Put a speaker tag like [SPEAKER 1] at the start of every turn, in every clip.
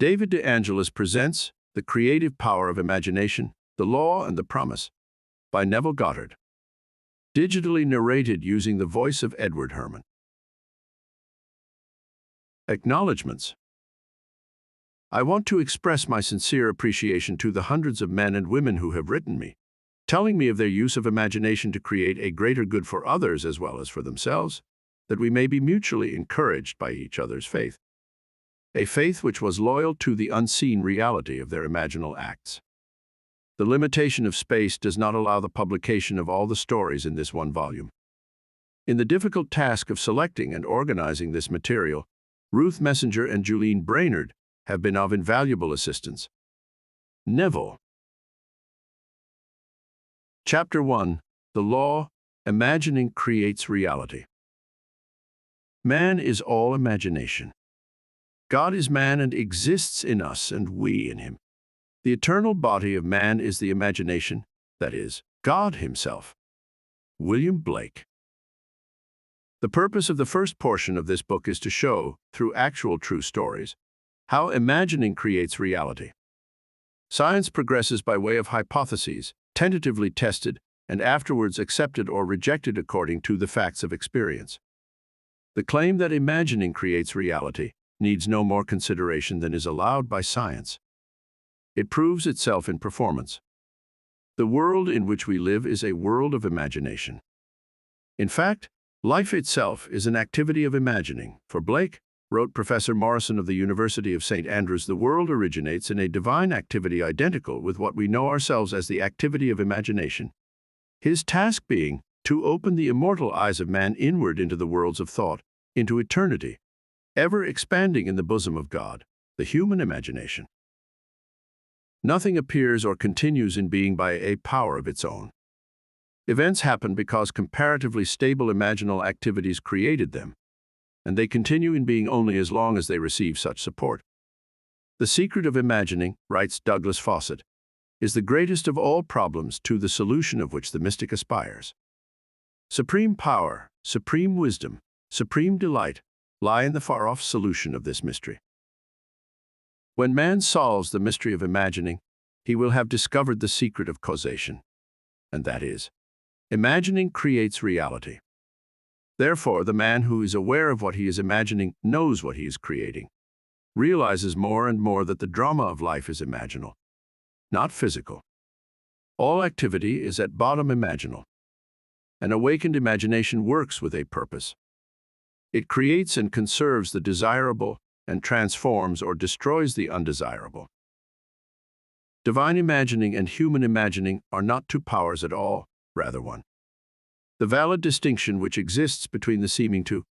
[SPEAKER 1] David De Angelis presents The Creative Power of Imagination, The Law and the Promise by Neville Goddard. Digitally narrated using the voice of Edward Herman. Acknowledgements. I want to express my sincere appreciation to the hundreds of men and women who have written me, telling me of their use of imagination to create a greater good for others as well as for themselves, that we may be mutually encouraged by each other's faith. A faith which was loyal to the unseen reality of their imaginal acts. The limitation of space does not allow the publication of all the stories in this one volume. In the difficult task of selecting and organizing this material, Ruth Messenger and Julene Brainerd have been of invaluable assistance. Neville. Chapter 1. The Law, Imagining Creates Reality. Man is all imagination. God is man and exists in us and we in him. The eternal body of man is the imagination, that is, God himself. William Blake. The purpose of the first portion of this book is to show, through actual true stories, how imagining creates reality. Science progresses by way of hypotheses, tentatively tested, and afterwards accepted or rejected according to the facts of experience. The claim that imagining creates reality needs no more consideration than is allowed by science. It proves itself in performance. The world in which we live is a world of imagination. In fact, life itself is an activity of imagining. For Blake, wrote Professor Morrison of the University of St. Andrews, the world originates in a divine activity identical with what we know ourselves as the activity of imagination. His task being to open the immortal eyes of man inward into the worlds of thought, into eternity, ever expanding in the bosom of God, the human imagination. Nothing appears or continues in being by a power of its own. Events happen because comparatively stable imaginal activities created them, and they continue in being only as long as they receive such support. The secret of imagining, writes Douglas Fawcett, is the greatest of all problems to the solution of which the mystic aspires. Supreme power, supreme wisdom, supreme delight lie in the far-off solution of this mystery. When man solves the mystery of imagining, he will have discovered the secret of causation, and that is, imagining creates reality. Therefore, the man who is aware of what he is imagining knows what he is creating, realizes more and more that the drama of life is imaginal, not physical. All activity is at bottom imaginal. An awakened imagination works with a purpose. It creates and conserves the desirable and transforms or destroys the undesirable. Divine imagining and human imagining are not two powers at all, rather one. The valid distinction which exists between the seeming two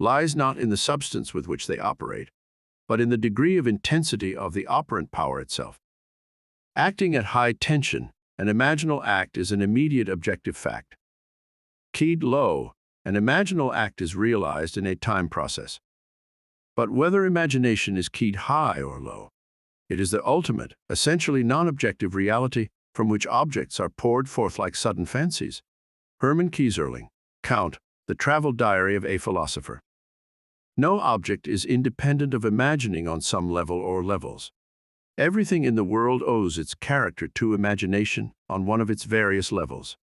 [SPEAKER 1] lies not in the substance with which they operate, but in the degree of intensity of the operant power itself. Acting at high tension, an imaginal act is an immediate objective fact. Keyed low, an imaginal act is realized in a time process. But whether imagination is keyed high or low, it is the ultimate, essentially non-objective reality from which objects are poured forth like sudden fancies. Herman Kieserling, Count, The Travel Diary of a Philosopher. No object is independent of imagining on some level or levels. Everything in the world owes its character to imagination on one of its various levels.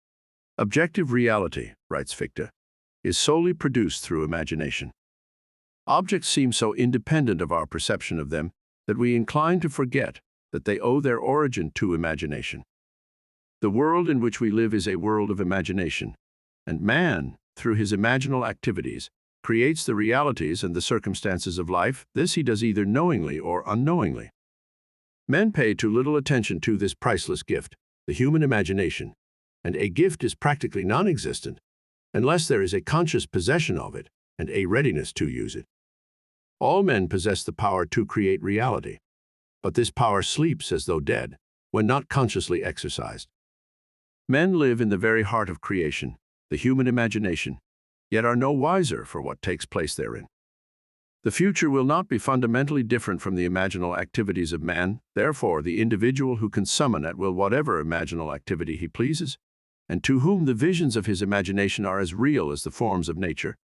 [SPEAKER 1] Objective reality, writes Fichte, is solely produced through imagination. Objects seem so independent of our perception of them that we incline to forget that they owe their origin to imagination. The world in which we live is a world of imagination, and man, through his imaginal activities, creates the realities and the circumstances of life. This he does either knowingly or unknowingly. Men pay too little attention to this priceless gift, the human imagination, and a gift is practically non-existent unless there is a conscious possession of it and a readiness to use it. All men possess the power to create reality, but this power sleeps as though dead when not consciously exercised. Men live in the very heart of creation, the human imagination, yet are no wiser for what takes place therein. The future will not be fundamentally different from the imaginal activities of man. Therefore, the individual who can summon at will whatever imaginal activity he pleases, and to whom the visions of his imagination are as real as the forms of nature,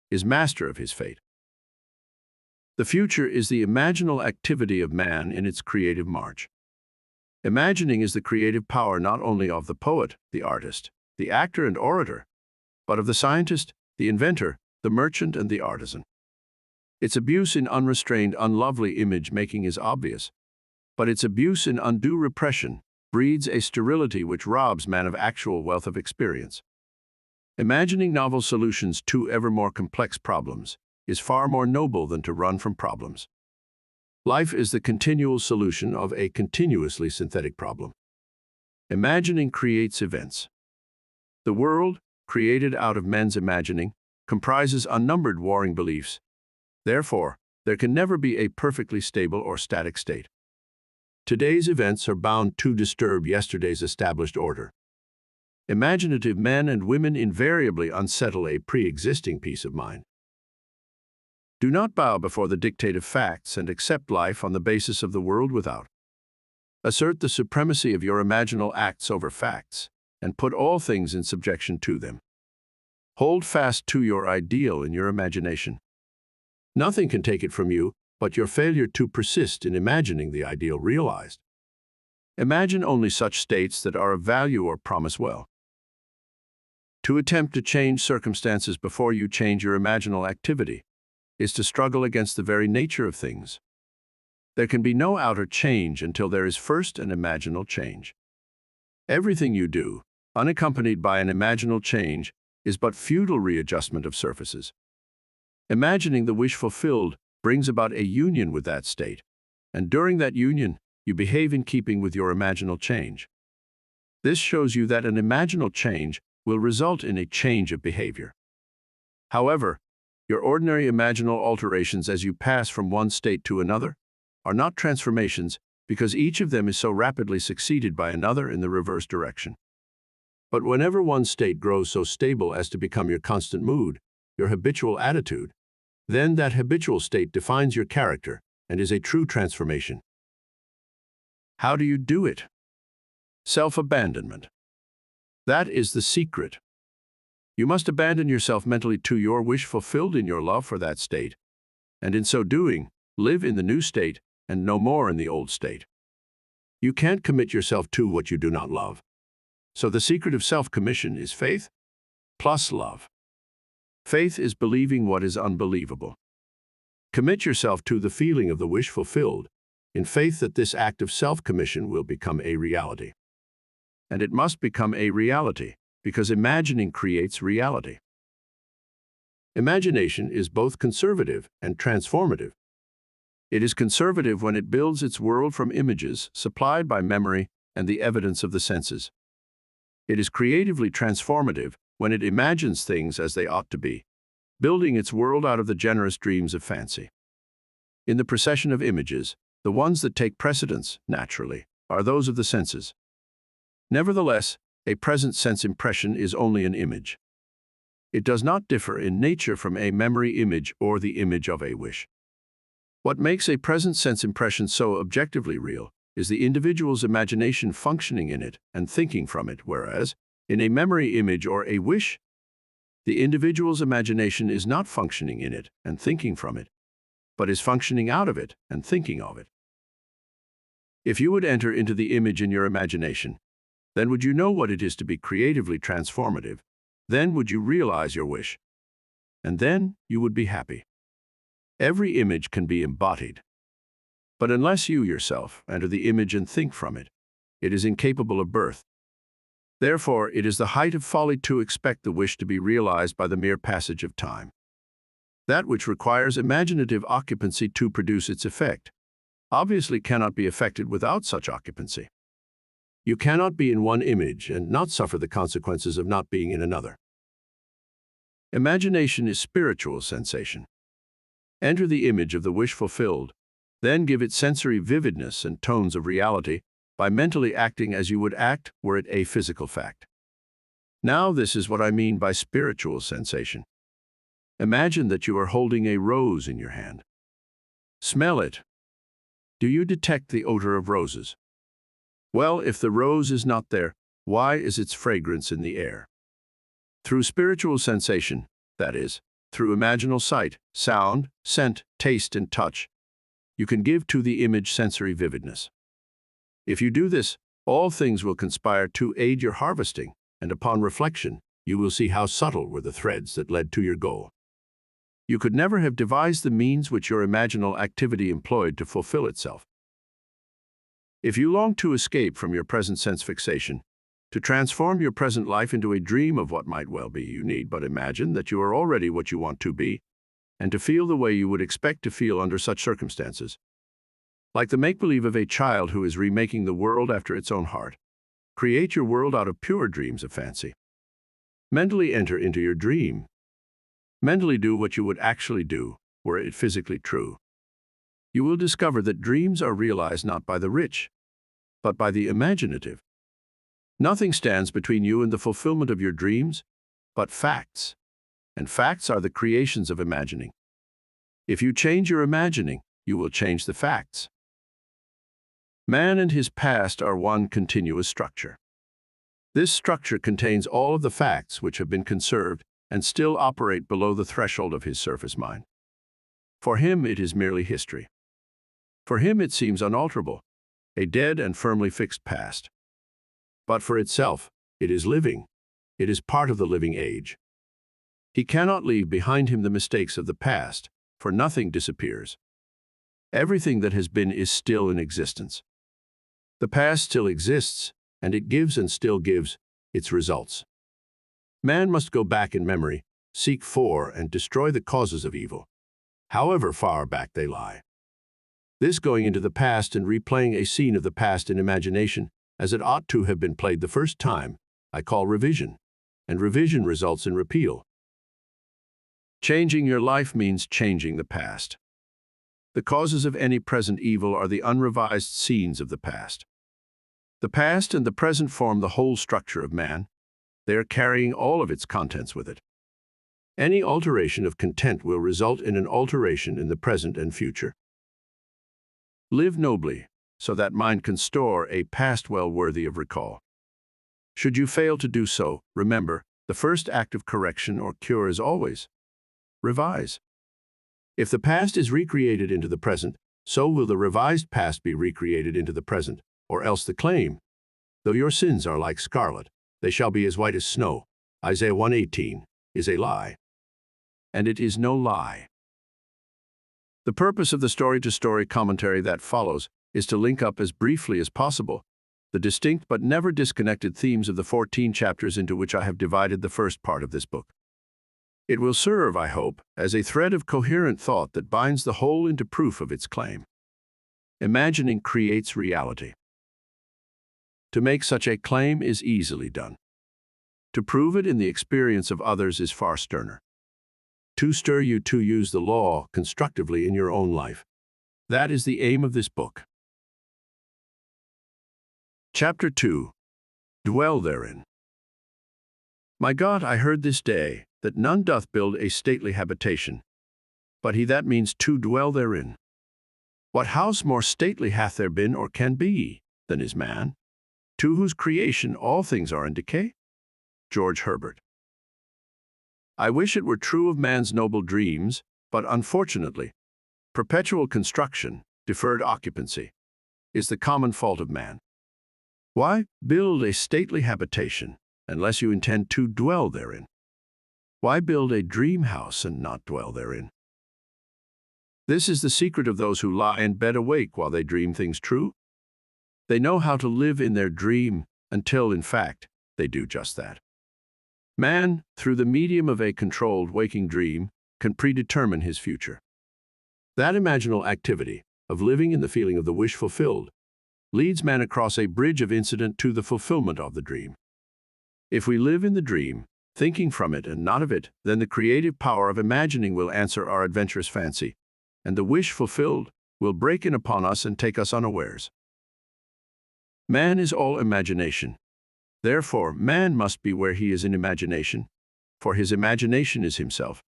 [SPEAKER 1] is master of his fate. The future is the imaginal activity of man in its creative march. Imagining is the creative power not only of the poet, the artist, the actor and orator, but of the scientist, the inventor, the merchant and the artisan. Its abuse in unrestrained, unlovely image-making is obvious, but its abuse in undue repression breeds a sterility which robs man of actual wealth of experience. Imagining novel solutions to ever more complex problems is far more noble than to run from problems. Life is the continual solution of a continuously synthetic problem. Imagining creates events. The world, created out of men's imagining, comprises unnumbered warring beliefs. Therefore, there can never be a perfectly stable or static state. Today's events are bound to disturb yesterday's established order. Imaginative men and women invariably unsettle a pre-existing peace of mind. Do not bow before the dictate of facts and accept life on the basis of the world without. Assert the supremacy of your imaginal acts over facts, and put all things in subjection to them. Hold fast to your ideal in your imagination. Nothing can take it from you but your failure to persist in imagining the ideal realized. Imagine only such states that are of value or promise well. To attempt to change circumstances before you change your imaginal activity is to struggle against the very nature of things. There can be no outer change until there is first an imaginal change. Everything you do, unaccompanied by an imaginal change, is but futile readjustment of surfaces. Imagining the wish fulfilled brings about a union with that state, and during that union, you behave in keeping with your imaginal change. This shows you that an imaginal change will result in a change of behavior. However, your ordinary imaginal alterations as you pass from one state to another are not transformations because each of them is so rapidly succeeded by another in the reverse direction. But whenever one state grows so stable as to become your constant mood, your habitual attitude, then that habitual state defines your character and is a true transformation. How do you do it? Self-abandonment. That is the secret. You must abandon yourself mentally to your wish fulfilled in your love for that state, and in so doing, live in the new state and no more in the old state. You can't commit yourself to what you do not love. So the secret of self-commission is faith plus love. Faith is believing what is unbelievable. Commit yourself to the feeling of the wish fulfilled, in faith that this act of self-commission will become a reality. And it must become a reality, because imagining creates reality. Imagination is both conservative and transformative. It is conservative when it builds its world from images supplied by memory and the evidence of the senses. It is creatively transformative when it imagines things as they ought to be, building its world out of the generous dreams of fancy. In the procession of images, the ones that take precedence, naturally, are those of the senses. Nevertheless, a present sense impression is only an image. It does not differ in nature from a memory image or the image of a wish. What makes a present sense impression so objectively real is the individual's imagination functioning in it and thinking from it, whereas, in a memory image or a wish, the individual's imagination is not functioning in it and thinking from it, but is functioning out of it and thinking of it. If you would enter into the image in your imagination, then would you know what it is to be creatively transformative. Then would you realize your wish. And then you would be happy. Every image can be embodied. But unless you yourself enter the image and think from it, it is incapable of birth. Therefore, it is the height of folly to expect the wish to be realized by the mere passage of time. That which requires imaginative occupancy to produce its effect obviously cannot be effected without such occupancy. You cannot be in one image and not suffer the consequences of not being in another. Imagination is spiritual sensation. Enter the image of the wish fulfilled, then give it sensory vividness and tones of reality by mentally acting as you would act were it a physical fact. Now this is what I mean by spiritual sensation. Imagine that you are holding a rose in your hand. Smell it. Do you detect the odor of roses? Well, if the rose is not there, why is its fragrance in the air? Through spiritual sensation, that is, Through imaginal sight, sound, scent, taste, and touch, you can give to the image sensory vividness. If you do this, all things will conspire to aid your harvesting, and upon reflection, you will see how subtle were the threads that led to your goal. You could never have devised the means which your imaginal activity employed to fulfill itself. If you long to escape from your present sense fixation, to transform your present life into a dream of what might well be, you need but imagine that you are already what you want to be, and to feel the way you would expect to feel under such circumstances. Like the make-believe of a child who is remaking the world after its own heart, create your world out of pure dreams of fancy. Mentally enter into your dream. Mentally do what you would actually do, were it physically true. You will discover that dreams are realized not by the rich, but by the imaginative. Nothing stands between you and the fulfillment of your dreams, but facts, and facts are the creations of imagining. If you change your imagining, you will change the facts. Man and his past are one continuous structure. This structure contains all of the facts which have been conserved and still operate below the threshold of his surface mind. For him, it is merely history. For him, it seems unalterable, a dead and firmly fixed past. But for itself, it is living. It is part of the living age. He cannot leave behind him the mistakes of the past, for nothing disappears. Everything that has been is still in existence. The past still exists, and it gives and still gives its results. Man must go back in memory, seek for and destroy the causes of evil, however far back they lie. This going into the past and replaying a scene of the past in imagination, as it ought to have been played the first time, I call revision, and revision results in repeal. Changing your life means changing the past. The causes of any present evil are the unrevised scenes of the past. The past and the present form the whole structure of man. They are carrying all of its contents with it. Any alteration of content will result in an alteration in the present and future. Live nobly, so that mind can store a past well worthy of recall. Should you fail to do so, remember, the first act of correction or cure is always revise. If the past is recreated into the present, so will the revised past be recreated into the present, or else the claim, though your sins are like scarlet, they shall be as white as snow, Isaiah 1:18, is a lie. And it is no lie. The purpose of the story-to-story commentary that follows is to link up as briefly as possible the distinct but never disconnected themes of the 14 chapters into which I have divided the first part of this book. It will serve, I hope, as a thread of coherent thought that binds the whole into proof of its claim. Imagining creates reality. To make such a claim is easily done. To prove it in the experience of others is far sterner. To stir you to use the law constructively in your own life. That is the aim of this book. Chapter 2. Dwell therein. My God, I heard this day that none doth build a stately habitation, but he that means to dwell therein. What house more stately hath there been or can be than is man, to whose creation all things are in decay? George Herbert. I wish it were true of man's noble dreams, but unfortunately, perpetual construction, deferred occupancy, is the common fault of man. Why build a stately habitation unless you intend to dwell therein? Why build a dream house and not dwell therein? This is the secret of those who lie in bed awake while they dream things true. They know how to live in their dream until, in fact, they do just that. Man, through the medium of a controlled waking dream, can predetermine his future. That imaginal activity of living in the feeling of the wish fulfilled leads man across a bridge of incident to the fulfillment of the dream. If we live in the dream, thinking from it and not of it, then the creative power of imagining will answer our adventurous fancy, and the wish fulfilled will break in upon us and take us unawares. Man is all imagination. Therefore, man must be where he is in imagination, for his imagination is himself.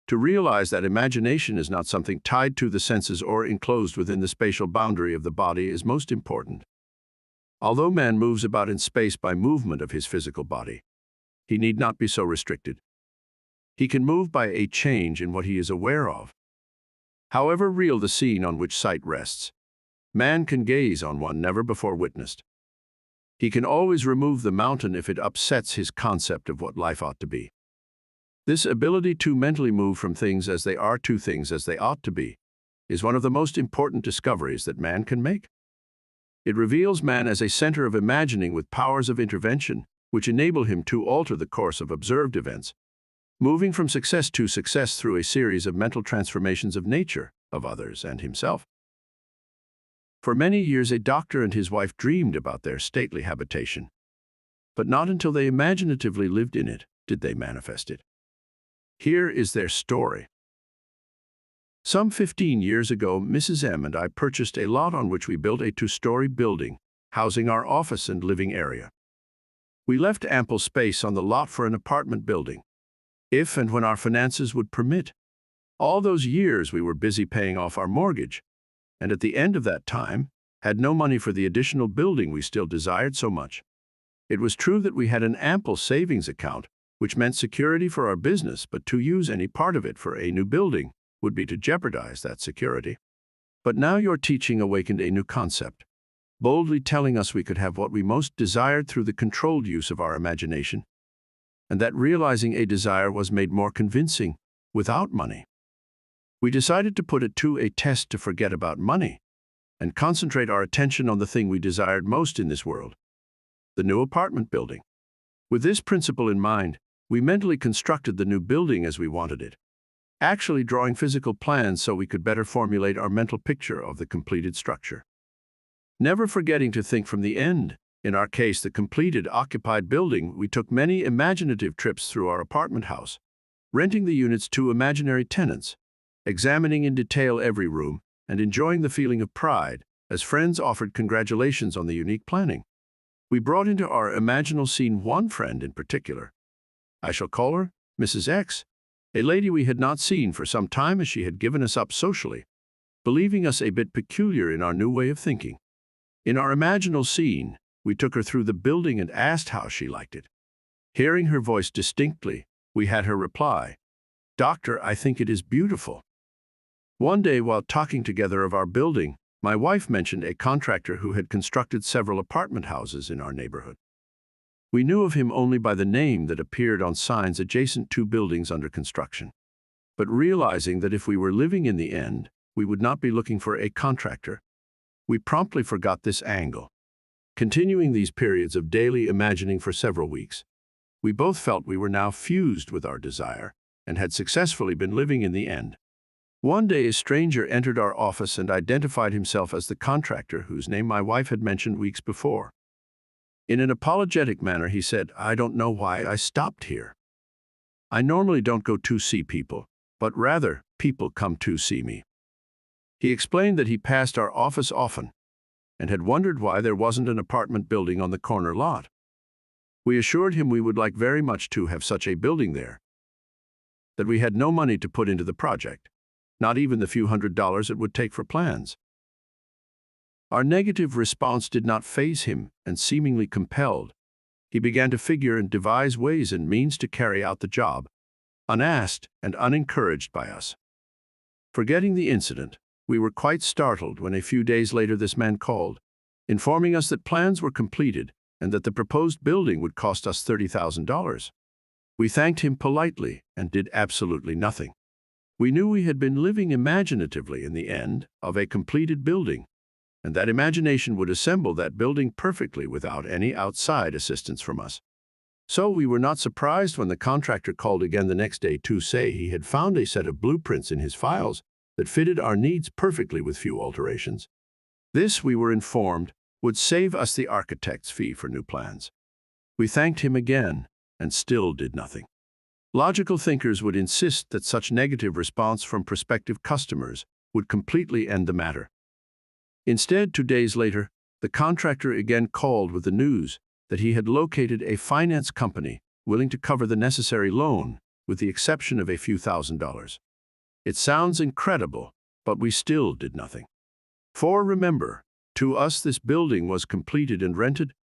[SPEAKER 1] To realize that imagination is not something tied to the senses or enclosed within the spatial boundary of the body is most important. Although man moves about in space by movement of his physical body, he need not be so restricted. He can move by a change in what he is aware of. However real the scene on which sight rests, man can gaze on one never before witnessed. He can always remove the mountain if it upsets his concept of what life ought to be. This ability to mentally move from things as they are to things as they ought to be is one of the most important discoveries that man can make. It reveals man as a center of imagining with powers of intervention, which enable him to alter the course of observed events, moving from success to success through a series of mental transformations of nature, of others, and himself. For many years, a doctor and his wife dreamed about their stately habitation, but not until they imaginatively lived in it did they manifest it. Here is their story. Some 15 years ago, Mrs. M and I purchased a lot on which we built a 2-story building, housing our office and living area. We left ample space on the lot for an apartment building, if and when our finances would permit. All those years we were busy paying off our mortgage, and at the end of that time, had no money for the additional building we still desired so much. It was true that we had an ample savings account, which meant security for our business, but to use any part of it for a new building would be to jeopardize that security. But now your teaching awakened a new concept, boldly telling us we could have what we most desired through the controlled use of our imagination, and that realizing a desire was made more convincing without money. We decided to put it to a test to forget about money and concentrate our attention on the thing we desired most in this world, the new apartment building. With this principle in mind, we mentally constructed the new building as we wanted it, actually drawing physical plans so we could better formulate our mental picture of the completed structure. Never forgetting to think from the end, in our case the completed occupied building, we took many imaginative trips through our apartment house, renting the units to imaginary tenants, examining in detail every room, and enjoying the feeling of pride as friends offered congratulations on the unique planning. We brought into our imaginal scene one friend in particular. I shall call her Mrs. X, a lady we had not seen for some time as she had given us up socially, believing us a bit peculiar in our new way of thinking. In our imaginal scene, we took her through the building and asked how she liked it. Hearing her voice distinctly, we had her reply, "Doctor, I think it is beautiful." One day, while talking together of our building, my wife mentioned a contractor who had constructed several apartment houses in our neighborhood. We knew of him only by the name that appeared on signs adjacent to buildings under construction. But realizing that if we were living in the end, we would not be looking for a contractor, we promptly forgot this angle. Continuing these periods of daily imagining for several weeks, we both felt we were now fused with our desire and had successfully been living in the end. One day, a stranger entered our office and identified himself as the contractor whose name my wife had mentioned weeks before. In an apologetic manner, he said, "I don't know why I stopped here. I normally don't go to see people, but rather, people come to see me." He explained that he passed our office often and had wondered why there wasn't an apartment building on the corner lot. We assured him we would like very much to have such a building there, that we had no money to put into the project, not even the few $100s it would take for plans. Our negative response did not faze him, and seemingly compelled, he began to figure and devise ways and means to carry out the job, unasked and unencouraged by us. Forgetting the incident, we were quite startled when a few days later this man called, informing us that plans were completed and that the proposed building would cost us $30,000. We thanked him politely and did absolutely nothing. We knew we had been living imaginatively in the end of a completed building, and that imagination would assemble that building perfectly without any outside assistance from us. So we were not surprised when the contractor called again the next day to say he had found a set of blueprints in his files that fitted our needs perfectly with few alterations. This, we were informed, would save us the architect's fee for new plans. We thanked him again and still did nothing. Logical thinkers would insist that such negative response from prospective customers would completely end the matter. Instead, 2 days later, the contractor again called with the news that he had located a finance company willing to cover the necessary loan, with the exception of a few $1,000s. It sounds incredible, but we still did nothing. For remember, to us this building was completed and rented,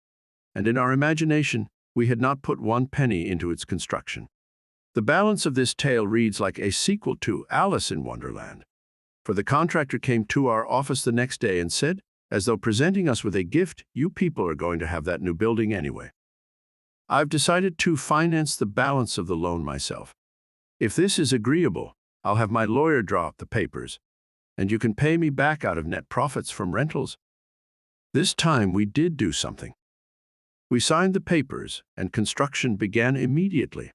[SPEAKER 1] and in our imagination we had not put one penny into its construction. The balance of this tale reads like a sequel to Alice in Wonderland. For the contractor came to our office the next day and said, as though presenting us with a gift, "You people are going to have that new building anyway. I've decided to finance the balance of the loan myself. If this is agreeable, I'll have my lawyer draw up the papers, and you can pay me back out of net profits from rentals." This time we did do something. We signed the papers, and construction began immediately.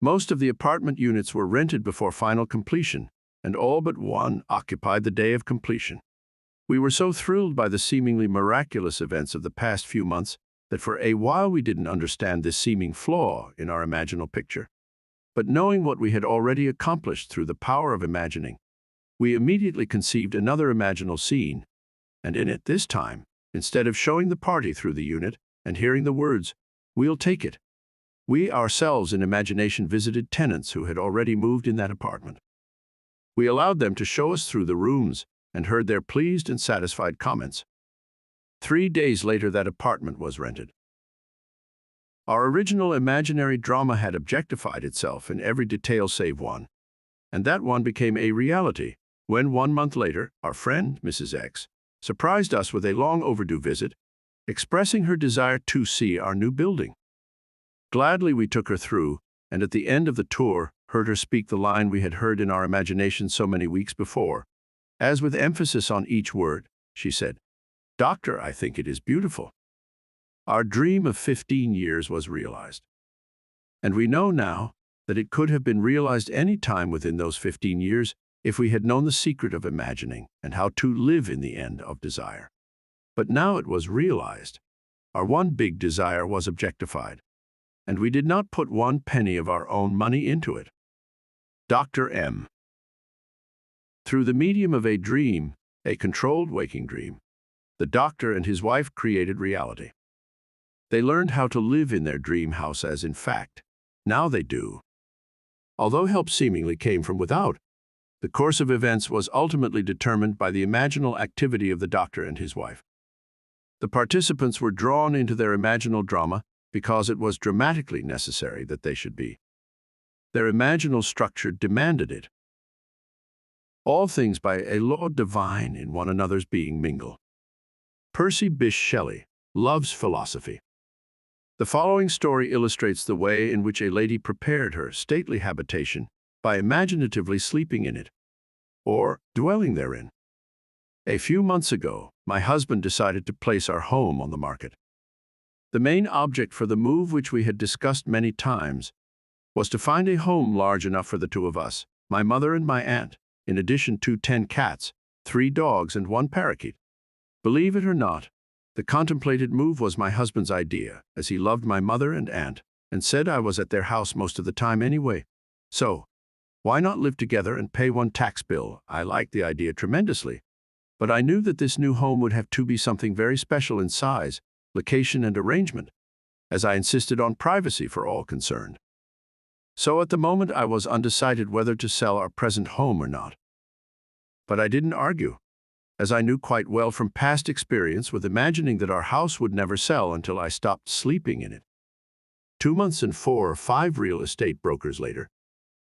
[SPEAKER 1] Most of the apartment units were rented before final completion, and all but one occupied the day of completion. We were so thrilled by the seemingly miraculous events of the past few months that for a while we didn't understand this seeming flaw in our imaginal picture. But knowing what we had already accomplished through the power of imagining, we immediately conceived another imaginal scene, and in it this time, instead of showing the party through the unit and hearing the words, "We'll take it," we ourselves in imagination visited tenants who had already moved in that apartment. We allowed them to show us through the rooms and heard their pleased and satisfied comments. 3 days later, that apartment was rented. Our original imaginary drama had objectified itself in every detail save one, and that one became a reality when 1 month later, our friend, Mrs. X, surprised us with a long overdue visit, expressing her desire to see our new building. Gladly we took her through, and at the end of the tour, heard her speak the line we had heard in our imagination so many weeks before. As with emphasis on each word, she said, "Doctor, I think it is beautiful." Our dream of 15 years was realized. And we know now that it could have been realized any time within those 15 years if we had known the secret of imagining and how to live in the end of desire. But now it was realized. Our one big desire was objectified, and we did not put 1 penny of our own money into it. Dr. M. Through the medium of a dream, a controlled waking dream, the doctor and his wife created reality. They learned how to live in their dream house as, in fact, now they do. Although help seemingly came from without, the course of events was ultimately determined by the imaginal activity of the doctor and his wife. The participants were drawn into their imaginal drama because it was dramatically necessary that they should be. Their imaginal structure demanded it. All things by a law divine in one another's being mingle. Percy Bysshe Shelley loves philosophy. The following story illustrates the way in which a lady prepared her stately habitation by imaginatively sleeping in it, or dwelling therein. A few months ago, my husband decided to place our home on the market. The main object for the move, which we had discussed many times, was to find a home large enough for the 2 of us, my mother and my aunt, in addition to 10 cats, 3 dogs, and 1 parakeet. Believe it or not, the contemplated move was my husband's idea, as he loved my mother and aunt, and said I was at their house most of the time anyway. So, why not live together and pay 1 tax bill? I liked the idea tremendously, but I knew that this new home would have to be something very special in size, location, and arrangement, as I insisted on privacy for all concerned. So at the moment I was undecided whether to sell our present home or not. But I didn't argue, as I knew quite well from past experience with imagining that our house would never sell until I stopped sleeping in it. 2 months and 4 or 5 real estate brokers later,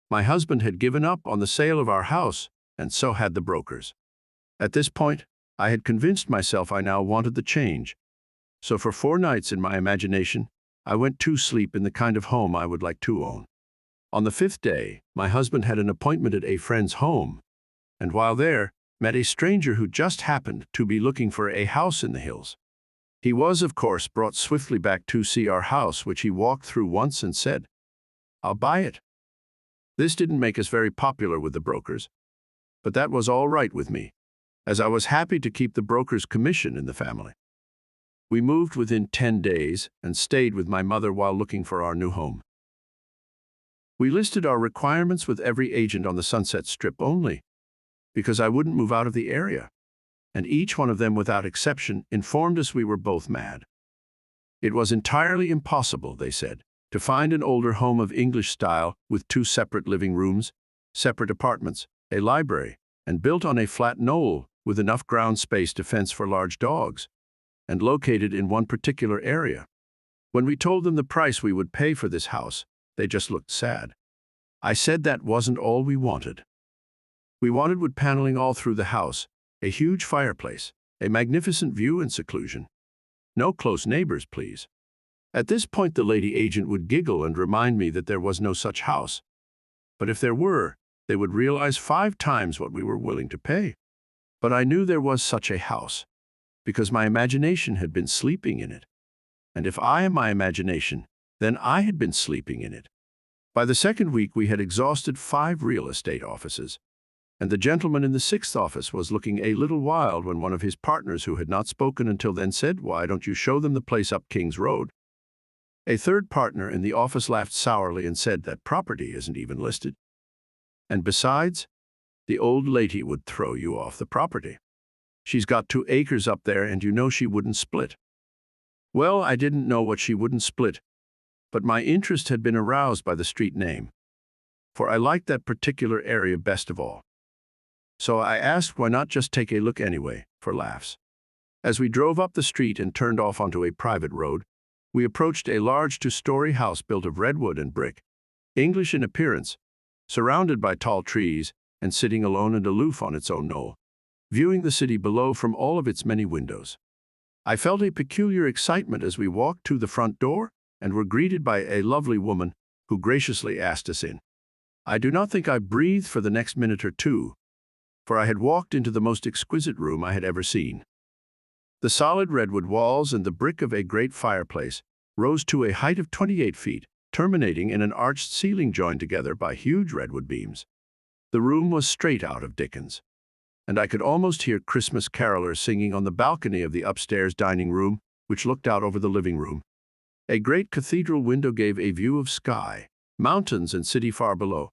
[SPEAKER 1] my husband had given up on the sale of our house, and so had the brokers. At this point, I had convinced myself I now wanted the change. So for 4 nights in my imagination, I went to sleep in the kind of home I would like to own. On the 5th day, my husband had an appointment at a friend's home, and while there, met a stranger who just happened to be looking for a house in the hills. He was, of course, brought swiftly back to see our house, which he walked through once and said, "I'll buy it." This didn't make us very popular with the brokers, but that was all right with me, as I was happy to keep the broker's commission in the family. We moved within 10 days and stayed with my mother while looking for our new home. We listed our requirements with every agent on the Sunset Strip only, because I wouldn't move out of the area, and each one of them without exception informed us we were both mad. It was entirely impossible, they said, to find an older home of English style with 2 separate living rooms, separate apartments, a library, and built on a flat knoll with enough ground space to fence for large dogs, and located in one particular area. When we told them the price we would pay for this house, they just looked sad. I said that wasn't all we wanted. We wanted wood paneling all through the house, a huge fireplace, a magnificent view and seclusion. No close neighbors, please. At this point, the lady agent would giggle and remind me that there was no such house. But if there were, they would realize 5 times what we were willing to pay. But I knew there was such a house, because my imagination had been sleeping in it. And if I am my imagination, then I had been sleeping in it. By the second week, we had exhausted 5 real estate offices, and the gentleman in the 6th office was looking a little wild when one of his partners, who had not spoken until then, said, "Why don't you show them the place up King's Road?" A third partner in the office laughed sourly and said, "That property isn't even listed. And besides, the old lady would throw you off the property. She's got 2 acres up there, and you know she wouldn't split." Well, I didn't know what she wouldn't split, but my interest had been aroused by the street name, for I liked that particular area best of all. So I asked why not just take a look anyway, for laughs. As we drove up the street and turned off onto a private road, we approached a large 2-story house built of redwood and brick, English in appearance, surrounded by tall trees and sitting alone and aloof on its own knoll, viewing the city below from all of its many windows. I felt a peculiar excitement as we walked to the front door and were greeted by a lovely woman who graciously asked us in. I do not think I breathed for the next minute or two, for I had walked into the most exquisite room I had ever seen. The solid redwood walls and the brick of a great fireplace rose to a height of 28 feet, terminating in an arched ceiling joined together by huge redwood beams. The room was straight out of Dickens, and I could almost hear Christmas carolers singing on the balcony of the upstairs dining room, which looked out over the living room. A great cathedral window gave a view of sky, mountains, and city far below,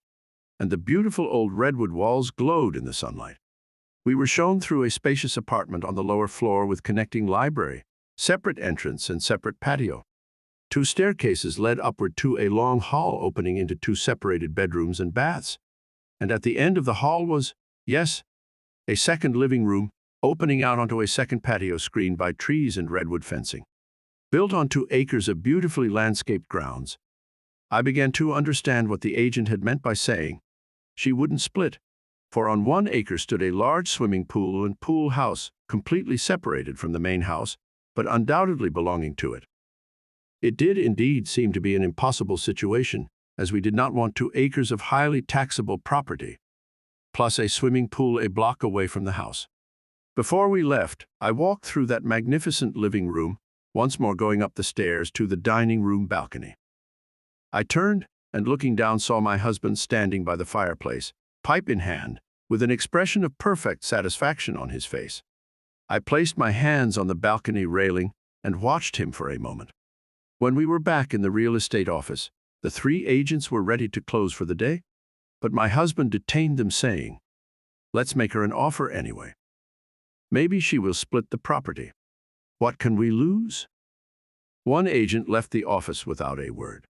[SPEAKER 1] and the beautiful old redwood walls glowed in the sunlight. We were shown through a spacious apartment on the lower floor with connecting library, separate entrance, and separate patio. 2 staircases led upward to a long hall opening into 2 separated bedrooms and baths. And at the end of the hall was, yes, a second living room, opening out onto a second patio screened by trees and redwood fencing. Built on 2 acres of beautifully landscaped grounds, I began to understand what the agent had meant by saying she wouldn't split, for on 1 acre stood a large swimming pool and pool house, completely separated from the main house, but undoubtedly belonging to it. It did indeed seem to be an impossible situation, as we did not want 2 acres of highly taxable property, plus a swimming pool a block away from the house. Before we left, I walked through that magnificent living room, once more going up the stairs to the dining room balcony. I turned, and looking down saw my husband standing by the fireplace, pipe in hand, with an expression of perfect satisfaction on his face. I placed my hands on the balcony railing and watched him for a moment. When we were back in the real estate office, the 3 agents were ready to close for the day, but my husband detained them, saying, "Let's make her an offer anyway. Maybe she will split the property. What can we lose?" One agent left the office without a word.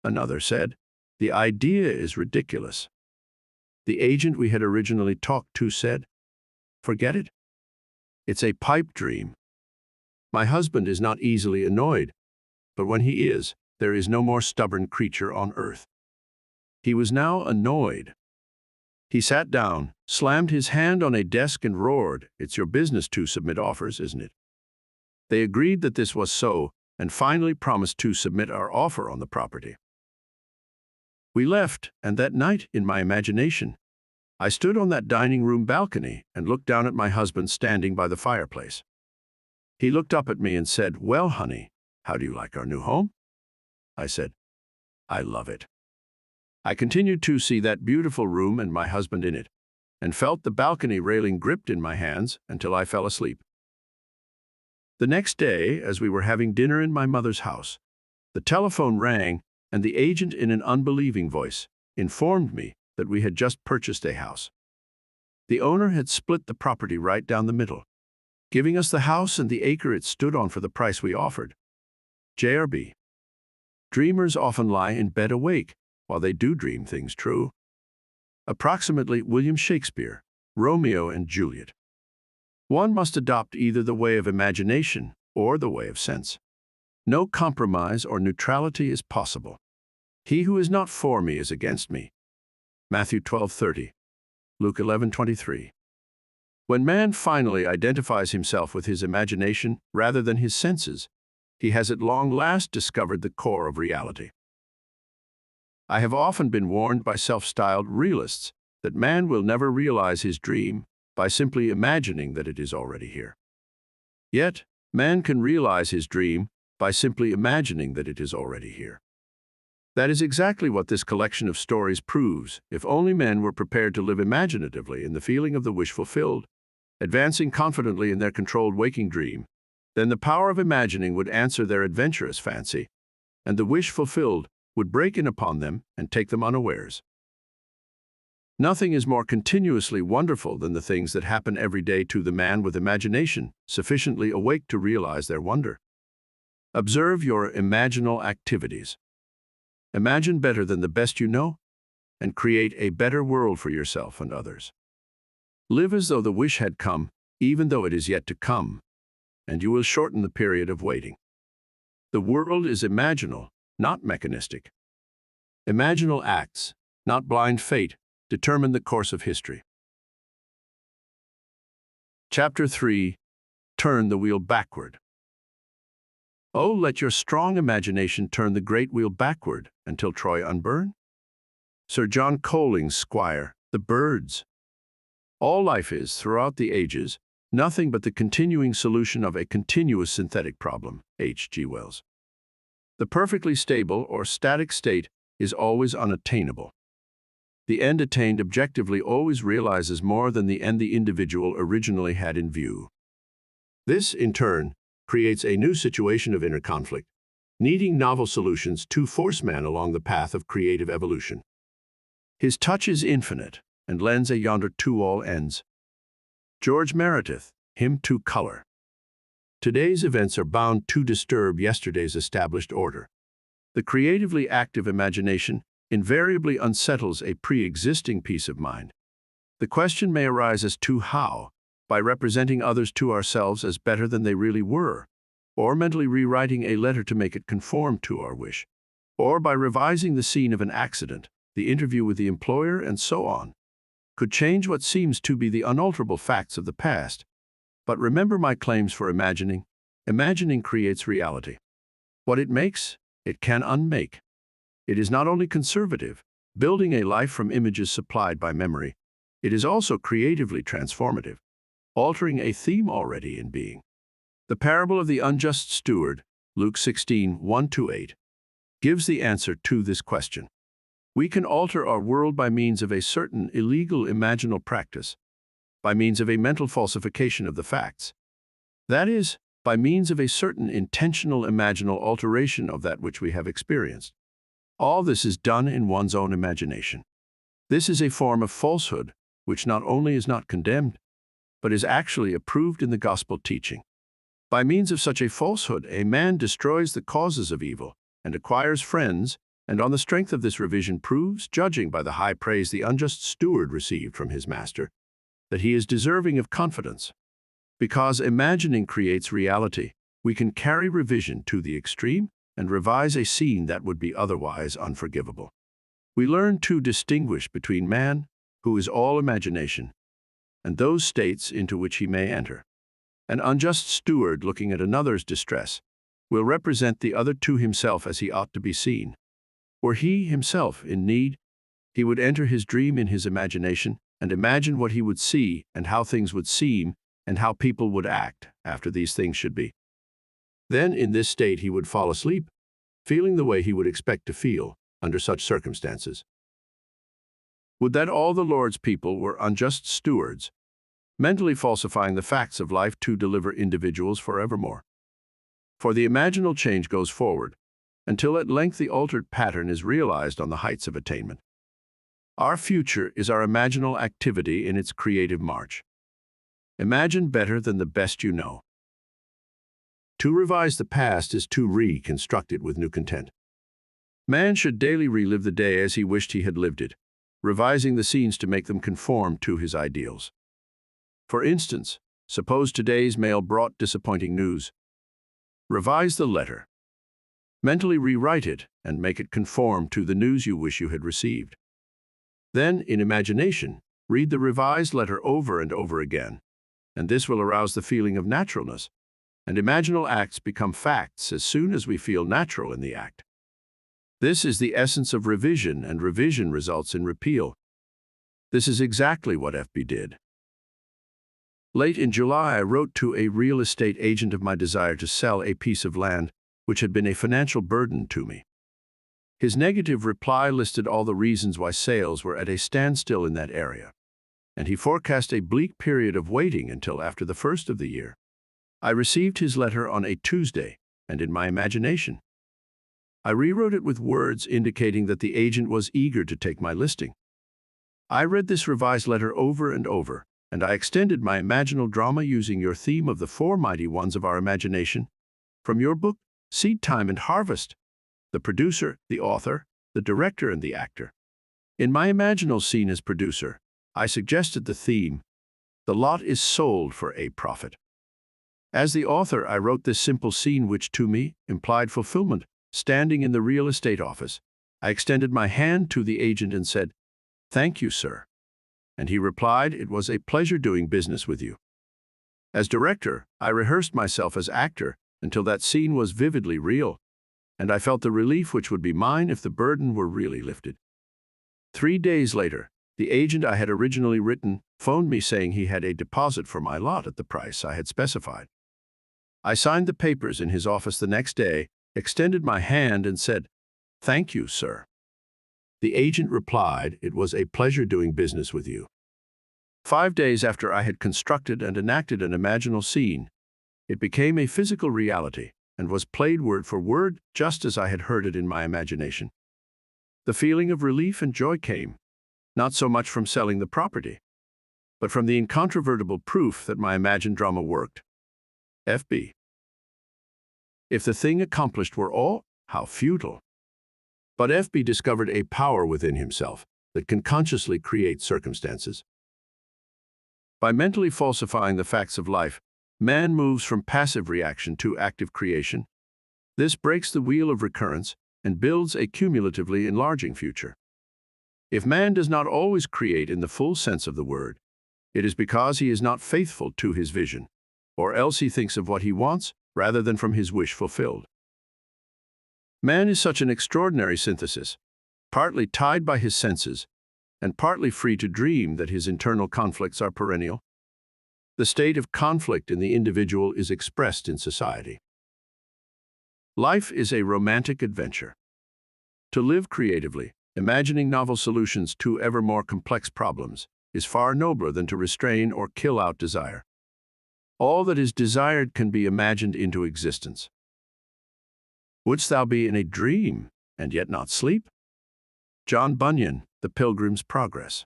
[SPEAKER 1] Another said, "The idea is ridiculous." The agent we had originally talked to said, "Forget it. It's a pipe dream." My husband is not easily annoyed, but when he is, there is no more stubborn creature on earth. He was now annoyed. He sat down, slammed his hand on a desk, and roared, "It's your business to submit offers, isn't it?" They agreed that this was so, and finally promised to submit our offer on the property. We left, and that night, in my imagination, I stood on that dining room balcony and looked down at my husband standing by the fireplace. He looked up at me and said, "Well, honey, how do you like our new home?" I said, "I love it." I continued to see that beautiful room and my husband in it, and felt the balcony railing gripped in my hands until I fell asleep. The next day, as we were having dinner in my mother's house, the telephone rang, and the agent, in an unbelieving voice, informed me that we had just purchased a house. The owner had split the property right down the middle, giving us the house and the acre it stood on for the price we offered. JRB. Dreamers often lie in bed awake while they do dream things true. Approximately William Shakespeare, Romeo and Juliet. One must adopt either the way of imagination or the way of sense. No compromise or neutrality is possible. He who is not for me is against me. Matthew 12:30, Luke 11:23. When man finally identifies himself with his imagination rather than his senses, he has at long last discovered the core of reality. I have often been warned by self-styled realists that man will never realize his dream by simply imagining that it is already here. Yet, man can realize his dream by simply imagining that it is already here. That is exactly what this collection of stories proves. If only men were prepared to live imaginatively in the feeling of the wish fulfilled, advancing confidently in their controlled waking dream, then the power of imagining would answer their adventurous fancy, and the wish fulfilled would break in upon them and take them unawares. Nothing is more continuously wonderful than the things that happen every day to the man with imagination sufficiently awake to realize their wonder. Observe your imaginal activities. Imagine better than the best you know, and create a better world for yourself and others. Live as though the wish had come, even though it is yet to come, and you will shorten the period of waiting. The world is imaginal, not mechanistic. Imaginal acts, not blind fate, determine the course of history. Chapter 3. Turn the wheel backward. Oh, let your strong imagination turn the great wheel backward until Troy unburn. Sir John Colling's Squire, The Birds. All life is, throughout the ages, nothing but the continuing solution of a continuous synthetic problem. H.G. Wells. The perfectly stable or static state is always unattainable. The end attained objectively always realizes more than the end the individual originally had in view. This, in turn, creates a new situation of inner conflict, needing novel solutions to force man along the path of creative evolution. His touch is infinite, and lends a yonder to all ends. George Meredith, Hymn to Color. Today's events are bound to disturb yesterday's established order. The creatively active imagination invariably unsettles a pre-existing peace of mind. The question may arise as to how, by representing others to ourselves as better than they really were, or mentally rewriting a letter to make it conform to our wish, or by revising the scene of an accident, the interview with the employer, and so on, could change what seems to be the unalterable facts of the past. But remember my claims for imagining. Imagining creates reality. What it makes, it can unmake. It is not only conservative, building a life from images supplied by memory, it is also creatively transformative, altering a theme already in being. The parable of the unjust steward, Luke 16:1-8, gives the answer to this question. We can alter our world by means of a certain illegal imaginal practice, by means of a mental falsification of the facts. That is, by means of a certain intentional imaginal alteration of that which we have experienced. All this is done in one's own imagination. This is a form of falsehood, which not only is not condemned, but is actually approved in the gospel teaching. By means of such a falsehood, a man destroys the causes of evil and acquires friends, and on the strength of this revision proves, judging by the high praise the unjust steward received from his master, that he is deserving of confidence. Because imagining creates reality, we can carry revision to the extreme and revise a scene that would be otherwise unforgivable. We learn to distinguish between man, who is all imagination, and those states into which he may enter. An unjust steward looking at another's distress will represent the other to himself as he ought to be seen. Were he himself in need, he would enter his dream in his imagination and imagine what he would see and how things would seem and how people would act after these things should be. Then in this state he would fall asleep, feeling the way he would expect to feel under such circumstances. Would that all the Lord's people were unjust stewards, mentally falsifying the facts of life to deliver individuals forevermore. For the imaginal change goes forward, until at length the altered pattern is realized on the heights of attainment. Our future is our imaginal activity in its creative march. Imagine better than the best you know. To revise the past is to reconstruct it with new content. Man should daily relive the day as he wished he had lived it, revising the scenes to make them conform to his ideals. For instance, suppose today's mail brought disappointing news. Revise the letter. Mentally rewrite it and make it conform to the news you wish you had received. Then, in imagination, read the revised letter over and over again, and this will arouse the feeling of naturalness, and imaginal acts become facts as soon as we feel natural in the act. This is the essence of revision, and revision results in repeal. This is exactly what FB did. Late in July, I wrote to a real estate agent of my desire to sell a piece of land which had been a financial burden to me. His negative reply listed all the reasons why sales were at a standstill in that area, and he forecast a bleak period of waiting until after the first of the year. I received his letter on a Tuesday, and in my imagination, I rewrote it with words indicating that the agent was eager to take my listing. I read this revised letter over and over, and I extended my imaginal drama using your theme of the four mighty ones of our imagination, from your book, Seed Time and Harvest, the producer, the author, the director, and the actor. In my imaginal scene as producer, I suggested the theme, the lot is sold for a profit. As the author, I wrote this simple scene which, to me, implied fulfillment. Standing in the real estate office, I extended my hand to the agent and said, "Thank you, sir." And he replied, "It was a pleasure doing business with you." As director, I rehearsed myself as actor until that scene was vividly real, and I felt the relief which would be mine if the burden were really lifted. 3 days later, the agent I had originally written phoned me saying he had a deposit for my lot at the price I had specified. I signed the papers in his office the next day, extended my hand, and said, "Thank you, sir." The agent replied, "It was a pleasure doing business with you." 5 days after I had constructed and enacted an imaginal scene, it became a physical reality and was played word for word just as I had heard it in my imagination. The feeling of relief and joy came, not so much from selling the property, but from the incontrovertible proof that my imagined drama worked. FB. If the thing accomplished were all, how futile. But FB discovered a power within himself that can consciously create circumstances. By mentally falsifying the facts of life, man moves from passive reaction to active creation. This breaks the wheel of recurrence and builds a cumulatively enlarging future. If man does not always create in the full sense of the word, it is because he is not faithful to his vision, or else he thinks of what he wants rather than from his wish fulfilled. Man is such an extraordinary synthesis, partly tied by his senses, and partly free to dream that his internal conflicts are perennial. The state of conflict in the individual is expressed in society. Life is a romantic adventure. To live creatively, imagining novel solutions to ever more complex problems, is far nobler than to restrain or kill out desire. All that is desired can be imagined into existence. Wouldst thou be in a dream and yet not sleep? John Bunyan, The Pilgrim's Progress.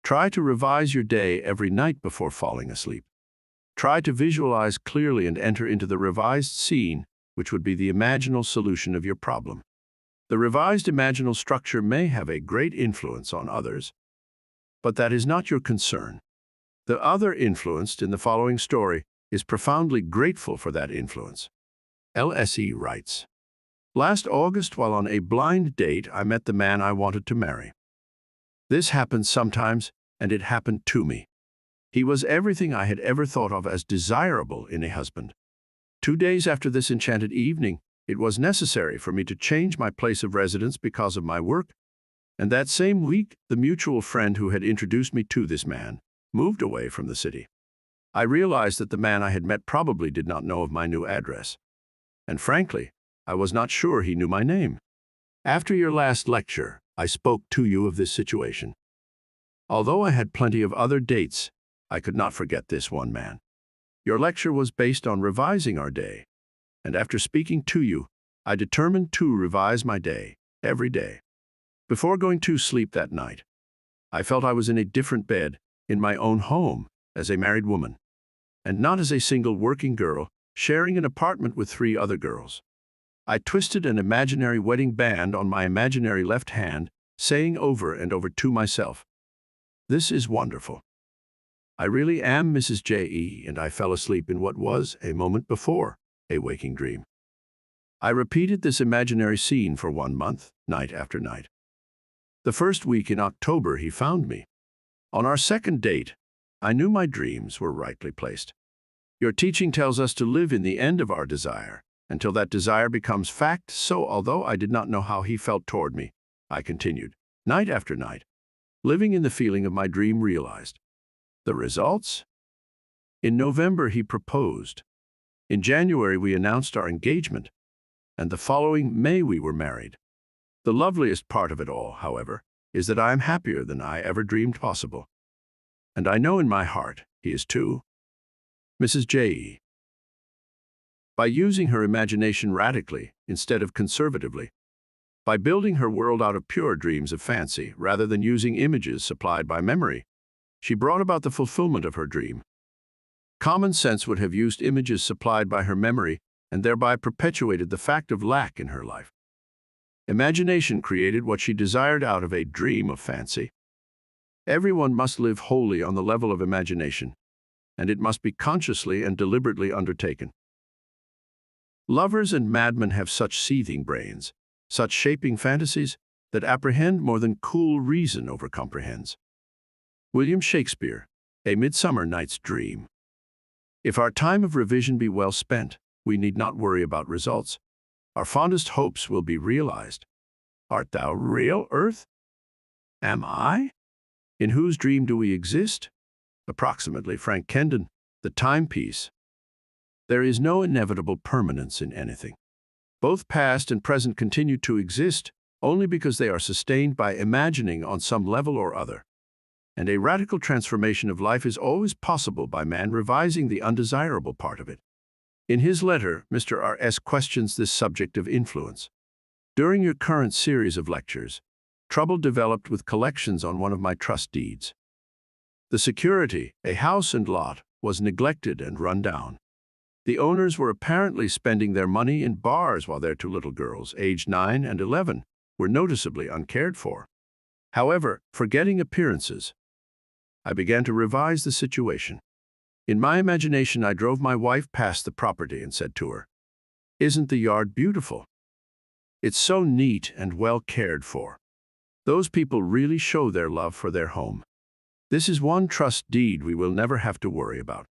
[SPEAKER 1] Try to revise your day every night before falling asleep. Try to visualize clearly and enter into the revised scene, which would be the imaginal solution of your problem. The revised imaginal structure may have a great influence on others, but that is not your concern. The other influenced in the following story is profoundly grateful for that influence. LSE writes, "Last August, while on a blind date, I met the man I wanted to marry. This happens sometimes, and it happened to me. He was everything I had ever thought of as desirable in a husband. 2 days after this enchanted evening, it was necessary for me to change my place of residence because of my work, and that same week, the mutual friend who had introduced me to this man moved away from the city. I realized that the man I had met probably did not know of my new address, and frankly, I was not sure he knew my name. After your last lecture, I spoke to you of this situation. Although I had plenty of other dates, I could not forget this one man. Your lecture was based on revising our day, and after speaking to you, I determined to revise my day every day. Before going to sleep that night, I felt I was in a different bed, in my own home, as a married woman, and not as a single working girl, sharing an apartment with 3 other girls. I twisted an imaginary wedding band on my imaginary left hand, saying over and over to myself, 'This is wonderful. I really am Mrs. J.E., and I fell asleep in what was, a moment before, a waking dream. I repeated this imaginary scene for 1 month, night after night. The first week in October, he found me. On our second date, I knew my dreams were rightly placed. Your teaching tells us to live in the end of our desire, until that desire becomes fact. So, although I did not know how he felt toward me, I continued, night after night, living in the feeling of my dream realized. The results? In November, he proposed. In January, we announced our engagement, and the following May, we were married. The loveliest part of it all, however, is that I am happier than I ever dreamed possible. And I know in my heart he is too. Mrs. J.E. By using her imagination radically instead of conservatively, by building her world out of pure dreams of fancy rather than using images supplied by memory, she brought about the fulfillment of her dream. Common sense would have used images supplied by her memory and thereby perpetuated the fact of lack in her life. Imagination created what she desired out of a dream of fancy. Everyone must live wholly on the level of imagination, and it must be consciously and deliberately undertaken. Lovers and madmen have such seething brains, such shaping fantasies, that apprehend more than cool reason over comprehends. William Shakespeare, A Midsummer Night's Dream. If our time of revision be well spent, we need not worry about results. Our fondest hopes will be realized. Art thou real, earth? Am I? In whose dream do we exist? Approximately Frank Kendon, The Timepiece. There is no inevitable permanence in anything. Both past and present continue to exist only because they are sustained by imagining on some level or other. And a radical transformation of life is always possible by man revising the undesirable part of it. In his letter, Mr. R.S. questions this subject of influence. During your current series of lectures, trouble developed with collections on one of my trust deeds. The security, a house and lot, was neglected and run down. The owners were apparently spending their money in bars while their two little girls, aged 9 and 11, were noticeably uncared for. However, forgetting appearances, I began to revise the situation. In my imagination, I drove my wife past the property and said to her, "Isn't the yard beautiful? It's so neat and well cared for. Those people really show their love for their home. This is one trust deed we will never have to worry about."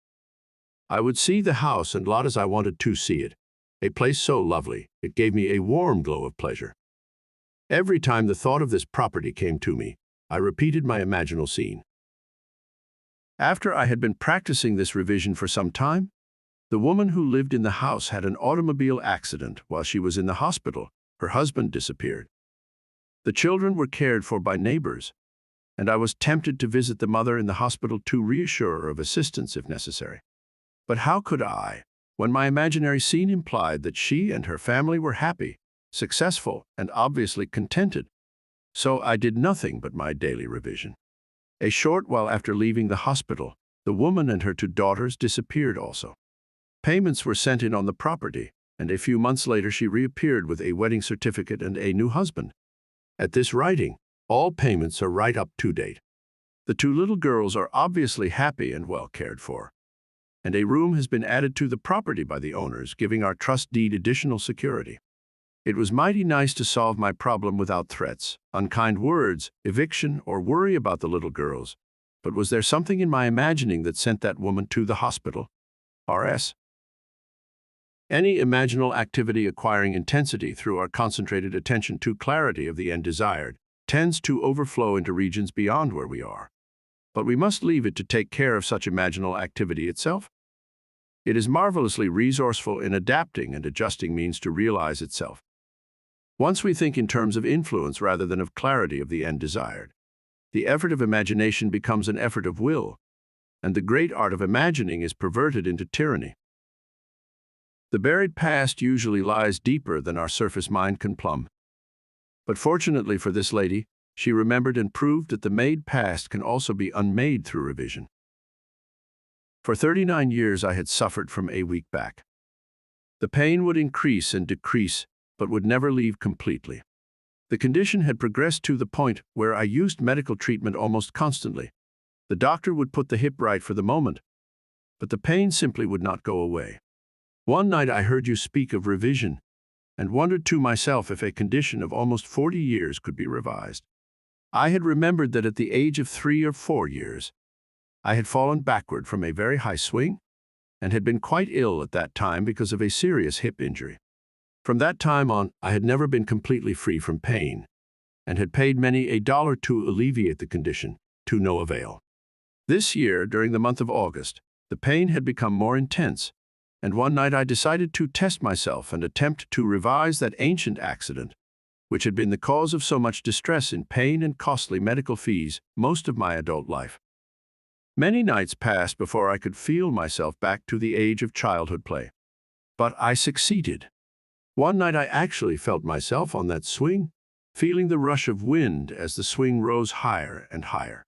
[SPEAKER 1] I would see the house and lot as I wanted to see it, a place so lovely, it gave me a warm glow of pleasure. Every time the thought of this property came to me, I repeated my imaginal scene. After I had been practicing this revision for some time, the woman who lived in the house had an automobile accident while she was in the hospital. Her husband disappeared. The children were cared for by neighbors, and I was tempted to visit the mother in the hospital to reassure her of assistance if necessary. But how could I, when my imaginary scene implied that she and her family were happy, successful, and obviously contented? So I did nothing but my daily revision. A short while after leaving the hospital, the woman and her 2 daughters disappeared also. Payments were sent in on the property, and a few months later she reappeared with a wedding certificate and a new husband. At this writing, all payments are right up to date. The 2 little girls are obviously happy and well cared for. And a room has been added to the property by the owners, giving our trust deed additional security. It was mighty nice to solve my problem without threats, unkind words, eviction, or worry about the little girls. But was there something in my imagining that sent that woman to the hospital? R.S. Any imaginal activity acquiring intensity through our concentrated attention to clarity of the end desired tends to overflow into regions beyond where we are. But we must leave it to take care of such imaginal activity itself. It is marvelously resourceful in adapting and adjusting means to realize itself. Once we think in terms of influence rather than of clarity of the end desired, the effort of imagination becomes an effort of will, and the great art of imagining is perverted into tyranny. The buried past usually lies deeper than our surface mind can plumb. But fortunately for this lady, she remembered and proved that the made past can also be unmade through revision. For 39 years I had suffered from a weak back. The pain would increase and decrease, but would never leave completely. The condition had progressed to the point where I used medical treatment almost constantly. The doctor would put the hip right for the moment, but the pain simply would not go away. One night I heard you speak of revision, and wondered to myself if a condition of almost 40 years could be revised. I had remembered that at the age of 3 or 4 years, I had fallen backward from a very high swing and had been quite ill at that time because of a serious hip injury. From that time on, I had never been completely free from pain and had paid many a dollar to alleviate the condition, to no avail. This year, during the month of August, the pain had become more intense, and one night I decided to test myself and attempt to revise that ancient accident, which had been the cause of so much distress in pain and costly medical fees most of my adult life. Many nights passed before I could feel myself back to the age of childhood play. But I succeeded. One night I actually felt myself on that swing, feeling the rush of wind as the swing rose higher and higher.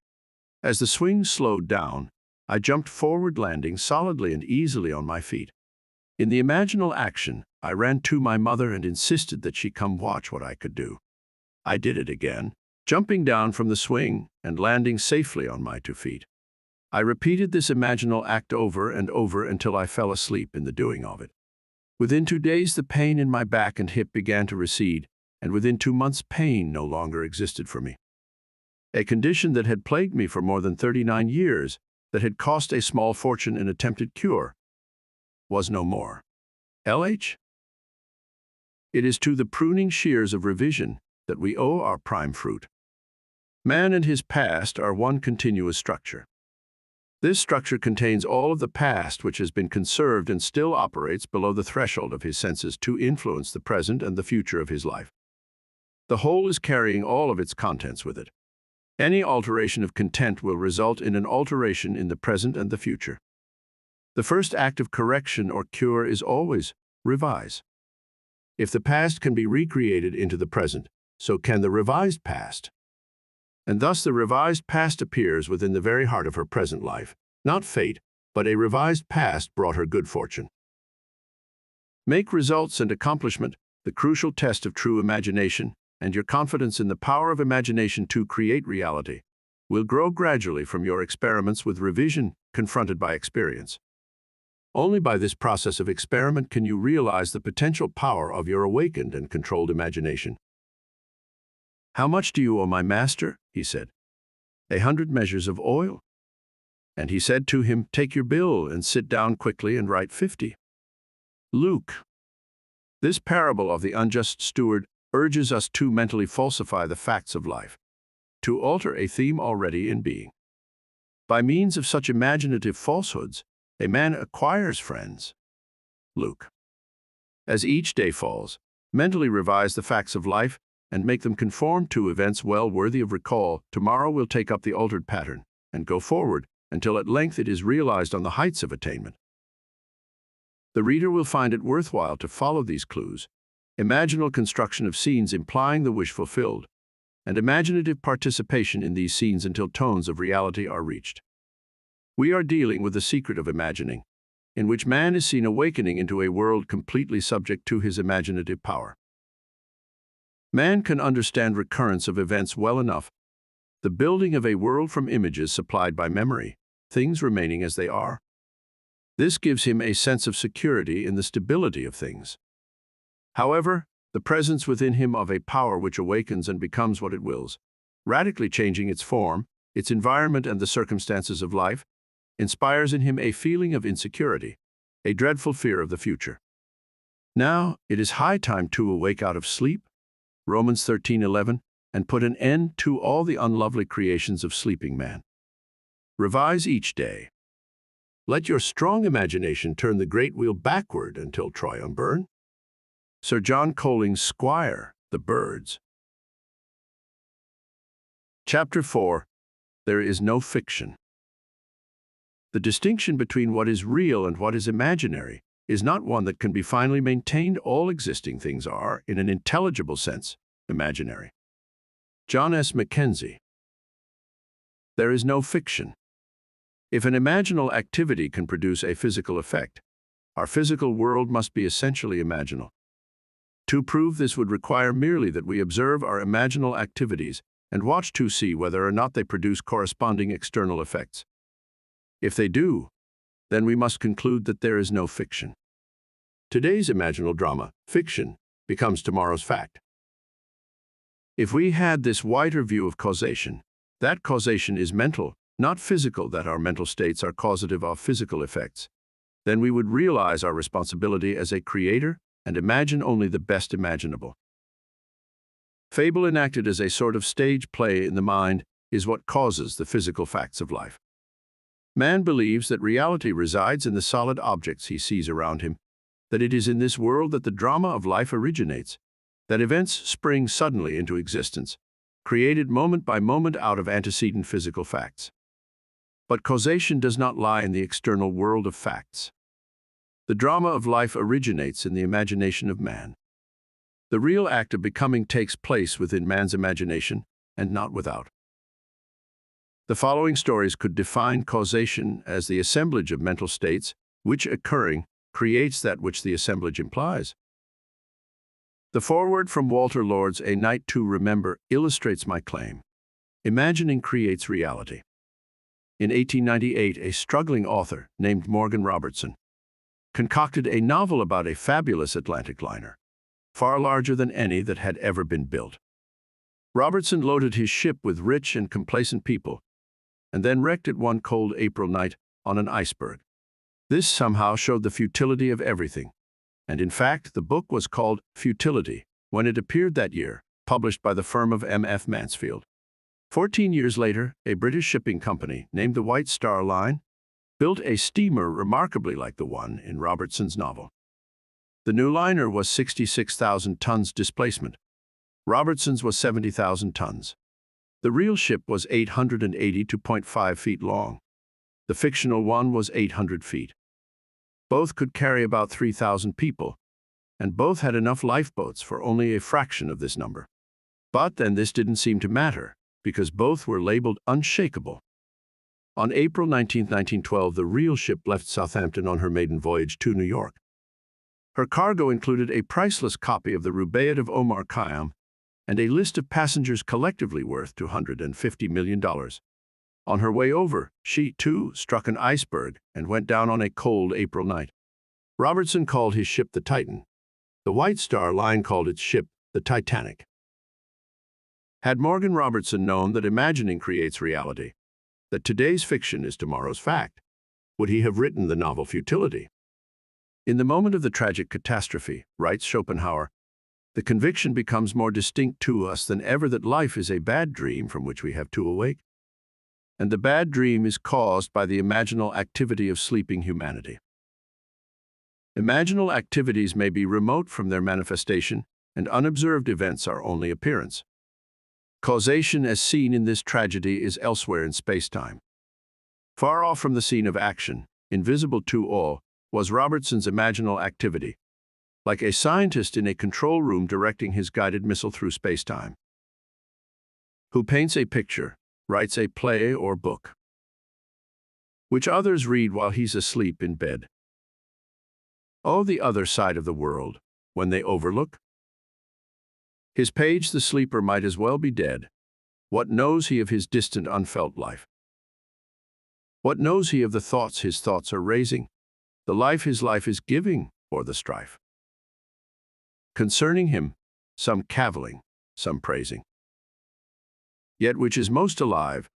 [SPEAKER 1] As the swing slowed down, I jumped forward, landing solidly and easily on my feet. In the imaginal action, I ran to my mother and insisted that she come watch what I could do. I did it again, jumping down from the swing and landing safely on my 2 feet. I repeated this imaginal act over and over until I fell asleep in the doing of it. Within 2 days, the pain in my back and hip began to recede, and within 2 months, pain no longer existed for me. A condition that had plagued me for more than 39 years, that had cost a small fortune in attempted cure, was no more. LH? It is to the pruning shears of revision that we owe our prime fruit. Man and his past are one continuous structure. This structure contains all of the past which has been conserved and still operates below the threshold of his senses to influence the present and the future of his life. The whole is carrying all of its contents with it. Any alteration of content will result in an alteration in the present and the future. The first act of correction or cure is always revise. If the past can be recreated into the present, so can the revised past. And thus the revised past appears within the very heart of her present life. Not fate, but a revised past brought her good fortune. Make results and accomplishment the crucial test of true imagination, and your confidence in the power of imagination to create reality will grow gradually from your experiments with revision confronted by experience. Only by this process of experiment can you realize the potential power of your awakened and controlled imagination. "How much do you owe my master?" he said. 100 measures of oil. And he said to him, "Take your bill and sit down quickly and write 50. Luke. This parable of the unjust steward urges us to mentally falsify the facts of life, to alter a theme already in being. By means of such imaginative falsehoods, a man acquires friends. Luke. As each day falls, mentally revise the facts of life and make them conform to events well worthy of recall. Tomorrow will take up the altered pattern and go forward until at length it is realized on the heights of attainment. The reader will find it worthwhile to follow these clues, imaginal construction of scenes implying the wish fulfilled, and imaginative participation in these scenes until tones of reality are reached. We are dealing with the secret of imagining, in which man is seen awakening into a world completely subject to his imaginative power. Man can understand recurrence of events well enough, the building of a world from images supplied by memory, things remaining as they are. This gives him a sense of security in the stability of things. However, the presence within him of a power which awakens and becomes what it wills, radically changing its form, its environment and the circumstances of life, inspires in him a feeling of insecurity, a dreadful fear of the future. Now, it is high time to awake out of sleep, Romans 13:11, and put an end to all the unlovely creations of sleeping man. Revise each day. Let your strong imagination turn the great wheel backward until Troy burn. Sir John Colling's Squire, The Birds. Chapter 4. There is no fiction. The distinction between what is real and what is imaginary is not one that can be finally maintained. All existing things are, in an intelligible sense, imaginary. John S. Mackenzie. There is no fiction. If an imaginal activity can produce a physical effect, our physical world must be essentially imaginal. To prove this would require merely that we observe our imaginal activities and watch to see whether or not they produce corresponding external effects. If they do, then we must conclude that there is no fiction. Today's imaginal drama, fiction, becomes tomorrow's fact. If we had this wider view of causation, that causation is mental, not physical, that our mental states are causative of physical effects, then we would realize our responsibility as a creator and imagine only the best imaginable. Fable enacted as a sort of stage play in the mind is what causes the physical facts of life. Man believes that reality resides in the solid objects he sees around him, that it is in this world that the drama of life originates, that events spring suddenly into existence, created moment by moment out of antecedent physical facts. But causation does not lie in the external world of facts. The drama of life originates in the imagination of man. The real act of becoming takes place within man's imagination and not without. The following stories could define causation as the assemblage of mental states, which occurring creates that which the assemblage implies. The foreword from Walter Lord's A Night to Remember illustrates my claim. Imagining creates reality. In 1898, a struggling author named Morgan Robertson concocted a novel about a fabulous Atlantic liner, far larger than any that had ever been built. Robertson loaded his ship with rich and complacent people, and then wrecked it one cold April night on an iceberg. This somehow showed the futility of everything, and in fact the book was called Futility when it appeared that year, published by the firm of M.F. Mansfield. 14 years later, a British shipping company named the White Star Line built a steamer remarkably like the one in Robertson's novel. The new liner was 66,000 tons displacement. Robertson's was 70,000 tons. The real ship was 882.5 feet long. The fictional one was 800 feet. Both could carry about 3,000 people, and both had enough lifeboats for only a fraction of this number. But then this didn't seem to matter, because both were labeled unshakable. On April 19, 1912, the real ship left Southampton on her maiden voyage to New York. Her cargo included a priceless copy of the Rubaiyat of Omar Khayyam and a list of passengers collectively worth $250 million. On her way over, she, too, struck an iceberg and went down on a cold April night. Robertson called his ship the Titan. The White Star Line called its ship the Titanic. Had Morgan Robertson known that imagining creates reality, that today's fiction is tomorrow's fact, would he have written the novel Futility? In the moment of the tragic catastrophe, writes Schopenhauer, the conviction becomes more distinct to us than ever that life is a bad dream from which we have to awake. And the bad dream is caused by the imaginal activity of sleeping humanity. Imaginal activities may be remote from their manifestation, and unobserved events are only appearance. Causation as seen in this tragedy is elsewhere in space-time. Far off from the scene of action, invisible to all, was Robertson's imaginal activity, like a scientist in a control room directing his guided missile through space-time. Who paints a picture, writes a play or book, which others read while he's asleep in bed. Oh, the other side of the world, when they overlook. His page the sleeper might as well be dead. What knows he of his distant unfelt life? What knows he of the thoughts his thoughts are raising, the life his life is giving, or the strife? Concerning him, some cavilling, some praising. Yet which is most alive,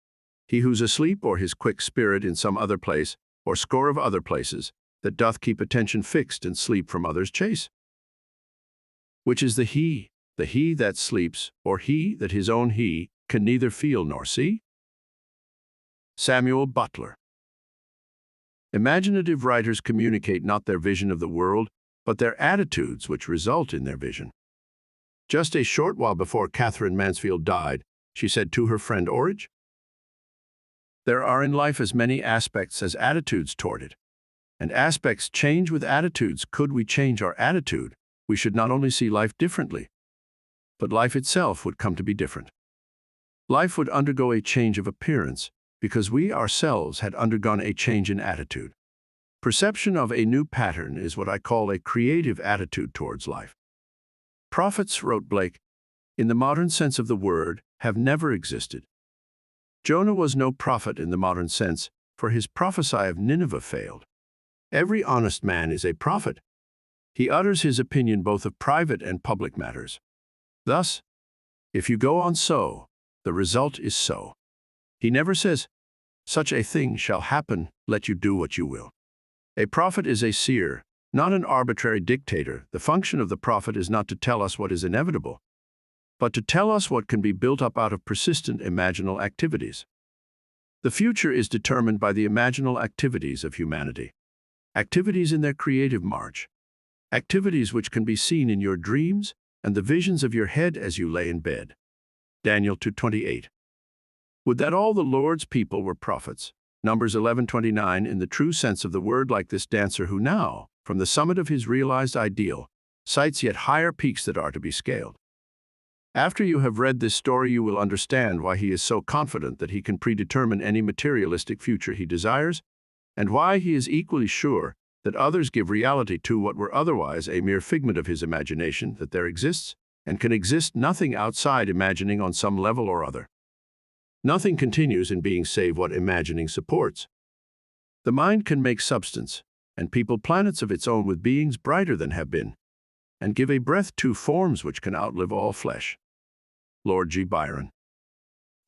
[SPEAKER 1] he who's asleep or his quick spirit in some other place, or score of other places, that doth keep attention fixed and sleep from others' chase? Which is the he that sleeps, or he that his own he can neither feel nor see? Samuel Butler. Imaginative writers communicate not their vision of the world, but their attitudes which result in their vision. Just a short while before Catherine Mansfield died, she said to her friend Orridge, "There are in life as many aspects as attitudes toward it, and aspects change with attitudes. Could we change our attitude, we should not only see life differently, but life itself would come to be different. Life would undergo a change of appearance, because we ourselves had undergone a change in attitude. Perception of a new pattern is what I call a creative attitude towards life. Prophets, wrote Blake, in the modern sense of the word, have never existed. Jonah was no prophet in the modern sense, for his prophecy of Nineveh failed. Every honest man is a prophet, He utters his opinion both of private and public matters. Thus, if you go on so, the result is so. He never says, such a thing shall happen, let you do what you will. A prophet is a seer, not an arbitrary dictator. The function of the prophet is not to tell us what is inevitable, but to tell us what can be built up out of persistent imaginal activities. The future is determined by the imaginal activities of humanity, activities in their creative march, activities which can be seen in your dreams and the visions of your head as you lay in bed. Daniel 2:28. Would that all the Lord's people were prophets. Numbers 11:29, in the true sense of the word, like this dancer who now, from the summit of his realized ideal, sights yet higher peaks that are to be scaled. After you have read this story, you will understand why he is so confident that he can predetermine any materialistic future he desires, and why he is equally sure that others give reality to what were otherwise a mere figment of his imagination, that there exists and can exist nothing outside imagining on some level or other. Nothing continues in being save what imagining supports. The mind can make substance, and people planets of its own with beings brighter than have been, and give a breath to forms which can outlive all flesh. Lord G. Byron.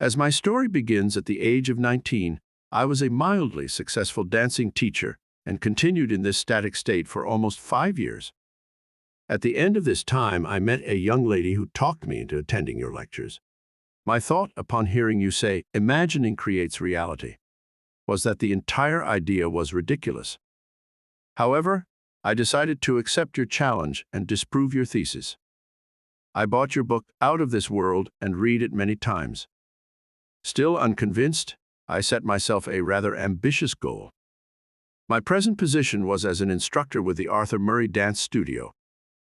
[SPEAKER 1] As my story begins at the age of 19, I was a mildly successful dancing teacher and continued in this static state for almost 5 years. At the end of this time, I met a young lady who talked me into attending your lectures. My thought upon hearing you say, imagining creates reality, was that the entire idea was ridiculous. However, I decided to accept your challenge and disprove your thesis. I bought your book, Out of This World, and read it many times. Still unconvinced, I set myself a rather ambitious goal. My present position was as an instructor with the Arthur Murray Dance Studio,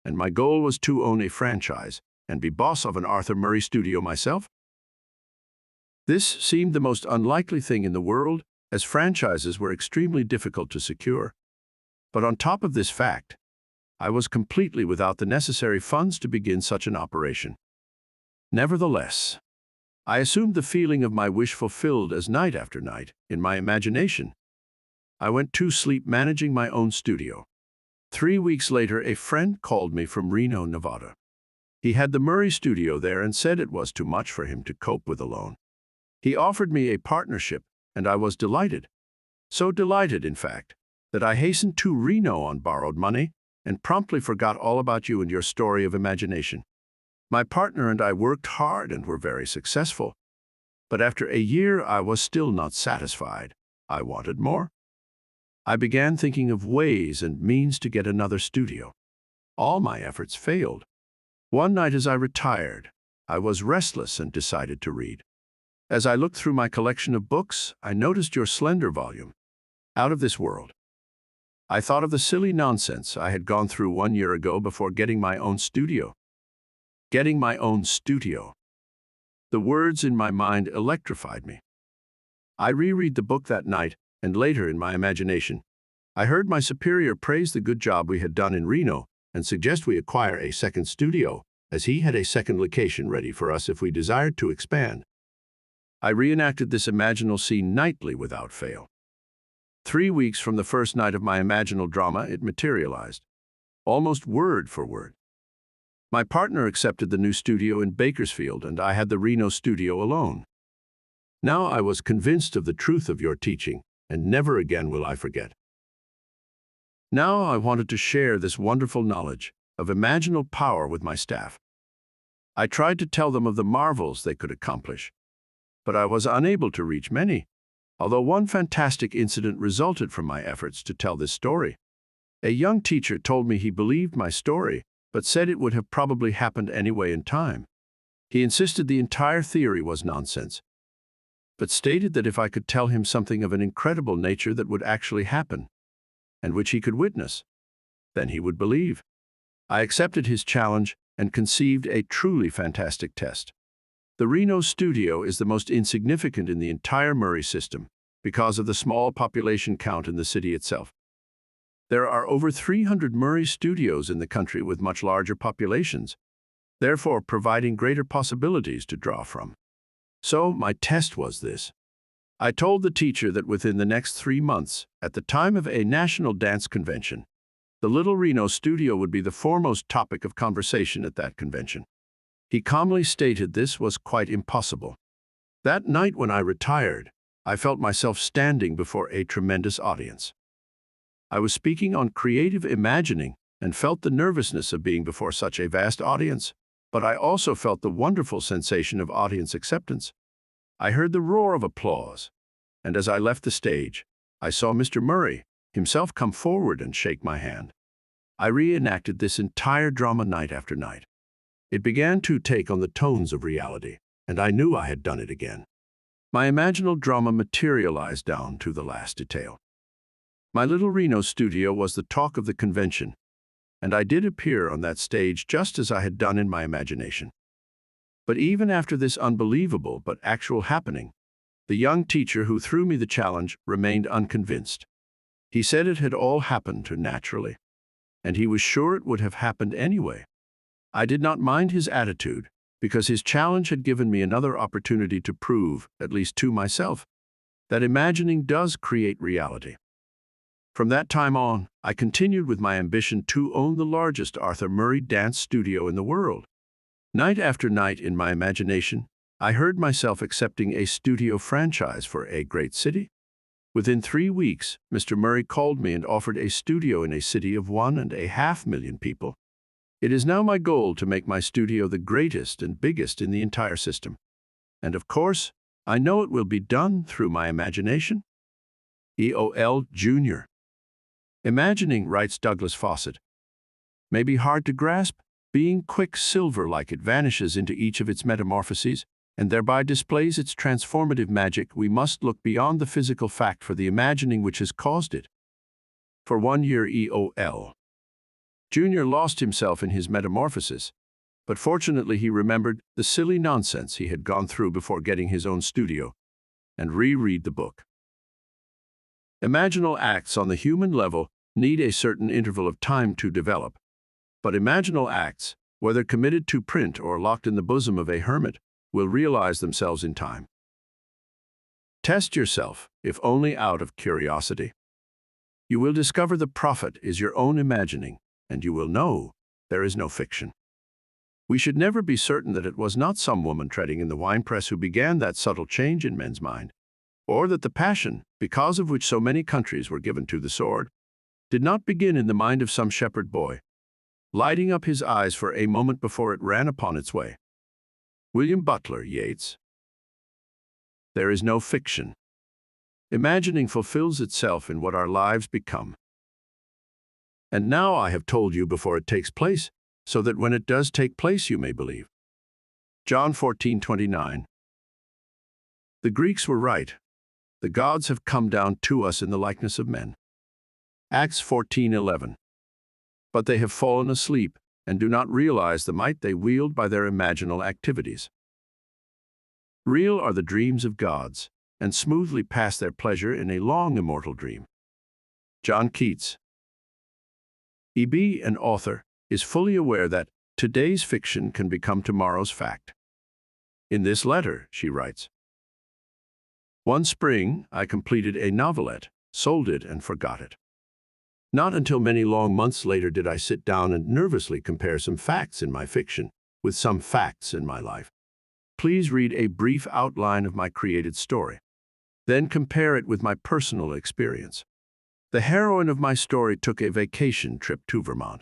[SPEAKER 1] and my goal was to own a franchise and be boss of an Arthur Murray studio myself. This seemed the most unlikely thing in the world, as franchises were extremely difficult to secure. But on top of this fact, I was completely without the necessary funds to begin such an operation. Nevertheless, I assumed the feeling of my wish fulfilled as night after night, in my imagination, I went to sleep managing my own studio. 3 weeks later, a friend called me from Reno, Nevada. He had the Murray studio there and said it was too much for him to cope with alone. He offered me a partnership, and I was delighted. So delighted, in fact, that I hastened to Reno on borrowed money and promptly forgot all about you and your story of imagination. My partner and I worked hard and were very successful. But after a year, I was still not satisfied. I wanted more. I began thinking of ways and means to get another studio. All my efforts failed. One night as I retired, I was restless and decided to read. As I looked through my collection of books, I noticed your slender volume, Out of This World. I thought of the silly nonsense I had gone through 1 year ago before getting my own studio. Getting my own studio. The words in my mind electrified me. I reread the book that night, and later in my imagination, I heard my superior praise the good job we had done in Reno and suggest we acquire a second studio, as he had a second location ready for us if we desired to expand. I reenacted this imaginal scene nightly without fail. 3 weeks from the first night of my imaginal drama, it materialized, almost word for word. My partner accepted the new studio in Bakersfield, and I had the Reno studio alone. Now I was convinced of the truth of your teaching, and never again will I forget. Now I wanted to share this wonderful knowledge of imaginal power with my staff. I tried to tell them of the marvels they could accomplish, but I was unable to reach many, although one fantastic incident resulted from my efforts to tell this story. A young teacher told me he believed my story, but said it would have probably happened anyway in time. He insisted the entire theory was nonsense, but stated that if I could tell him something of an incredible nature that would actually happen, and which he could witness, then he would believe. I accepted his challenge and conceived a truly fantastic test. The Reno studio is the most insignificant in the entire Murray system because of the small population count in the city itself. There are over 300 Murray studios in the country with much larger populations, therefore providing greater possibilities to draw from. So my test was this. I told the teacher that within the next 3 months, at the time of a national dance convention, The little Reno studio would be the foremost topic of conversation at that convention. He calmly stated this was quite impossible. That night when I retired, I felt myself standing before a tremendous audience. I was speaking on creative imagining and felt the nervousness of being before such a vast audience, but I also felt the wonderful sensation of audience acceptance. I heard the roar of applause, and as I left the stage, I saw Mr. Murray himself come forward and shake my hand. I reenacted this entire drama night after night. It began to take on the tones of reality, and I knew I had done it again. My imaginal drama materialized down to the last detail. My little Reno studio was the talk of the convention, and I did appear on that stage just as I had done in my imagination. But even after this unbelievable but actual happening, the young teacher who threw me the challenge remained unconvinced. He said it had all happened naturally, and he was sure it would have happened anyway. I did not mind his attitude, because his challenge had given me another opportunity to prove, at least to myself, that imagining does create reality. From that time on, I continued with my ambition to own the largest Arthur Murray dance studio in the world. Night after night in my imagination, I heard myself accepting a studio franchise for a great city. Within 3 weeks, Mr. Murray called me and offered a studio in a city of 1.5 million people. It is now my goal to make my studio the greatest and biggest in the entire system. And of course, I know it will be done through my imagination. EOL Jr. Imagining, writes Douglas Fawcett, may be hard to grasp. Being quicksilver-like, it vanishes into each of its metamorphoses, and thereby displays its transformative magic. We must look beyond the physical fact for the imagining which has caused it. For 1 year, EOL Jr. lost himself in his metamorphosis, but fortunately he remembered the silly nonsense he had gone through before getting his own studio, and reread the book. Imaginal acts on the human level need a certain interval of time to develop, but imaginal acts, whether committed to print or locked in the bosom of a hermit, will realize themselves in time. Test yourself, if only out of curiosity. You will discover the profit is your own imagining, and you will know there is no fiction. We should never be certain that it was not some woman treading in the winepress who began that subtle change in men's mind, or that the passion, because of which so many countries were given to the sword, did not begin in the mind of some shepherd boy, lighting up his eyes for a moment before it ran upon its way. William Butler Yeats. There is no fiction. Imagining fulfills itself in what our lives become. And now I have told you before it takes place, so that when it does take place you may believe. John 14:29. The Greeks were right. The gods have come down to us in the likeness of men. Acts 14:11. But they have fallen asleep and do not realize the might they wield by their imaginal activities. Real are the dreams of gods, and smoothly pass their pleasure in a long immortal dream. John Keats. E.B., an author, is fully aware that today's fiction can become tomorrow's fact. In this letter, she writes, "One spring, I completed a novelette, sold it, and forgot it. Not until many long months later did I sit down and nervously compare some facts in my fiction with some facts in my life. Please read a brief outline of my created story. Then compare it with my personal experience. The heroine of my story took a vacation trip to Vermont.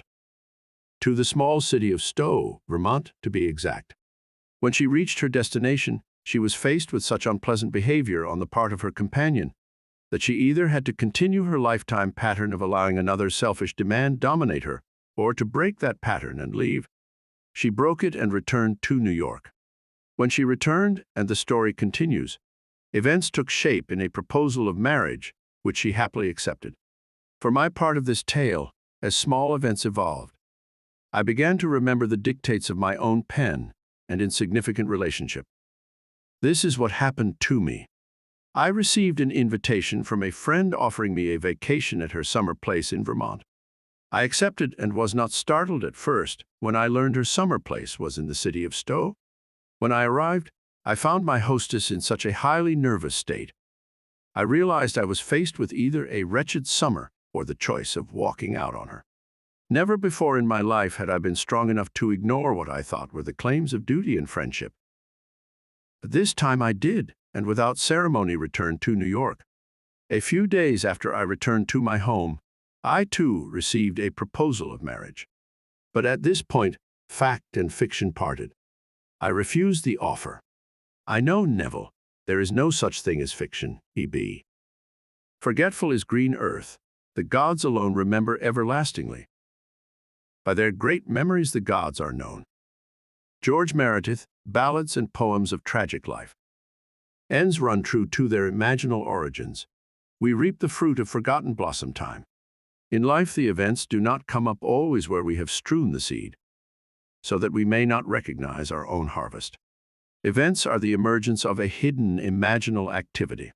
[SPEAKER 1] To the small city of Stowe, Vermont, to be exact. When she reached her destination, she was faced with such unpleasant behavior on the part of her companion that she either had to continue her lifetime pattern of allowing another selfish demand dominate her, or to break that pattern and leave. She broke it and returned to New York. When she returned, and the story continues, events took shape in a proposal of marriage, which she happily accepted. For my part of this tale, as small events evolved, I began to remember the dictates of my own pen and insignificant relationship. This is what happened to me. I received an invitation from a friend offering me a vacation at her summer place in Vermont. I accepted and was not startled at first when I learned her summer place was in the city of Stowe. When I arrived, I found my hostess in such a highly nervous state. I realized I was faced with either a wretched summer or the choice of walking out on her. Never before in my life had I been strong enough to ignore what I thought were the claims of duty and friendship. But this time I did, and without ceremony returned to New York. A few days after I returned to my home, I too received a proposal of marriage. But at this point, fact and fiction parted. I refused the offer. I know, Neville, there is no such thing as fiction, E.B. Forgetful is green earth. The gods alone remember everlastingly. By their great memories the gods are known. George Meredith, Ballads and Poems of Tragic Life. Ends run true to their imaginal origins. We reap the fruit of forgotten blossom time. In life the events do not come up always where we have strewn the seed, so that we may not recognize our own harvest. Events are the emergence of a hidden imaginal activity.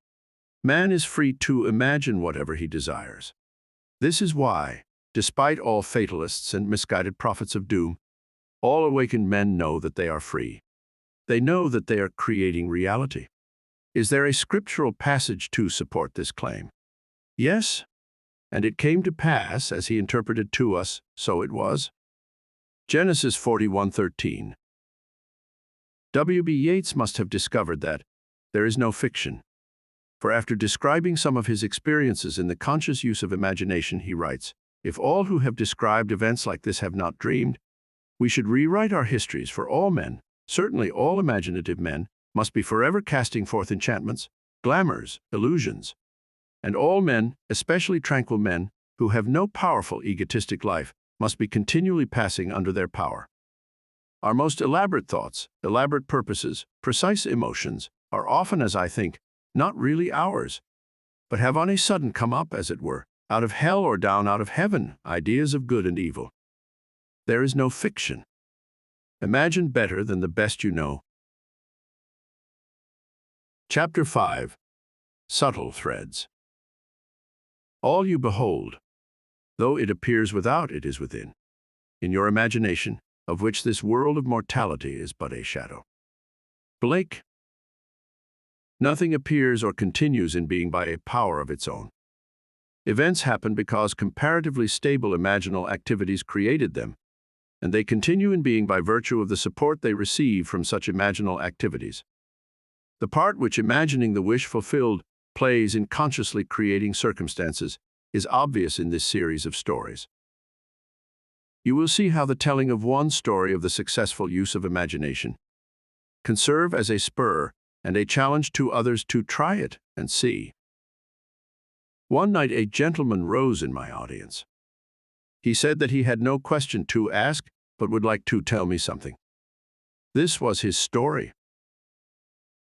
[SPEAKER 1] Man is free to imagine whatever he desires. This is why, despite all fatalists and misguided prophets of doom, all awakened men know that they are free. They know that they are creating reality. Is there a scriptural passage to support this claim? Yes, and it came to pass, as he interpreted to us, so it was. Genesis 41:13. W.B. Yeats must have discovered that there is no fiction. For after describing some of his experiences in the conscious use of imagination, he writes, "If all who have described events like this have not dreamed, we should rewrite our histories, for all men, certainly all imaginative men, must be forever casting forth enchantments, glamours, illusions. And all men, especially tranquil men, who have no powerful egotistic life, must be continually passing under their power. Our most elaborate thoughts, elaborate purposes, precise emotions, are often, as I think, not really ours, but have on a sudden come up, as it were, out of hell or down out of heaven, ideas of good and evil. There is no fiction. Imagine better than the best you know." Chapter 5. Subtle Threads. All you behold, though it appears without, it is within, in your imagination, of which this world of mortality is but a shadow. Blake. Nothing appears or continues in being by a power of its own. Events happen because comparatively stable imaginal activities created them, and they continue in being by virtue of the support they receive from such imaginal activities. The part which imagining the wish fulfilled plays in consciously creating circumstances is obvious in this series of stories. You will see how the telling of one story of the successful use of imagination can serve as a spur and a challenge to others to try it and see. One night a gentleman rose in my audience. He said that he had no question to ask, but would like to tell me something. This was his story.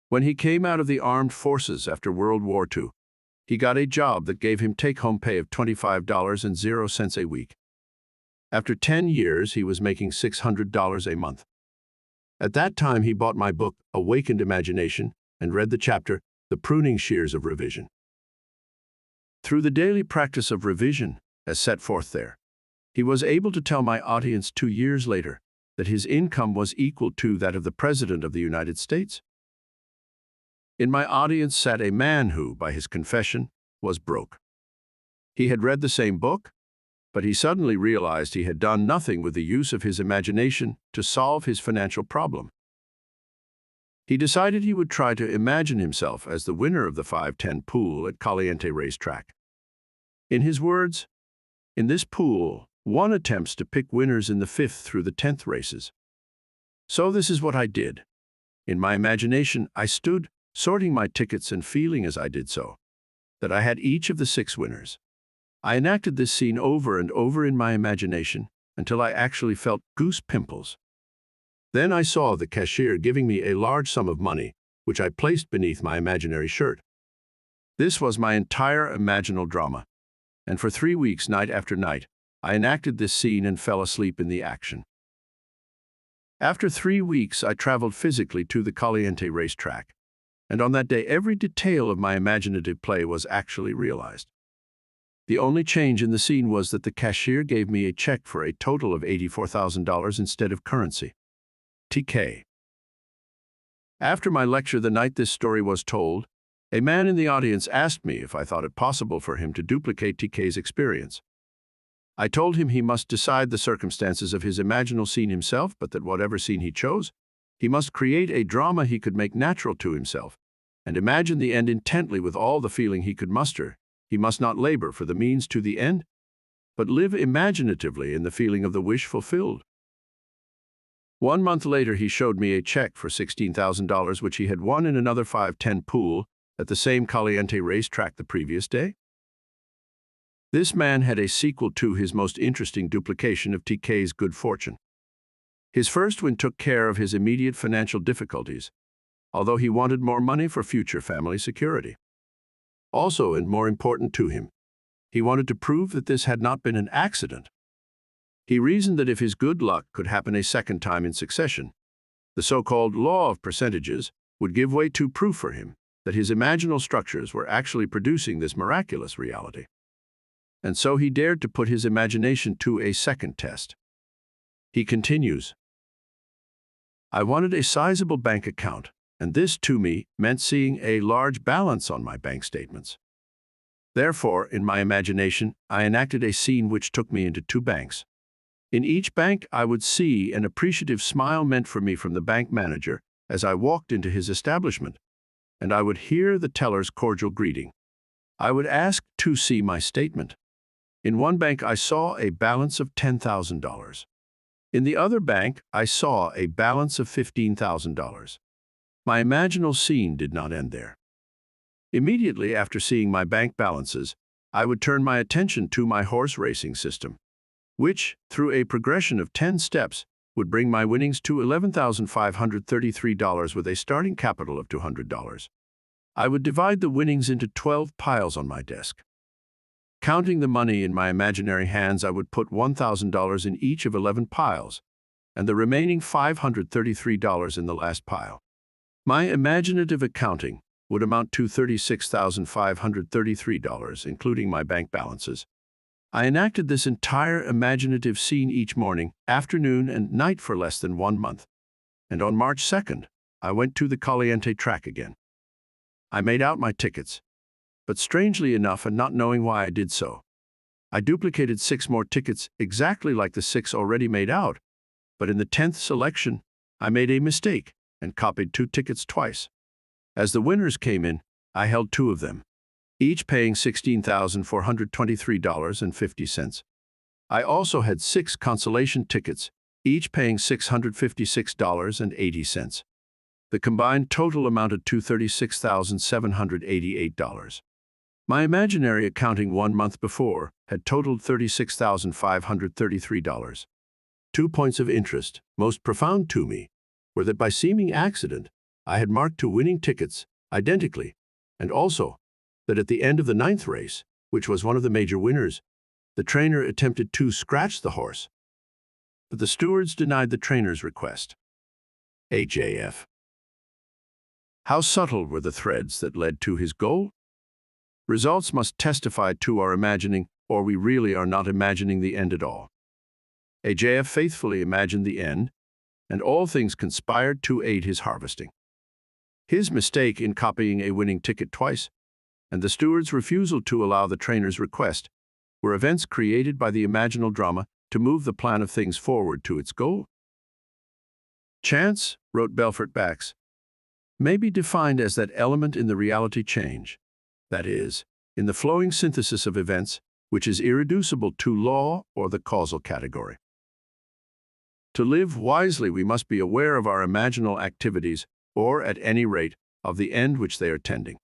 [SPEAKER 1] When he came out of the armed forces after World War II, he got a job that gave him take-home pay of $25.00 a week. After 10 years, he was making $600 a month. At that time, he bought my book, Awakened Imagination, and read the chapter, The Pruning Shears of Revision. Through the daily practice of revision, as set forth there, he was able to tell my audience 2 years later that his income was equal to that of the President of the United States. In my audience sat a man who, by his confession, was broke. He had read the same book, but he suddenly realized he had done nothing with the use of his imagination to solve his financial problem. He decided he would try to imagine himself as the winner of the 510 pool at Caliente racetrack. In his words, "In this pool, one attempts to pick winners in the 5th through the 10th races. So this is what I did. In my imagination, I stood, sorting my tickets and feeling as I did so, that I had each of the 6 winners. I enacted this scene over and over in my imagination until I actually felt goose pimples. Then I saw the cashier giving me a large sum of money, which I placed beneath my imaginary shirt. This was my entire imaginal drama, and for 3 weeks, night after night, I enacted this scene and fell asleep in the action. After 3 weeks, I traveled physically to the Caliente racetrack, and on that day every detail of my imaginative play was actually realized. The only change in the scene was that the cashier gave me a check for a total of $84,000 instead of currency. TK. After my lecture the night this story was told, a man in the audience asked me if I thought it possible for him to duplicate TK's experience. I told him he must decide the circumstances of his imaginal scene himself, but that whatever scene he chose, he must create a drama he could make natural to himself, and imagine the end intently with all the feeling he could muster. He must not labor for the means to the end, but live imaginatively in the feeling of the wish fulfilled. 1 month later, he showed me a check for $16,000 which he had won in another 5-10 pool at the same Caliente racetrack the previous day. This man had a sequel to his most interesting duplication of TK's good fortune. His first win took care of his immediate financial difficulties, although he wanted more money for future family security. Also, and more important to him, he wanted to prove that this had not been an accident. He reasoned that if his good luck could happen a second time in succession, the so-called law of percentages would give way to proof for him that his imaginal structures were actually producing this miraculous reality. And so he dared to put his imagination to a second test. He continues, "I wanted a sizable bank account, and this to me meant seeing a large balance on my bank statements. Therefore, in my imagination, I enacted a scene which took me into 2 banks. In each bank, I would see an appreciative smile meant for me from the bank manager as I walked into his establishment, and I would hear the teller's cordial greeting. I would ask to see my statement. In one bank, I saw a balance of $10,000. In the other bank, I saw a balance of $15,000. My imaginal scene did not end there. Immediately after seeing my bank balances, I would turn my attention to my horse racing system, which, through a progression of 10 steps, would bring my winnings to $11,533 with a starting capital of $200. I would divide the winnings into 12 piles on my desk. Counting the money in my imaginary hands, I would put $1,000 in each of 11 piles, and the remaining $533 in the last pile. My imaginative accounting would amount to $36,533, including my bank balances. I enacted this entire imaginative scene each morning, afternoon, and night for less than 1 month. And on March 2nd, I went to the Caliente track again. I made out my tickets, but strangely enough, and not knowing why I did so, I duplicated 6 more tickets exactly like the 6 already made out, but in the 10th selection, I made a mistake and copied 2 tickets twice. As the winners came in, I held 2 of them, each paying $16,423.50. I also had 6 consolation tickets, each paying $656.80. The combined total amounted to $36,788. My imaginary accounting 1 month before had totaled $36,533. 2 points of interest, most profound to me, were that by seeming accident, I had marked 2 winning tickets identically, and also that at the end of the 9th race, which was one of the major winners, the trainer attempted to scratch the horse, but the stewards denied the trainer's request. AJF. How subtle were the threads that led to his goal? Results must testify to our imagining, or we really are not imagining the end at all. AJF faithfully imagined the end, and all things conspired to aid his harvesting. His mistake in copying a winning ticket twice, and the steward's refusal to allow the trainer's request, were events created by the imaginal drama to move the plan of things forward to its goal. Chance, wrote Belfort Bax, may be defined as that element in the reality change, that is, in the flowing synthesis of events, which is irreducible to law or the causal category. To live wisely, we must be aware of our imaginal activities, or, at any rate, of the end which they are tending.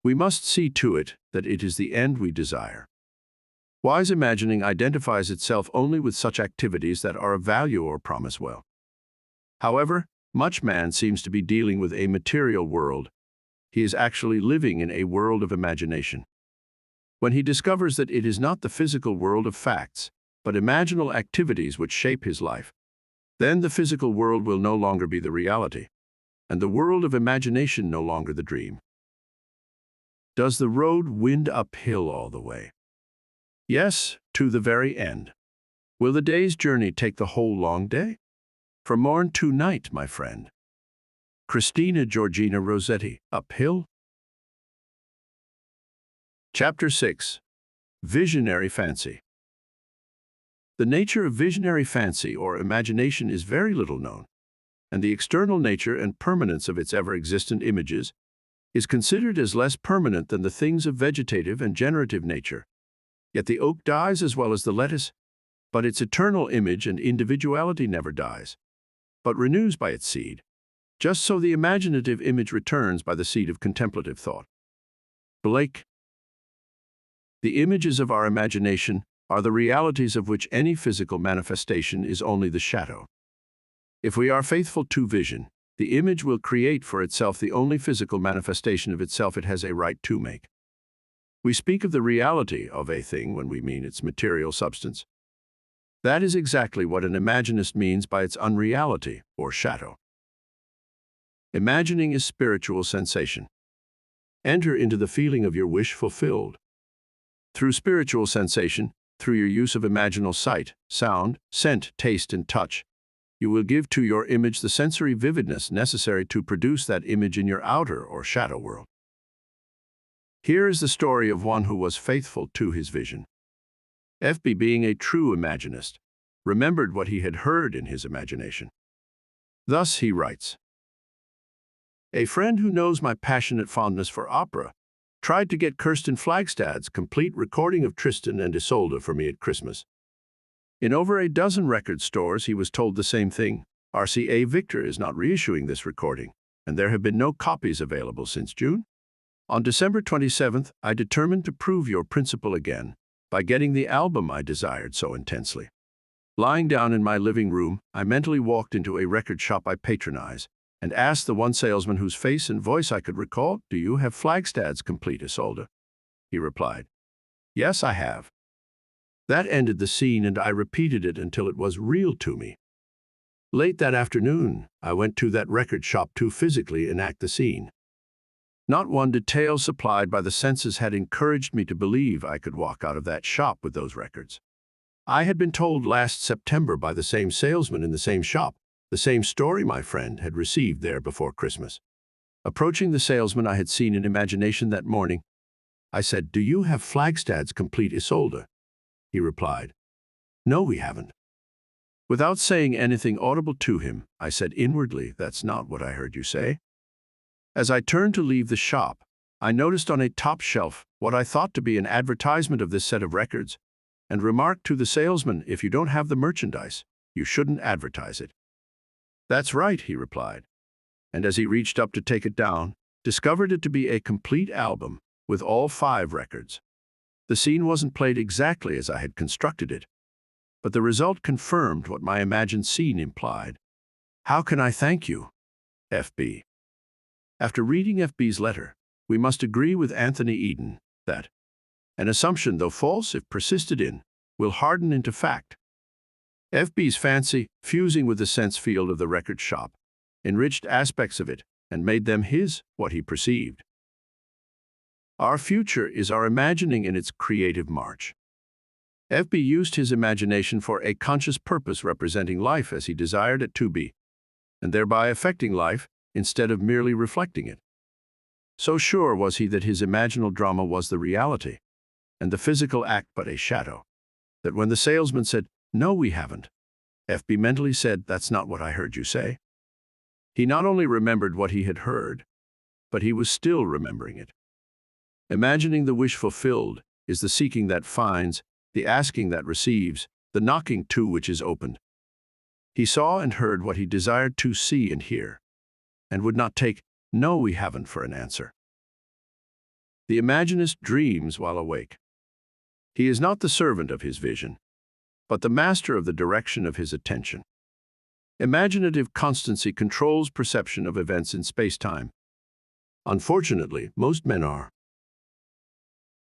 [SPEAKER 1] We must see to it that it is the end we desire. Wise imagining identifies itself only with such activities that are of value or promise well. However, much man seems to be dealing with a material world. He is actually living in a world of imagination. When he discovers that it is not the physical world of facts, but imaginal activities which shape his life, then the physical world will no longer be the reality, and the world of imagination no longer the dream. Does the road wind uphill all the way? Yes, to the very end. Will the day's journey take the whole long day? From morn to night, my friend. Christina Georgina Rossetti, Uphill? Chapter 6. Visionary Fancy. The nature of visionary fancy or imagination is very little known, and the external nature and permanence of its ever-existent images is considered as less permanent than the things of vegetative and generative nature. Yet the oak dies as well as the lettuce, but its eternal image and individuality never dies, but renews by its seed. Just so the imaginative image returns by the seed of contemplative thought. Blake. The images of our imagination are the realities of which any physical manifestation is only the shadow. If we are faithful to vision, the image will create for itself the only physical manifestation of itself it has a right to make. We speak of the reality of a thing when we mean its material substance. That is exactly what an imaginist means by its unreality or shadow. Imagining is spiritual sensation. Enter into the feeling of your wish fulfilled. Through spiritual sensation, through your use of imaginal sight, sound, scent, taste, and touch, you will give to your image the sensory vividness necessary to produce that image in your outer or shadow world. Here is the story of one who was faithful to his vision. F.B., being a true imaginist, remembered what he had heard in his imagination. Thus he writes, "A friend who knows my passionate fondness for opera tried to get Kirsten Flagstad's complete recording of Tristan and Isolde for me at Christmas. In over a dozen record stores, he was told the same thing. RCA Victor is not reissuing this recording, and there have been no copies available since June. On December 27th, I determined to prove your principle again by getting the album I desired so intensely. Lying down in my living room, I mentally walked into a record shop I patronize and asked the one salesman whose face and voice I could recall, 'Do you have Flagstad's complete Isolde?' He replied, 'Yes, I have.' That ended the scene, and I repeated it until it was real to me. Late that afternoon, I went to that record shop to physically enact the scene. Not one detail supplied by the senses had encouraged me to believe I could walk out of that shop with those records. I had been told last September by the same salesman in the same shop, the same story my friend had received there before Christmas. Approaching the salesman I had seen in imagination that morning, I said, 'Do you have Flagstad's complete Isolde?' He replied, 'No, we haven't.' Without saying anything audible to him, I said inwardly, 'That's not what I heard you say.' As I turned to leave the shop, I noticed on a top shelf what I thought to be an advertisement of this set of records, and remarked to the salesman, 'If you don't have the merchandise, you shouldn't advertise it.' 'That's right,' he replied, and as he reached up to take it down, discovered it to be a complete album with all 5 records. The scene wasn't played exactly as I had constructed it, but the result confirmed what my imagined scene implied. How can I thank you, F.B.? After reading F.B.'s letter, we must agree with Anthony Eden that an assumption, though false if persisted in, will harden into fact. F.B.'s fancy, fusing with the sense field of the record shop, enriched aspects of it and made them his, what he perceived. Our future is our imagining in its creative march. F.B. used his imagination for a conscious purpose, representing life as he desired it to be, and thereby affecting life instead of merely reflecting it. So sure was he that his imaginal drama was the reality, and the physical act but a shadow, that when the salesman said, 'No, we haven't,' F.B. mentally said, 'That's not what I heard you say.' He not only remembered what he had heard, but he was still remembering it. Imagining the wish fulfilled is the seeking that finds, the asking that receives, the knocking to which is opened. He saw and heard what he desired to see and hear, and would not take, 'No, we haven't,' for an answer. The imaginist dreams while awake. He is not the servant of his vision, but the master of the direction of his attention. Imaginative constancy controls perception of events in space-time. Unfortunately, most men are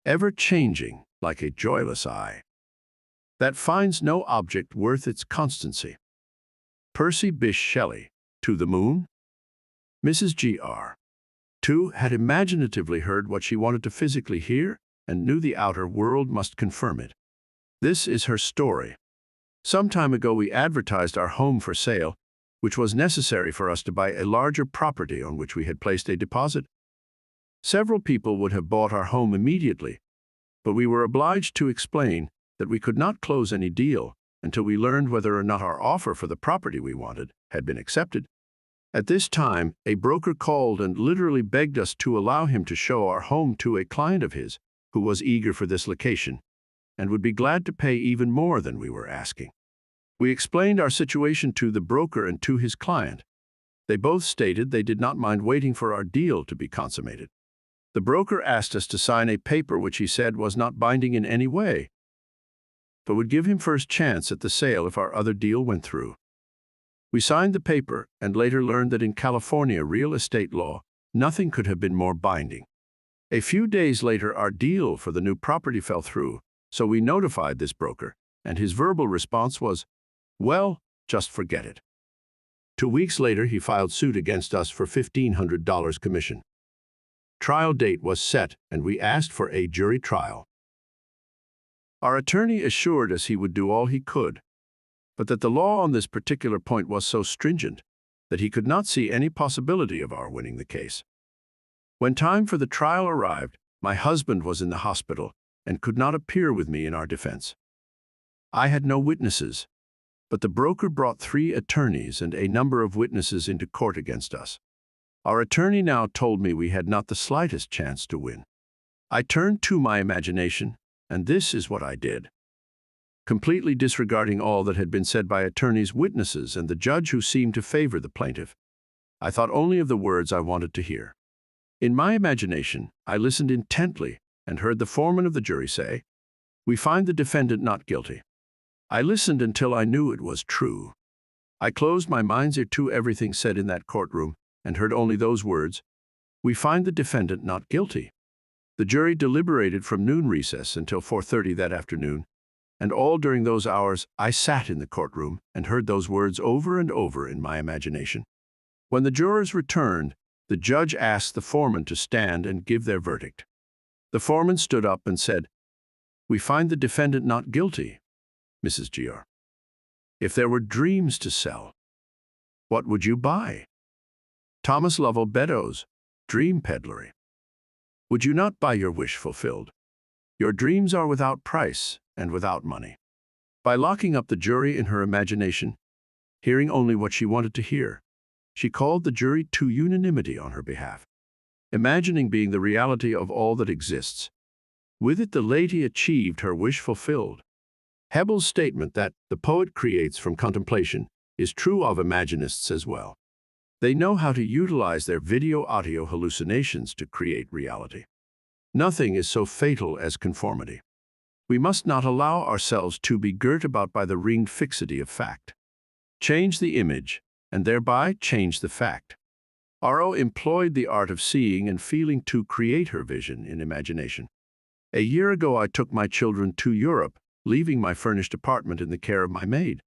[SPEAKER 1] ever-changing, like a joyless eye that finds no object worth its constancy. Percy Bysshe Shelley, To the Moon. Mrs. G.R. 2 had imaginatively heard what she wanted to physically hear and knew the outer world must confirm it. This is her story. Some time ago we advertised our home for sale, which was necessary for us to buy a larger property on which we had placed a deposit. Several people would have bought our home immediately, but we were obliged to explain that we could not close any deal until we learned whether or not our offer for the property we wanted had been accepted. At this time, a broker called and literally begged us to allow him to show our home to a client of his who was eager for this location and would be glad to pay even more than we were asking. We explained our situation to the broker and to his client. They both stated they did not mind waiting for our deal to be consummated. The broker asked us to sign a paper which he said was not binding in any way, but would give him first chance at the sale if our other deal went through. We signed the paper and later learned that in California real estate law, nothing could have been more binding. A few days later, our deal for the new property fell through, so we notified this broker, and his verbal response was, "Well, just forget it." 2 weeks later, he filed suit against us for $1,500 commission. Trial date was set, and we asked for a jury trial. Our attorney assured us he would do all he could, but that the law on this particular point was so stringent that he could not see any possibility of our winning the case. When time for the trial arrived, my husband was in the hospital and could not appear with me in our defense. I had no witnesses, but the broker brought 3 attorneys and a number of witnesses into court against us. Our attorney now told me we had not the slightest chance to win. I turned to my imagination, and this is what I did. Completely disregarding all that had been said by attorneys, witnesses, and the judge who seemed to favor the plaintiff, I thought only of the words I wanted to hear. In my imagination, I listened intently and heard the foreman of the jury say, "We find the defendant not guilty." I listened until I knew it was true. I closed my mind's ear to everything said in that courtroom and heard only those words, "We find the defendant not guilty." The jury deliberated from noon recess until 4:30 that afternoon, and all during those hours I sat in the courtroom and heard those words over and over in my imagination. When the jurors returned, the judge asked the foreman to stand and give their verdict. The foreman stood up and said, "We find the defendant not guilty, Mrs. Gr. If there were dreams to sell, what would you buy? Thomas Lovell Beddoes, Dream Peddlery. Would you not buy your wish fulfilled? Your dreams are without price and without money." By locking up the jury in her imagination, hearing only what she wanted to hear, she called the jury to unanimity on her behalf. Imagining being the reality of all that exists, with it the lady achieved her wish fulfilled. Hebel's statement that the poet creates from contemplation is true of imaginists as well. They know how to utilize their video-audio hallucinations to create reality. Nothing is so fatal as conformity. We must not allow ourselves to be girt about by the ringed fixity of fact. Change the image, and thereby change the fact. R.O. employed the art of seeing and feeling to create her vision in imagination. A year ago, I took my children to Europe, leaving my furnished apartment in the care of my maid.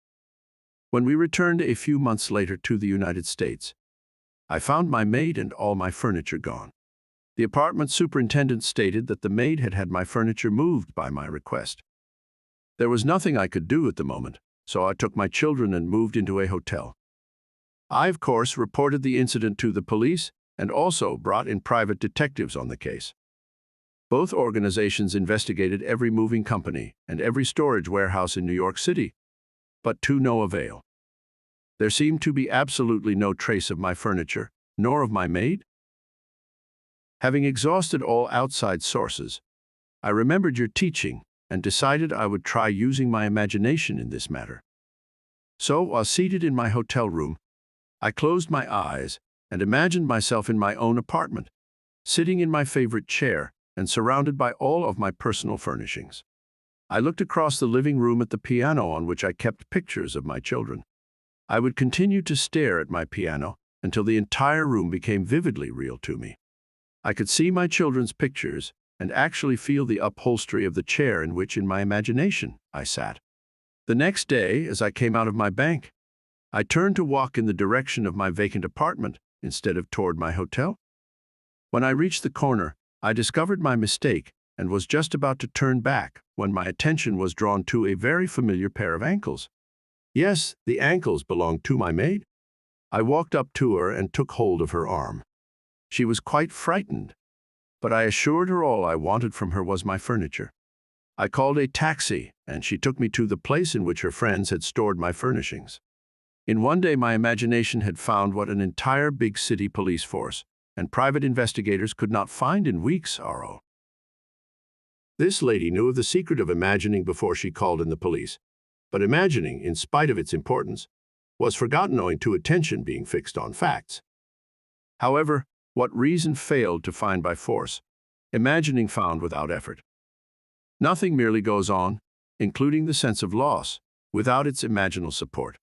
[SPEAKER 1] When we returned a few months later to the United States, I found my maid and all my furniture gone. The apartment superintendent stated that the maid had had my furniture moved by my request. There was nothing I could do at the moment, so I took my children and moved into a hotel. I, of course, reported the incident to the police and also brought in private detectives on the case. Both organizations investigated every moving company and every storage warehouse in New York City, but to no avail. There seemed to be absolutely no trace of my furniture, nor of my maid. Having exhausted all outside sources, I remembered your teaching and decided I would try using my imagination in this matter. So, while seated in my hotel room, I closed my eyes and imagined myself in my own apartment, sitting in my favorite chair and surrounded by all of my personal furnishings. I looked across the living room at the piano on which I kept pictures of my children. I would continue to stare at my piano until the entire room became vividly real to me. I could see my children's pictures and actually feel the upholstery of the chair in which, in my imagination, I sat. The next day, as I came out of my bank, I turned to walk in the direction of my vacant apartment instead of toward my hotel. When I reached the corner, I discovered my mistake and was just about to turn back when my attention was drawn to a very familiar pair of ankles. Yes, the ankles belonged to my maid. I walked up to her and took hold of her arm. She was quite frightened, but I assured her all I wanted from her was my furniture. I called a taxi and she took me to the place in which her friends had stored my furnishings. In one day, my imagination had found what an entire big city police force and private investigators could not find in weeks. RO. This lady knew of the secret of imagining before she called in the police, but imagining, in spite of its importance, was forgotten owing to attention being fixed on facts. However, what reason failed to find by force, imagining found without effort. Nothing merely goes on, including the sense of loss, without its imaginal support.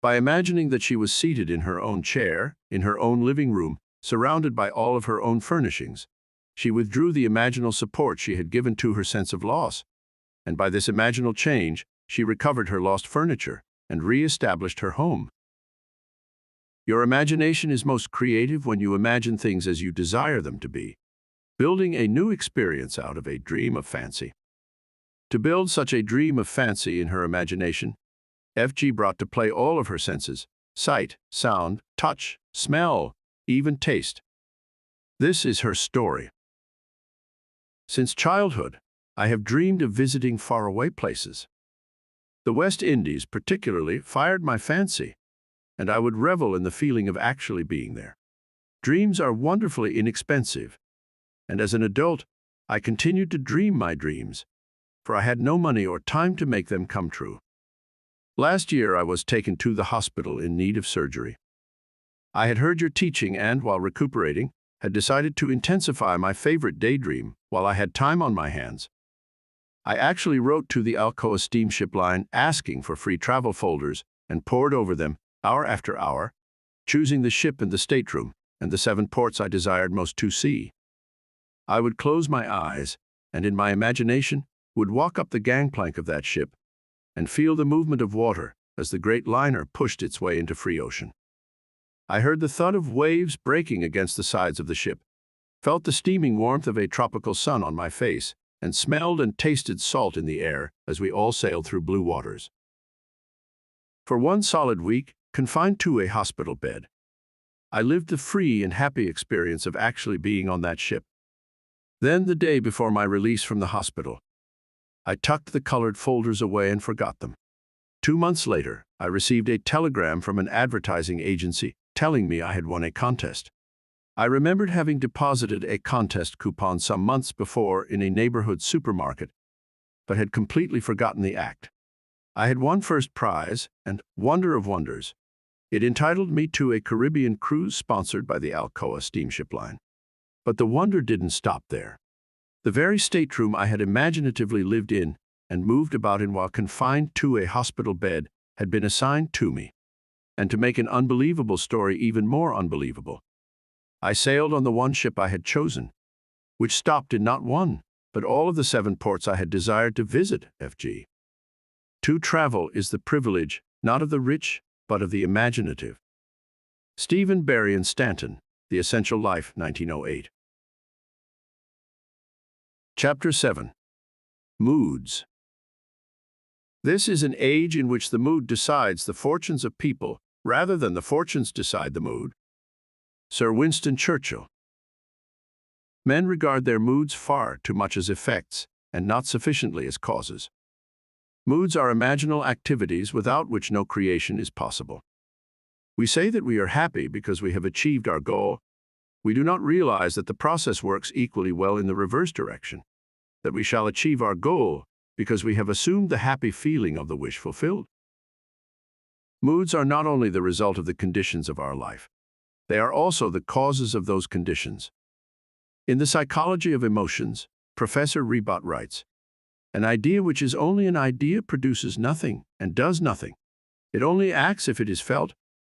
[SPEAKER 1] By imagining that she was seated in her own chair, in her own living room, surrounded by all of her own furnishings, she withdrew the imaginal support she had given to her sense of loss, and by this imaginal change, she recovered her lost furniture and re-established her home. Your imagination is most creative when you imagine things as you desire them to be, building a new experience out of a dream of fancy. To build such a dream of fancy in her imagination, FG brought to play all of her senses: sight, sound, touch, smell, even taste. This is her story. Since childhood, I have dreamed of visiting faraway places. The West Indies particularly fired my fancy, and I would revel in the feeling of actually being there. Dreams are wonderfully inexpensive, and as an adult, I continued to dream my dreams, for I had no money or time to make them come true. Last year, I was taken to the hospital in need of surgery. I had heard your teaching and, while recuperating, had decided to intensify my favorite daydream while I had time on my hands. I actually wrote to the Alcoa steamship line asking for free travel folders and pored over them hour after hour, choosing the ship and the stateroom and the 7 ports I desired most to see. I would close my eyes and, in my imagination, would walk up the gangplank of that ship and feel the movement of water as the great liner pushed its way into free ocean. I heard the thud of waves breaking against the sides of the ship, felt the steaming warmth of a tropical sun on my face, and smelled and tasted salt in the air as we all sailed through blue waters. For 1 solid week, confined to a hospital bed, I lived the free and happy experience of actually being on that ship. Then, the day before my release from the hospital, I tucked the colored folders away and forgot them. 2 months later, I received a telegram from an advertising agency telling me I had won a contest. I remembered having deposited a contest coupon some months before in a neighborhood supermarket, but had completely forgotten the act. I had won first prize, and, wonder of wonders, it entitled me to a Caribbean cruise sponsored by the Alcoa steamship line. But the wonder didn't stop there. The very stateroom I had imaginatively lived in and moved about in while confined to a hospital bed had been assigned to me. And to make an unbelievable story even more unbelievable, I sailed on the one ship I had chosen, which stopped in not 1, but all of the 7 ports I had desired to visit. FG. To travel is the privilege not of the rich, but of the imaginative. Stephen Berrien Stanton, The Essential Life, 1908. Chapter 7. Moods. This is an age in which the mood decides the fortunes of people rather than the fortunes decide the mood. Sir Winston Churchill. Men regard their moods far too much as effects and not sufficiently as causes. Moods are imaginal activities without which no creation is possible. We say that we are happy because we have achieved our goal. We do not realize that the process works equally well in the reverse direction, that we shall achieve our goal because we have assumed the happy feeling of the wish fulfilled. Moods are not only the result of the conditions of our life, they are also the causes of those conditions. In The Psychology of Emotions, Professor Rebot writes, "An idea which is only an idea produces nothing and does nothing. It only acts if it is felt,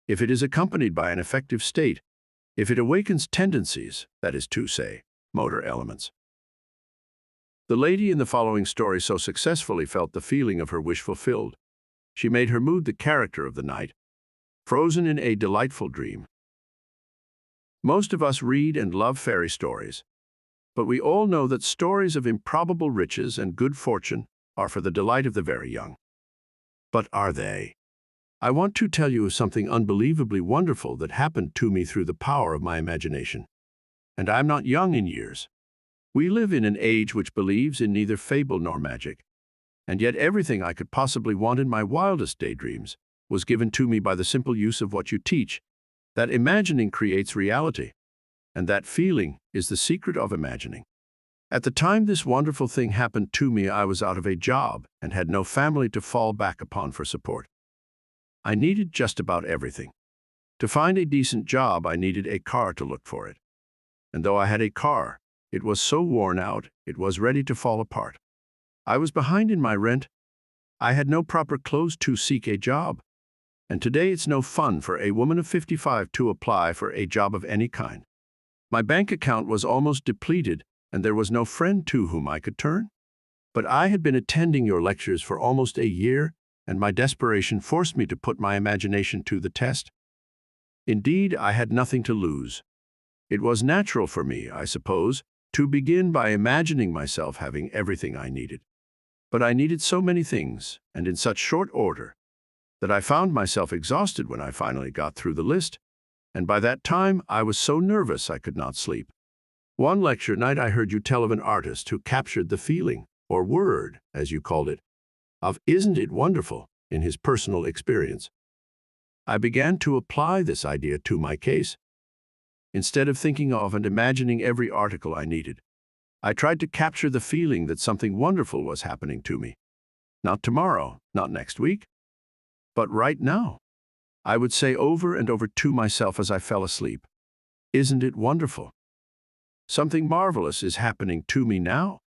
[SPEAKER 1] if it is accompanied by an affective state, if it awakens tendencies, that is to say, motor elements." The lady in the following story so successfully felt the feeling of her wish fulfilled. She made her mood the character of the night, frozen in a delightful dream. Most of us read and love fairy stories, but we all know that stories of improbable riches and good fortune are for the delight of the very young. But are they? I want to tell you of something unbelievably wonderful that happened to me through the power of my imagination. And I'm not young in years. We live in an age which believes in neither fable nor magic. And yet everything I could possibly want in my wildest daydreams was given to me by the simple use of what you teach, that imagining creates reality, and that feeling is the secret of imagining. At the time this wonderful thing happened to me, I was out of a job and had no family to fall back upon for support. I needed just about everything. To find a decent job, I needed a car to look for it. And though I had a car, it was so worn out, it was ready to fall apart. I was behind in my rent. I had no proper clothes to seek a job. And today it's no fun for a woman of 55 to apply for a job of any kind. My bank account was almost depleted, and there was no friend to whom I could turn. But I had been attending your lectures for almost a year, and my desperation forced me to put my imagination to the test. Indeed, I had nothing to lose. It was natural for me, I suppose, to begin by imagining myself having everything I needed. But I needed so many things, and in such short order, that I found myself exhausted when I finally got through the list, and by that time I was so nervous I could not sleep. One lecture night I heard you tell of an artist who captured the feeling, or word, as you called it, of "Isn't it wonderful?" in his personal experience. I began to apply this idea to my case. Instead of thinking of and imagining every article I needed, I tried to capture the feeling that something wonderful was happening to me. Not tomorrow, not next week, but right now. I would say over and over to myself as I fell asleep, "Isn't it wonderful? Something marvelous is happening to me now."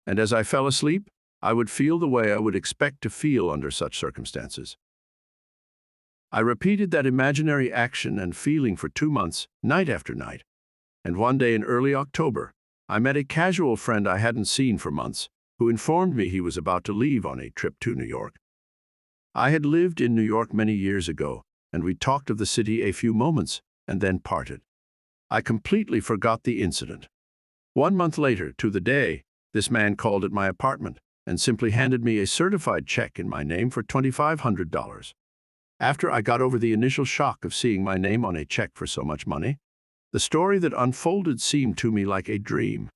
[SPEAKER 1] And as I fell asleep, I would feel the way I would expect to feel under such circumstances. I repeated that imaginary action and feeling for 2 months, night after night. And one day in early October, I met a casual friend I hadn't seen for months, who informed me he was about to leave on a trip to New York. I had lived in New York many years ago, and we talked of the city a few moments, and then parted. I completely forgot the incident. 1 month later, to the day, this man called at my apartment and simply handed me a certified check in my name for $2,500. After I got over the initial shock of seeing my name on a check for so much money, the story that unfolded seemed to me like a dream.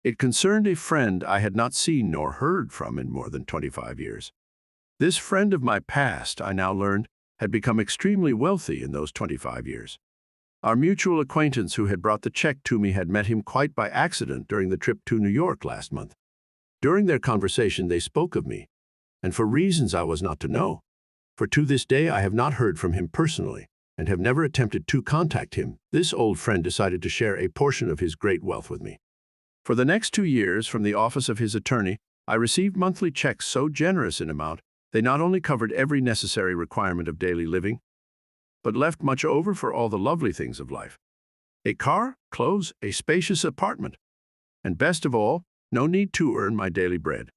[SPEAKER 1] It concerned a friend I had not seen nor heard from in more than 25 years. This friend of my past, I now learned, had become extremely wealthy in those 25 years. Our mutual acquaintance who had brought the check to me had met him quite by accident during the trip to New York last month. During their conversation, they spoke of me, and for reasons I was not to know. For to this day I have not heard from him personally, and have never attempted to contact him. This old friend decided to share a portion of his great wealth with me. For the next 2 years, from the office of his attorney, I received monthly checks so generous in amount, they not only covered every necessary requirement of daily living, but left much over for all the lovely things of life. A car, clothes, a spacious apartment, and best of all, no need to earn my daily bread.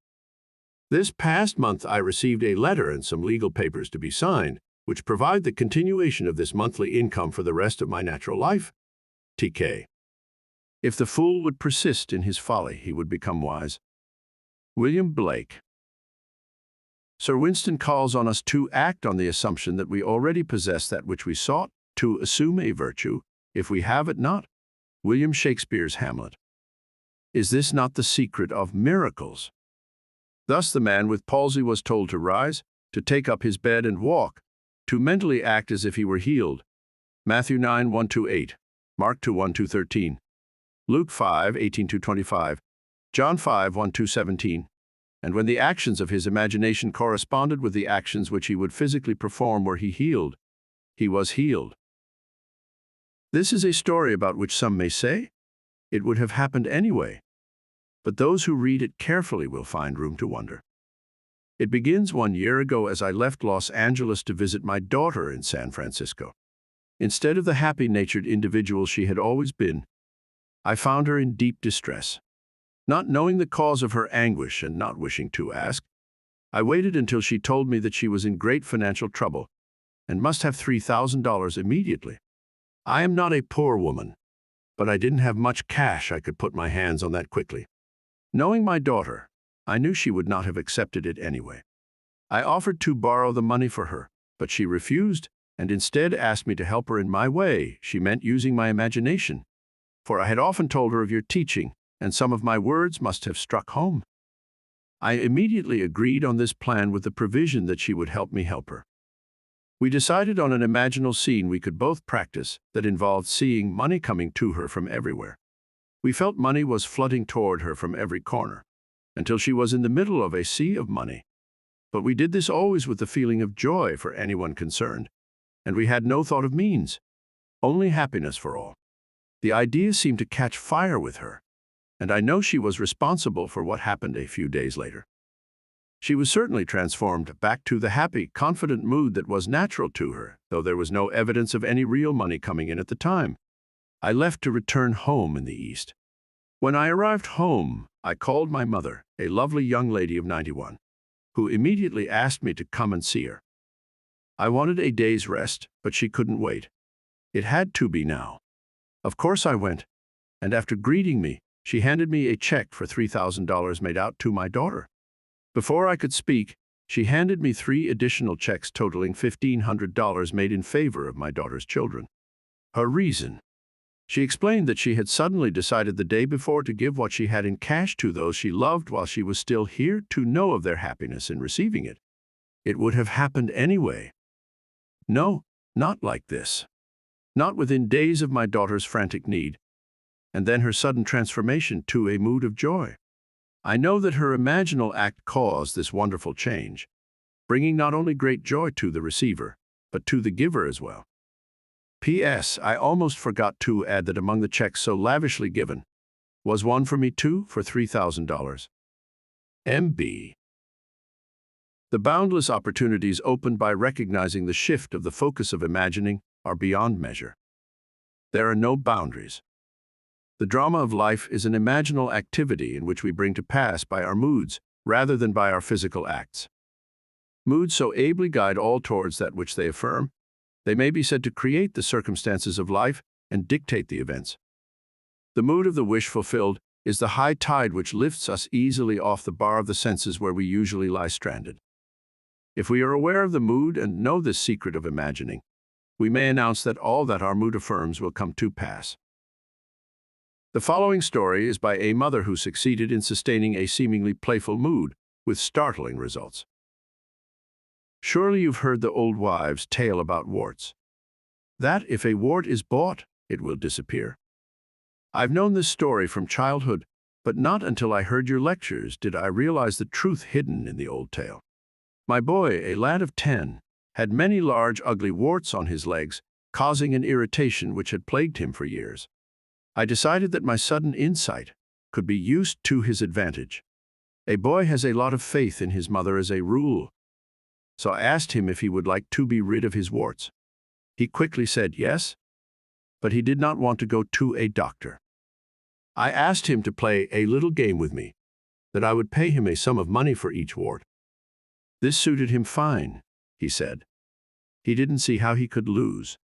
[SPEAKER 1] This past month I received a letter and some legal papers to be signed, which provide the continuation of this monthly income for the rest of my natural life. TK. If the fool would persist in his folly, he would become wise. William Blake. Sir Winston calls on us to act on the assumption that we already possess that which we sought, to assume a virtue, if we have it not. William Shakespeare's Hamlet. Is this not the secret of miracles? Thus the man with palsy was told to rise, to take up his bed and walk, to mentally act as if he were healed. Matthew 9:1-8, Mark 2:1-13, Luke 5:18-25, John 5:1-17. And when the actions of his imagination corresponded with the actions which he would physically perform were he healed, he was healed. This is a story about which some may say, it would have happened anyway. But those who read it carefully will find room to wonder. It begins 1 year ago as I left Los Angeles to visit my daughter in San Francisco. Instead of the happy-natured individual she had always been, I found her in deep distress. Not knowing the cause of her anguish and not wishing to ask, I waited until she told me that she was in great financial trouble and must have $3,000 immediately. I am not a poor woman, but I didn't have much cash I could put my hands on that quickly. Knowing my daughter, I knew she would not have accepted it anyway. I offered to borrow the money for her, but she refused and instead asked me to help her in my way. She meant using my imagination, for I had often told her of your teaching, and some of my words must have struck home. I immediately agreed on this plan with the provision that she would help me help her. We decided on an imaginal scene we could both practice that involved seeing money coming to her from everywhere. We felt money was flooding toward her from every corner, until she was in the middle of a sea of money. But we did this always with the feeling of joy for anyone concerned, and we had no thought of means, only happiness for all. The idea seemed to catch fire with her, and I know she was responsible for what happened a few days later. She was certainly transformed back to the happy, confident mood that was natural to her, though there was no evidence of any real money coming in at the time. I left to return home in the East. When I arrived home, I called my mother, a lovely young lady of 91, who immediately asked me to come and see her. I wanted a day's rest, but she couldn't wait. It had to be now. Of course I went, and after greeting me, she handed me a check for $3,000 made out to my daughter. Before I could speak, she handed me 3 additional checks totaling $1,500 made in favor of my daughter's children. Her reason: she explained that she had suddenly decided the day before to give what she had in cash to those she loved while she was still here to know of their happiness in receiving it. It would have happened anyway. No, not like this. Not within days of my daughter's frantic need, and then her sudden transformation to a mood of joy. I know that her imaginal act caused this wonderful change, bringing not only great joy to the receiver, but to the giver as well. P.S. I almost forgot to add that among the checks so lavishly given was one for me too for $3,000. M.B. The boundless opportunities opened by recognizing the shift of the focus of imagining are beyond measure. There are no boundaries. The drama of life is an imaginal activity in which we bring to pass by our moods rather than by our physical acts. Moods so ably guide all towards that which they affirm. They may be said to create the circumstances of life and dictate the events. The mood of the wish fulfilled is the high tide which lifts us easily off the bar of the senses where we usually lie stranded. If we are aware of the mood and know this secret of imagining, we may announce that all that our mood affirms will come to pass. The following story is by a mother who succeeded in sustaining a seemingly playful mood with startling results. Surely you've heard the old wives' tale about warts. That if a wart is bought, it will disappear. I've known this story from childhood, but not until I heard your lectures did I realize the truth hidden in the old tale. My boy, a lad of 10, had many large, ugly warts on his legs, causing an irritation which had plagued him for years. I decided that my sudden insight could be used to his advantage. A boy has a lot of faith in his mother as a rule, so I asked him if he would like to be rid of his warts. He quickly said yes, but he did not want to go to a doctor. I asked him to play a little game with me, that I would pay him a sum of money for each wart. This suited him fine, he said. He didn't see how he could lose.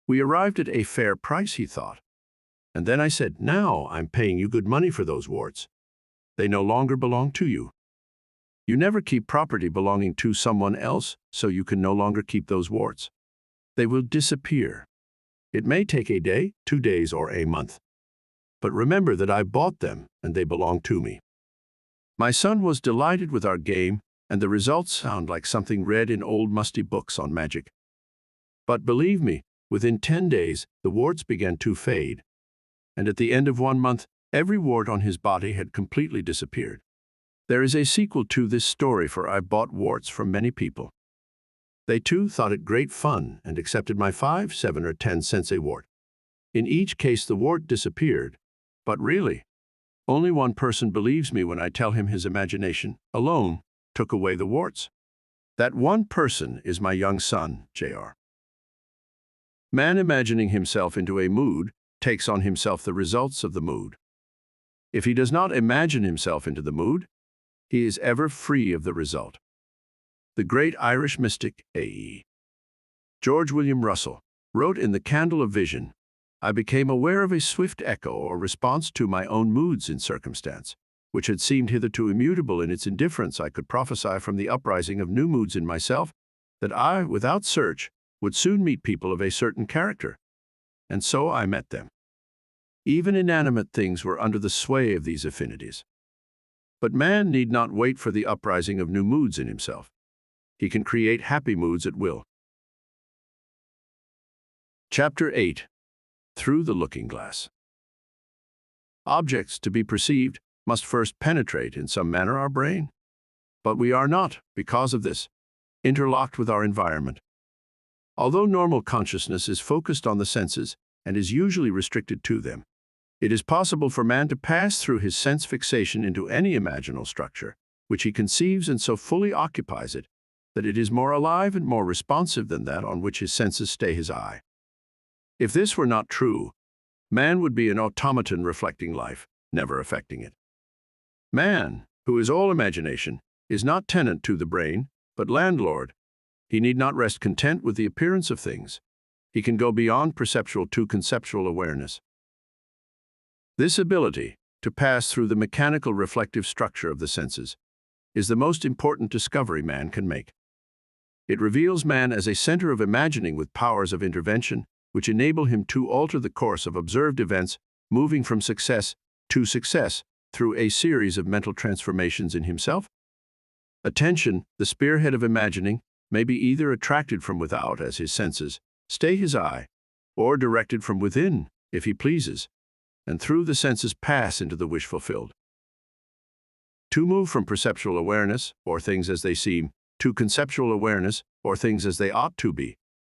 [SPEAKER 1] We arrived at a fair price, he thought. And then I said, now I'm paying you good money for those warts. They no longer belong to you. You never keep property belonging to someone else, so you can no longer keep those warts. They will disappear. It may take a day, 2 days, or a month. But remember that I bought them and they belong to me. My son was delighted with our game, and the results sound like something read in old musty books on magic. But believe me, within 10 days, the warts began to fade, and at the end of 1 month, every wart on his body had completely disappeared. There is a sequel to this story, for I bought warts from many people. They too thought it great fun and accepted my 5, 7, or 10 cents a wart. In each case the wart disappeared, but really, only one person believes me when I tell him his imagination alone took away the warts. That one person is my young son, Jr. Man imagining himself into a mood takes on himself the results of the mood. If he does not imagine himself into the mood, he is ever free of the result. The great Irish mystic A.E. George William Russell wrote in The Candle of Vision, I became aware of a swift echo or response to my own moods in circumstance, which had seemed hitherto immutable in its indifference. I could prophesy from the uprising of new moods in myself that I, without search, would soon meet people of a certain character. And so I met them. Even inanimate things were under the sway of these affinities. But man need not wait for the uprising of new moods in himself. He can create happy moods at will. Chapter 8. Through the Looking Glass. Objects to be perceived must first penetrate in some manner our brain. But we are not, because of this, interlocked with our environment. Although normal consciousness is focused on the senses and is usually restricted to them, it is possible for man to pass through his sense fixation into any imaginal structure, which he conceives and so fully occupies it, that it is more alive and more responsive than that on which his senses stay his eye. If this were not true, man would be an automaton reflecting life, never affecting it. Man, who is all imagination, is not tenant to the brain, but landlord. He need not rest content with the appearance of things. He can go beyond perceptual to conceptual awareness. This ability to pass through the mechanical reflective structure of the senses is the most important discovery man can make. It reveals man as a center of imagining with powers of intervention which enable him to alter the course of observed events, moving from success to success through a series of mental transformations in himself. Attention, the spearhead of imagining, may be either attracted from without as his senses stay his eye, or directed from within, if he pleases, and through the senses pass into the wish fulfilled. To move from perceptual awareness, or things as they seem, to conceptual awareness, or things as they ought to be,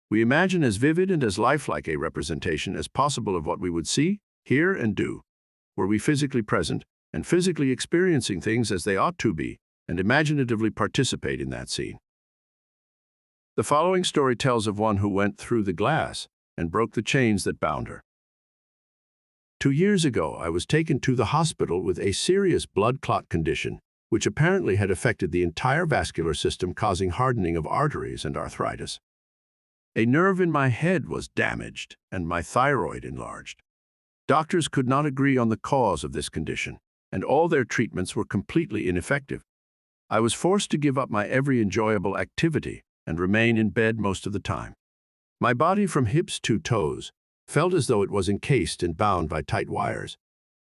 [SPEAKER 1] we imagine as vivid and as lifelike a representation as possible of what we would see, hear, and do, were we physically present and physically experiencing things as they ought to be, and imaginatively participate in that scene. The following story tells of one who went through the glass and broke the chains that bound her. 2 years ago, I was taken to the hospital with a serious blood clot condition, which apparently had affected the entire vascular system, causing hardening of arteries and arthritis. A nerve in my head was damaged and my thyroid enlarged. Doctors could not agree on the cause of this condition, and all their treatments were completely ineffective. I was forced to give up my every enjoyable activity and remain in bed most of the time. My body from hips to toes felt as though it was encased and bound by tight wires,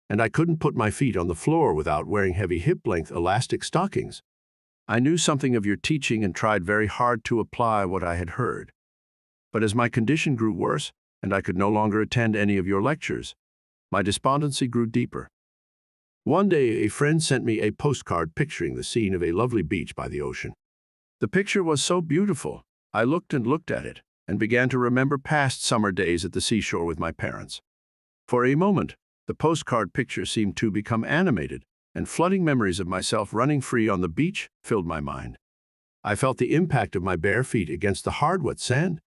[SPEAKER 1] and I couldn't put my feet on the floor without wearing heavy hip-length elastic stockings. I knew something of your teaching and tried very hard to apply what I had heard. But as my condition grew worse and I could no longer attend any of your lectures, my despondency grew deeper. One day, a friend sent me a postcard picturing the scene of a lovely beach by the ocean. The picture was so beautiful, I looked and looked at it and began to remember past summer days at the seashore with my parents. For a moment, the postcard picture seemed to become animated, and flooding memories of myself running free on the beach filled my mind. I felt the impact of my bare feet against the hard, wet sand.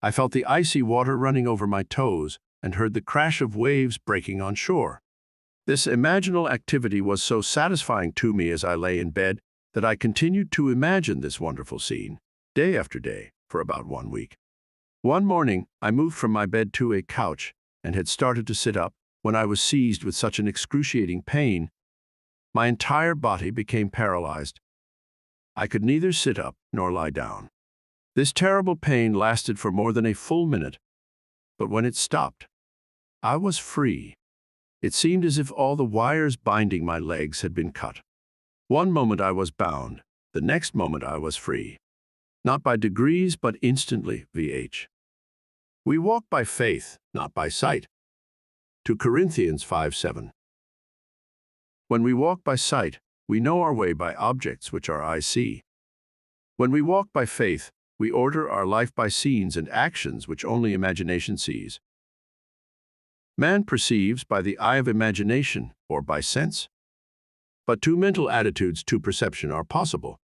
[SPEAKER 1] I felt the icy water running over my toes and heard the crash of waves breaking on shore. This imaginal activity was so satisfying to me as I lay in bed that I continued to imagine this wonderful scene, day after day, for about 1 week. One morning, I moved from my bed to a couch and had started to sit up when I was seized with such an excruciating pain. My entire body became paralyzed. I could neither sit up nor lie down. This terrible pain lasted for more than a full minute, but when it stopped, I was free. It seemed as if all the wires binding my legs had been cut. One moment I was bound, the next moment I was free. Not by degrees, but instantly, vh. We walk by faith, not by sight. 2 Corinthians 5:7. When we walk by sight, we know our way by objects which our eyes see. When we walk by faith, we order our life by scenes and actions which only imagination sees. Man perceives by the eye of imagination or by sense. But 2 mental attitudes to perception are possible: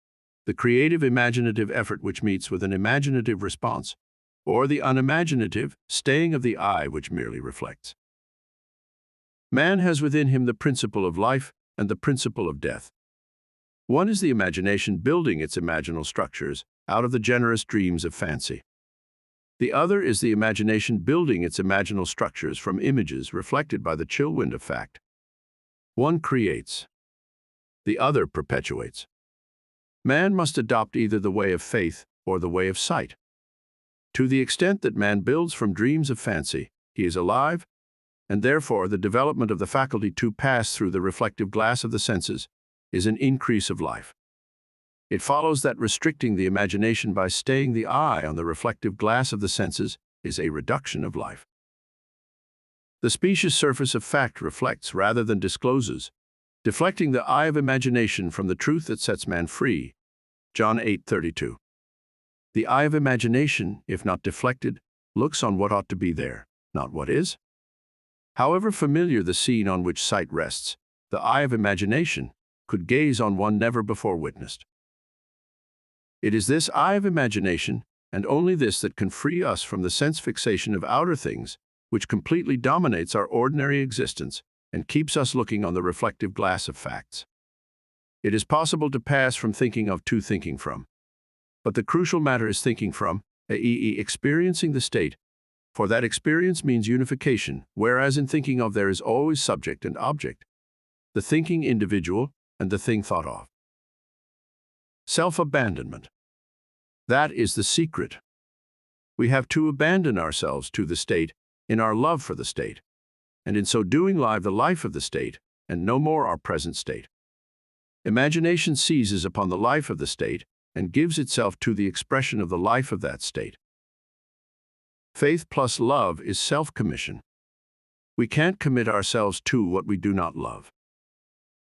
[SPEAKER 1] the creative imaginative effort which meets with an imaginative response, or the unimaginative staying of the eye which merely reflects. Man has within him the principle of life and the principle of death. One is the imagination building its imaginal structures out of the generous dreams of fancy. The other is the imagination building its imaginal structures from images reflected by the chill wind of fact. One creates. The other perpetuates. Man must adopt either the way of faith or the way of sight. To the extent that man builds from dreams of fancy, he is alive, and therefore the development of the faculty to pass through the reflective glass of the senses is an increase of life. It follows that restricting the imagination by staying the eye on the reflective glass of the senses is a reduction of life. The specious surface of fact reflects rather than discloses, deflecting the eye of imagination from the truth that sets man free. John 8:32. The eye of imagination, if not deflected, looks on what ought to be there, not what is. However familiar the scene on which sight rests, the eye of imagination could gaze on one never before witnessed. It is this eye of imagination, and only this, that can free us from the sense fixation of outer things, which completely dominates our ordinary existence and keeps us looking on the reflective glass of facts. It is possible to pass from thinking of to thinking from. But the crucial matter is thinking from, i.e., experiencing the state, for that experience means unification, whereas in thinking of there is always subject and object, the thinking individual and the thing thought of. Self-abandonment. That is the secret. We have to abandon ourselves to the state in our love for the state, and in so doing live the life of the state, and no more our present state. Imagination seizes upon the life of the state and gives itself to the expression of the life of that state. Faith plus love is self-commission. We can't commit ourselves to what we do not love.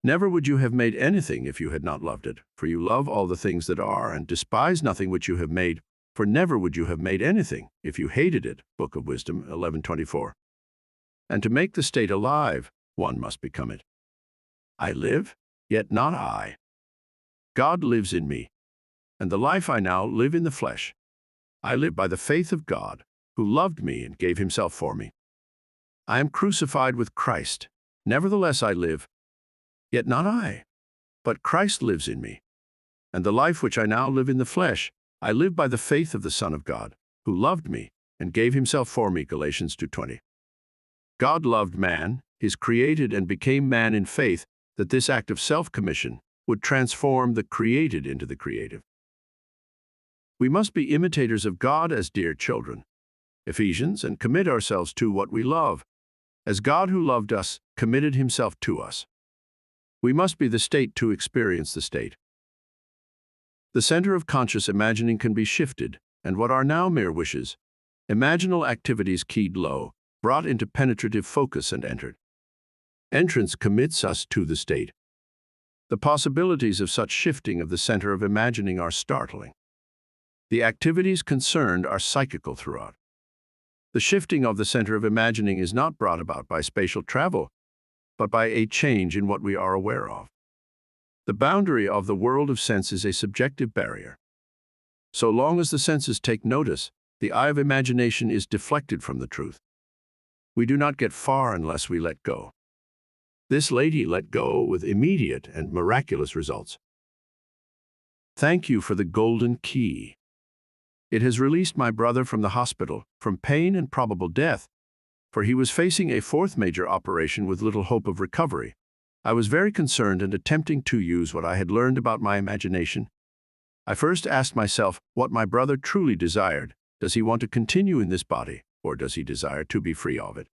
[SPEAKER 1] Never would you have made anything if you had not loved it, for you love all the things that are, and despise nothing which you have made, for never would you have made anything if you hated it. Book of Wisdom 11:24. And to make the state alive, one must become it. I live, yet not I. God lives in me, and the life I now live in the flesh. I live by the faith of God, who loved me and gave himself for me. I am crucified with Christ. Nevertheless I live, yet not I, but Christ lives in me. And the life which I now live in the flesh, I live by the faith of the Son of God, who loved me and gave himself for me. Galatians 2:20. God loved man, his created, and became man in faith, that this act of self-commission would transform the created into the creative. We must be imitators of God as dear children, Ephesians, and commit ourselves to what we love, as God who loved us committed himself to us. We must be the state to experience the state. The center of conscious imagining can be shifted, and what are now mere wishes, imaginal activities keyed low, brought into penetrative focus and entered. Entrance commits us to the state. The possibilities of such shifting of the center of imagining are startling. The activities concerned are psychical throughout. The shifting of the center of imagining is not brought about by spatial travel, but by a change in what we are aware of. The boundary of the world of sense is a subjective barrier. So long as the senses take notice, the eye of imagination is deflected from the truth. We do not get far unless we let go. This lady let go with immediate and miraculous results. Thank you for the golden key. It has released my brother from the hospital, from pain and probable death, for he was facing a fourth major operation with little hope of recovery. I was very concerned and attempting to use what I had learned about my imagination. I first asked myself what my brother truly desired. Does he want to continue in this body, or does he desire to be free of it?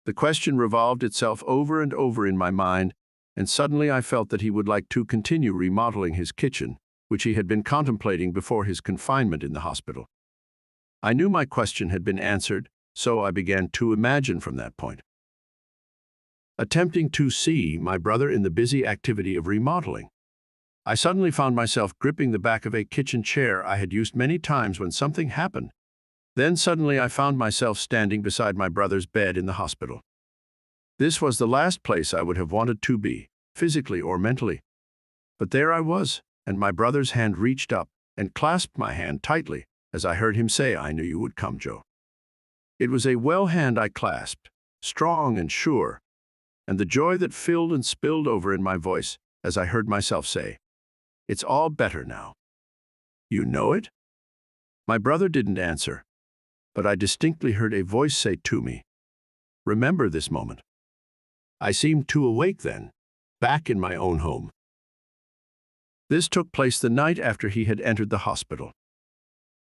[SPEAKER 1] The question revolved itself over and over in my mind, and suddenly I felt that he would like to continue remodeling his kitchen, which he had been contemplating before his confinement in the hospital. I knew my question had been answered, so I began to imagine from that point. Attempting to see my brother in the busy activity of remodeling, I suddenly found myself gripping the back of a kitchen chair I had used many times when something happened. Then suddenly I found myself standing beside my brother's bed in the hospital. This was the last place I would have wanted to be, physically or mentally. But there I was, and my brother's hand reached up and clasped my hand tightly as I heard him say, "I knew you would come, Joe." It was a well hand I clasped, strong and sure, and the joy that filled and spilled over in my voice as I heard myself say, "It's all better now." "You know it?" My brother didn't answer, but I distinctly heard a voice say to me, "Remember this moment." I seemed to awake then, back in my own home. This took place the night after he had entered the hospital.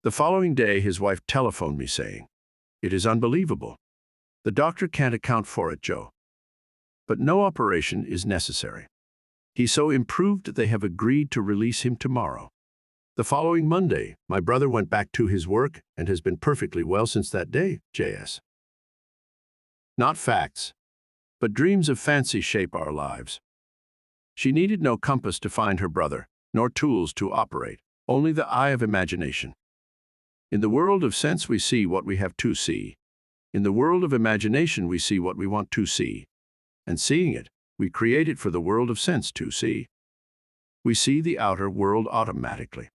[SPEAKER 1] The following day his wife telephoned me saying, "It is unbelievable. The doctor can't account for it, Joe. But no operation is necessary. He's so improved that they have agreed to release him tomorrow. The following Monday, my brother went back to his work and has been perfectly well since that day, J.S. Not facts, but dreams of fancy shape our lives. She needed no compass to find her brother, nor tools to operate, only the eye of imagination. In the world of sense we see what we have to see. In the world of imagination we see what we want to see. And seeing it, we create it for the world of sense to see. We see the outer world automatically.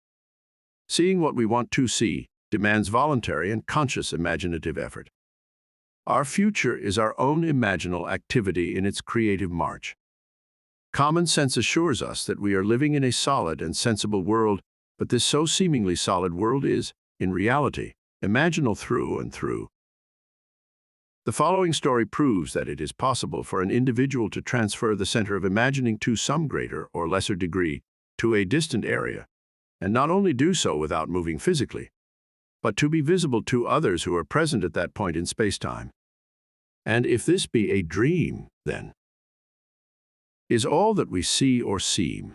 [SPEAKER 1] Seeing what we want to see demands voluntary and conscious imaginative effort. Our future is our own imaginal activity in its creative march. Common sense assures us that we are living in a solid and sensible world, but this so seemingly solid world is, in reality, imaginal through and through. The following story proves that it is possible for an individual to transfer the center of imagining to some greater or lesser degree to a distant area, and not only do so without moving physically, but to be visible to others who are present at that point in space-time. And if this be a dream, then is all that we see or seem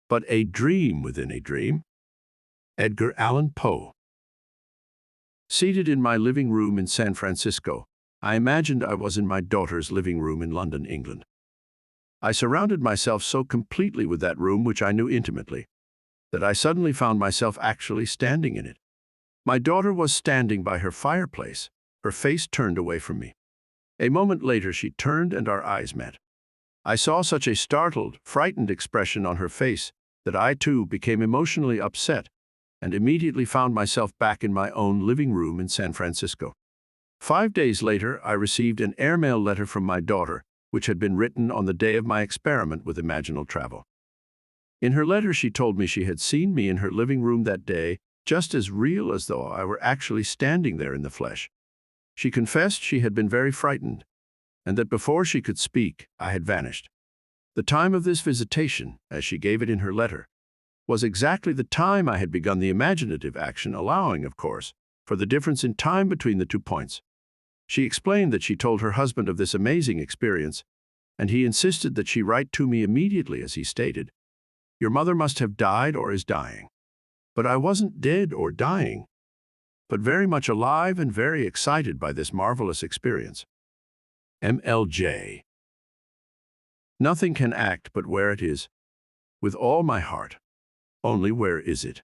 [SPEAKER 1] but a dream within a dream? Edgar Allan Poe. Seated in my living room in San Francisco, I imagined I was in my daughter's living room in London, England. I surrounded myself so completely with that room, which I knew intimately, that I suddenly found myself actually standing in it. My daughter was standing by her fireplace, her face turned away from me. A moment later she turned and our eyes met. I saw such a startled, frightened expression on her face that I too became emotionally upset and immediately found myself back in my own living room in San Francisco. 5 days later, I received an airmail letter from my daughter, which had been written on the day of my experiment with imaginal travel. In her letter, she told me she had seen me in her living room that day, just as real as though I were actually standing there in the flesh. She confessed she had been very frightened, and that before she could speak, I had vanished. The time of this visitation, as she gave it in her letter, was exactly the time I had begun the imaginative action, allowing, of course, for the difference in time between the 2 points. She explained that she told her husband of this amazing experience, and he insisted that she write to me immediately, as he stated, "Your mother must have died or is dying." But I wasn't dead or dying, but very much alive and very excited by this marvelous experience. MLJ. Nothing can act but where it is, with all my heart. Only where is it?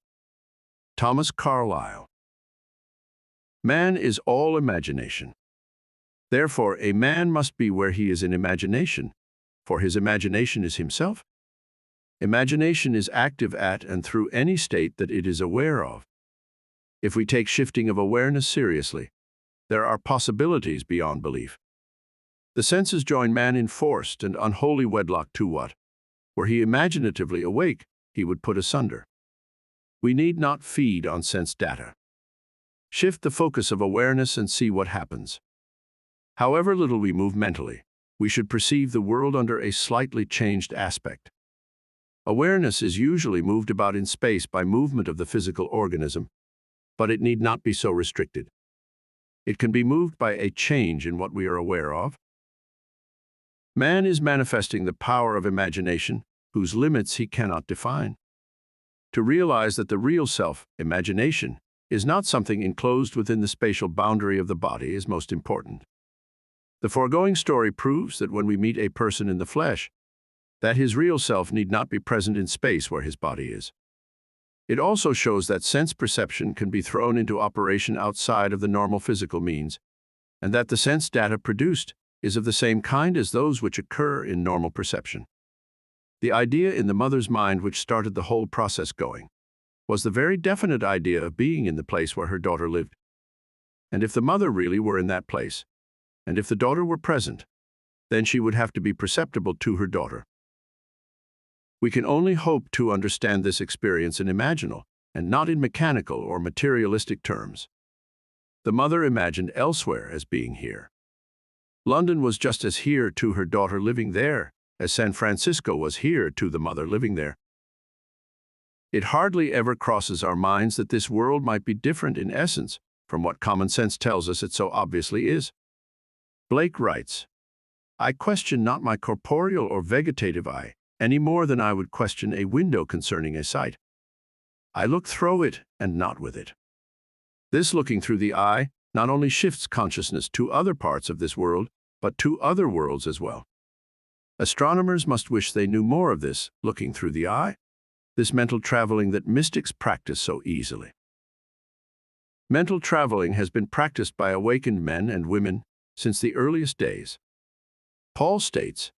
[SPEAKER 1] Thomas Carlyle. Man is all imagination. Therefore, a man must be where he is in imagination, for his imagination is himself. Imagination is active at and through any state that it is aware of. If we take shifting of awareness seriously, there are possibilities beyond belief. The senses join man in forced and unholy wedlock to what, were he imaginatively awake, he would put asunder. We need not feed on sense data. Shift the focus of awareness and see what happens. However little we move mentally, we should perceive the world under a slightly changed aspect. Awareness is usually moved about in space by movement of the physical organism, but it need not be so restricted. It can be moved by a change in what we are aware of. Man is manifesting the power of imagination, whose limits he cannot define. To realize that the real self, imagination, is not something enclosed within the spatial boundary of the body is most important. The foregoing story proves that when we meet a person in the flesh, that his real self need not be present in space where his body is. It also shows that sense perception can be thrown into operation outside of the normal physical means, and that the sense data produced is of the same kind as those which occur in normal perception. The idea in the mother's mind which started the whole process going was the very definite idea of being in the place where her daughter lived. And if the mother really were in that place, and if the daughter were present, then she would have to be perceptible to her daughter. We can only hope to understand this experience in imaginal, and not in mechanical or materialistic terms. The mother imagined elsewhere as being here. London was just as here to her daughter living there, as San Francisco was here to the mother living there. It hardly ever crosses our minds that this world might be different in essence from what common sense tells us it so obviously is. Blake writes, I question not my corporeal or vegetative eye, any more than I would question a window concerning a sight. I look through it and not with it. This looking through the eye not only shifts consciousness to other parts of this world, but to other worlds as well. Astronomers must wish they knew more of this looking through the eye, this mental traveling that mystics practice so easily. Mental traveling has been practiced by awakened men and women since the earliest days. Paul states,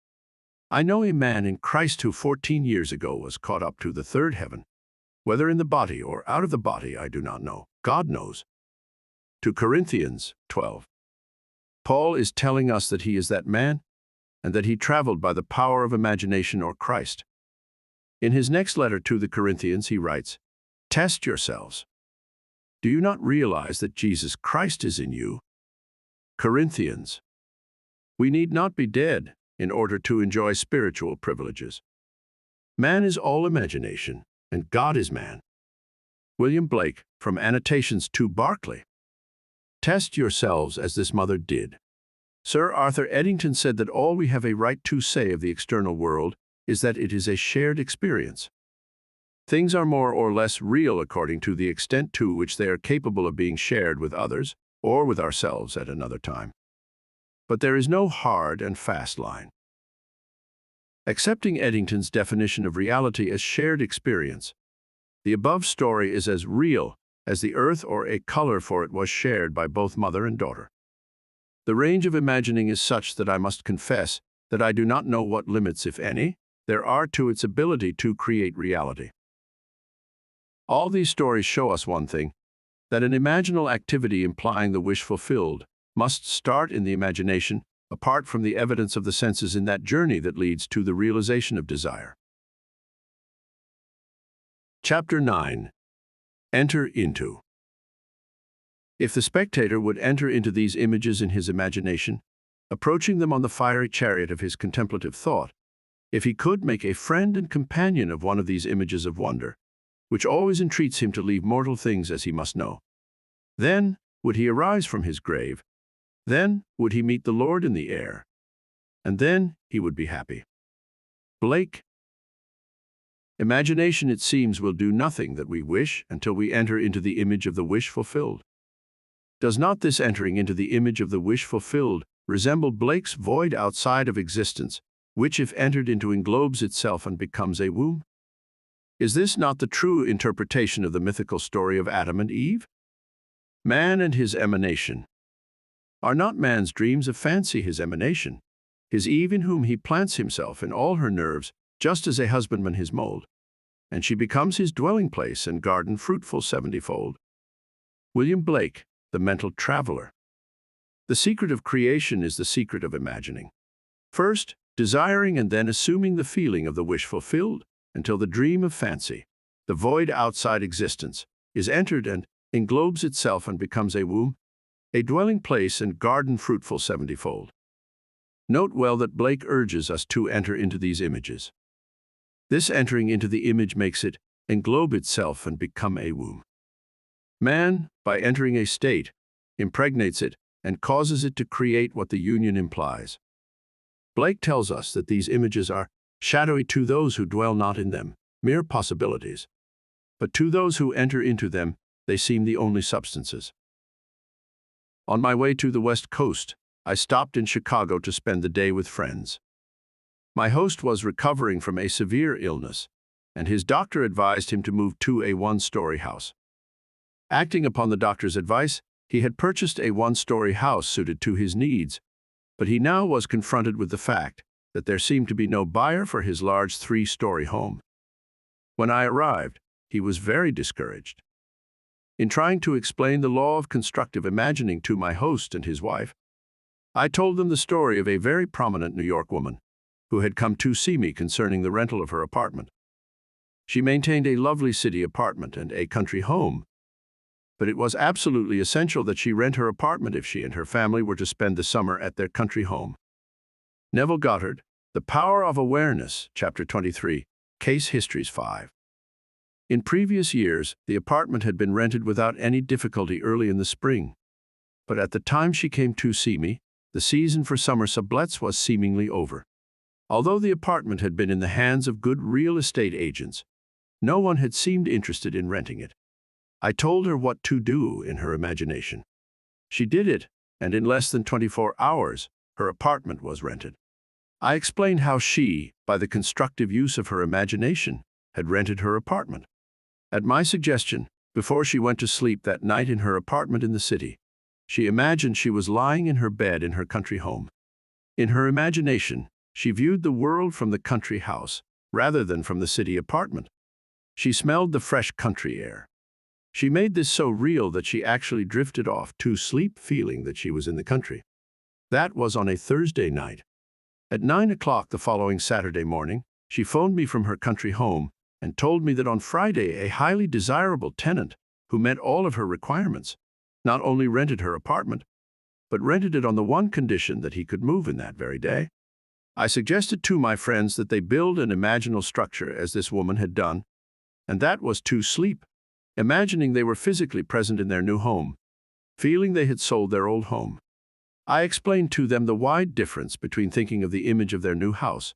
[SPEAKER 1] I know a man in Christ who 14 years ago was caught up to the third heaven. Whether in the body or out of the body, I do not know. God knows. To Corinthians 12. Paul is telling us that he is that man and that he traveled by the power of imagination or Christ. In his next letter to the Corinthians, he writes, Test yourselves. Do you not realize that Jesus Christ is in you? Corinthians. We need not be dead in order to enjoy spiritual privileges. Man is all imagination, and God is man. William Blake, from Annotations to Berkeley. Test yourselves as this mother did. Sir Arthur Eddington said that all we have a right to say of the external world is that it is a shared experience. Things are more or less real according to the extent to which they are capable of being shared with others or with ourselves at another time. But there is no hard and fast line. Accepting Eddington's definition of reality as shared experience, the above story is as real as the earth or a color, for it was shared by both mother and daughter. The range of imagining is such that I must confess that I do not know what limits, if any, there are to its ability to create reality. All these stories show us one thing, that an imaginal activity implying the wish fulfilled must start in the imagination, apart from the evidence of the senses in that journey that leads to the realization of desire. Chapter 9. Enter into. If the spectator would enter into these images in his imagination, approaching them on the fiery chariot of his contemplative thought, if he could make a friend and companion of one of these images of wonder, which always entreats him to leave mortal things as he must know, then would he arise from his grave, then would he meet the Lord in the air, and then he would be happy. Blake. Imagination, it seems, will do nothing that we wish until we enter into the image of the wish fulfilled. Does not this entering into the image of the wish fulfilled resemble Blake's void outside of existence, which if entered into englobes itself and becomes a womb? Is this not the true interpretation of the mythical story of Adam and Eve? Man and his emanation. Are not man's dreams of fancy his emanation, his Eve in whom he plants himself in all her nerves, just as a husbandman his mold, and she becomes his dwelling place and garden fruitful 70-fold? William Blake, The Mental Traveler. The secret of creation is the secret of imagining. First, desiring and then assuming the feeling of the wish fulfilled, until the dream of fancy, the void outside existence, is entered and englobes itself and becomes a womb, a dwelling place and garden fruitful 70-fold. Note well that Blake urges us to enter into these images. This entering into the image makes it englobe itself and become a womb. Man, by entering a state, impregnates it and causes it to create what the union implies. Blake tells us that these images are shadowy to those who dwell not in them, mere possibilities, but to those who enter into them, they seem the only substances. On my way to the West Coast, I stopped in Chicago to spend the day with friends. My host was recovering from a severe illness, and his doctor advised him to move to a one-story house. Acting upon the doctor's advice, he had purchased a one-story house suited to his needs, but he now was confronted with the fact that there seemed to be no buyer for his large 3-story home. When I arrived, he was very discouraged. In trying to explain the law of constructive imagining to my host and his wife, I told them the story of a very prominent New York woman who had come to see me concerning the rental of her apartment. She maintained a lovely city apartment and a country home, but it was absolutely essential that she rent her apartment if she and her family were to spend the summer at their country home. Neville Goddard, The Power of Awareness, Chapter 23, Case Histories 5. In previous years, the apartment had been rented without any difficulty early in the spring, but at the time she came to see me, The season for summer sublets was seemingly over. Although the apartment had been in the hands of good real estate agents, no one had seemed interested in renting it. I told her what to do in her imagination. She did it, and in less than 24 hours, her apartment was rented. I explained how she, by the constructive use of her imagination, had rented her apartment. At my suggestion, before she went to sleep that night in her apartment in the city, she imagined she was lying in her bed in her country home. In her imagination, she viewed the world from the country house, rather than from the city apartment. She smelled the fresh country air. She made this so real that she actually drifted off to sleep feeling that she was in the country. That was on a Thursday night. At 9 o'clock the following Saturday morning, she phoned me from her country home and told me that on Friday a highly desirable tenant, who met all of her requirements, not only rented her apartment, but rented it on the one condition that he could move in that very day. I suggested to my friends that they build an imaginal structure as this woman had done, and that was to sleep, imagining they were physically present in their new home, feeling they had sold their old home. I explained to them the wide difference between thinking of the image of their new house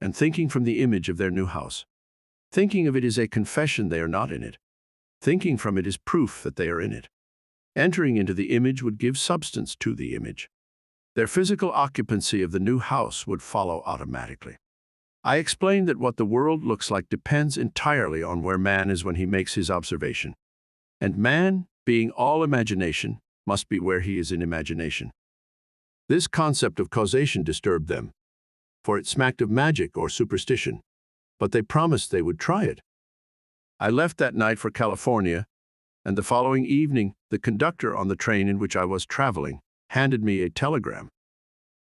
[SPEAKER 1] and thinking from the image of their new house. Thinking of it is a confession they are not in it. Thinking from it is proof that they are in it. Entering into the image would give substance to the image. Their physical occupancy of the new house would follow automatically. I explained that what the world looks like depends entirely on where man is when he makes his observation. And man, being all imagination, must be where he is in imagination. This concept of causation disturbed them, for it smacked of magic or superstition, but they promised they would try it. I left that night for California, and the following evening, the conductor on the train in which I was traveling handed me a telegram.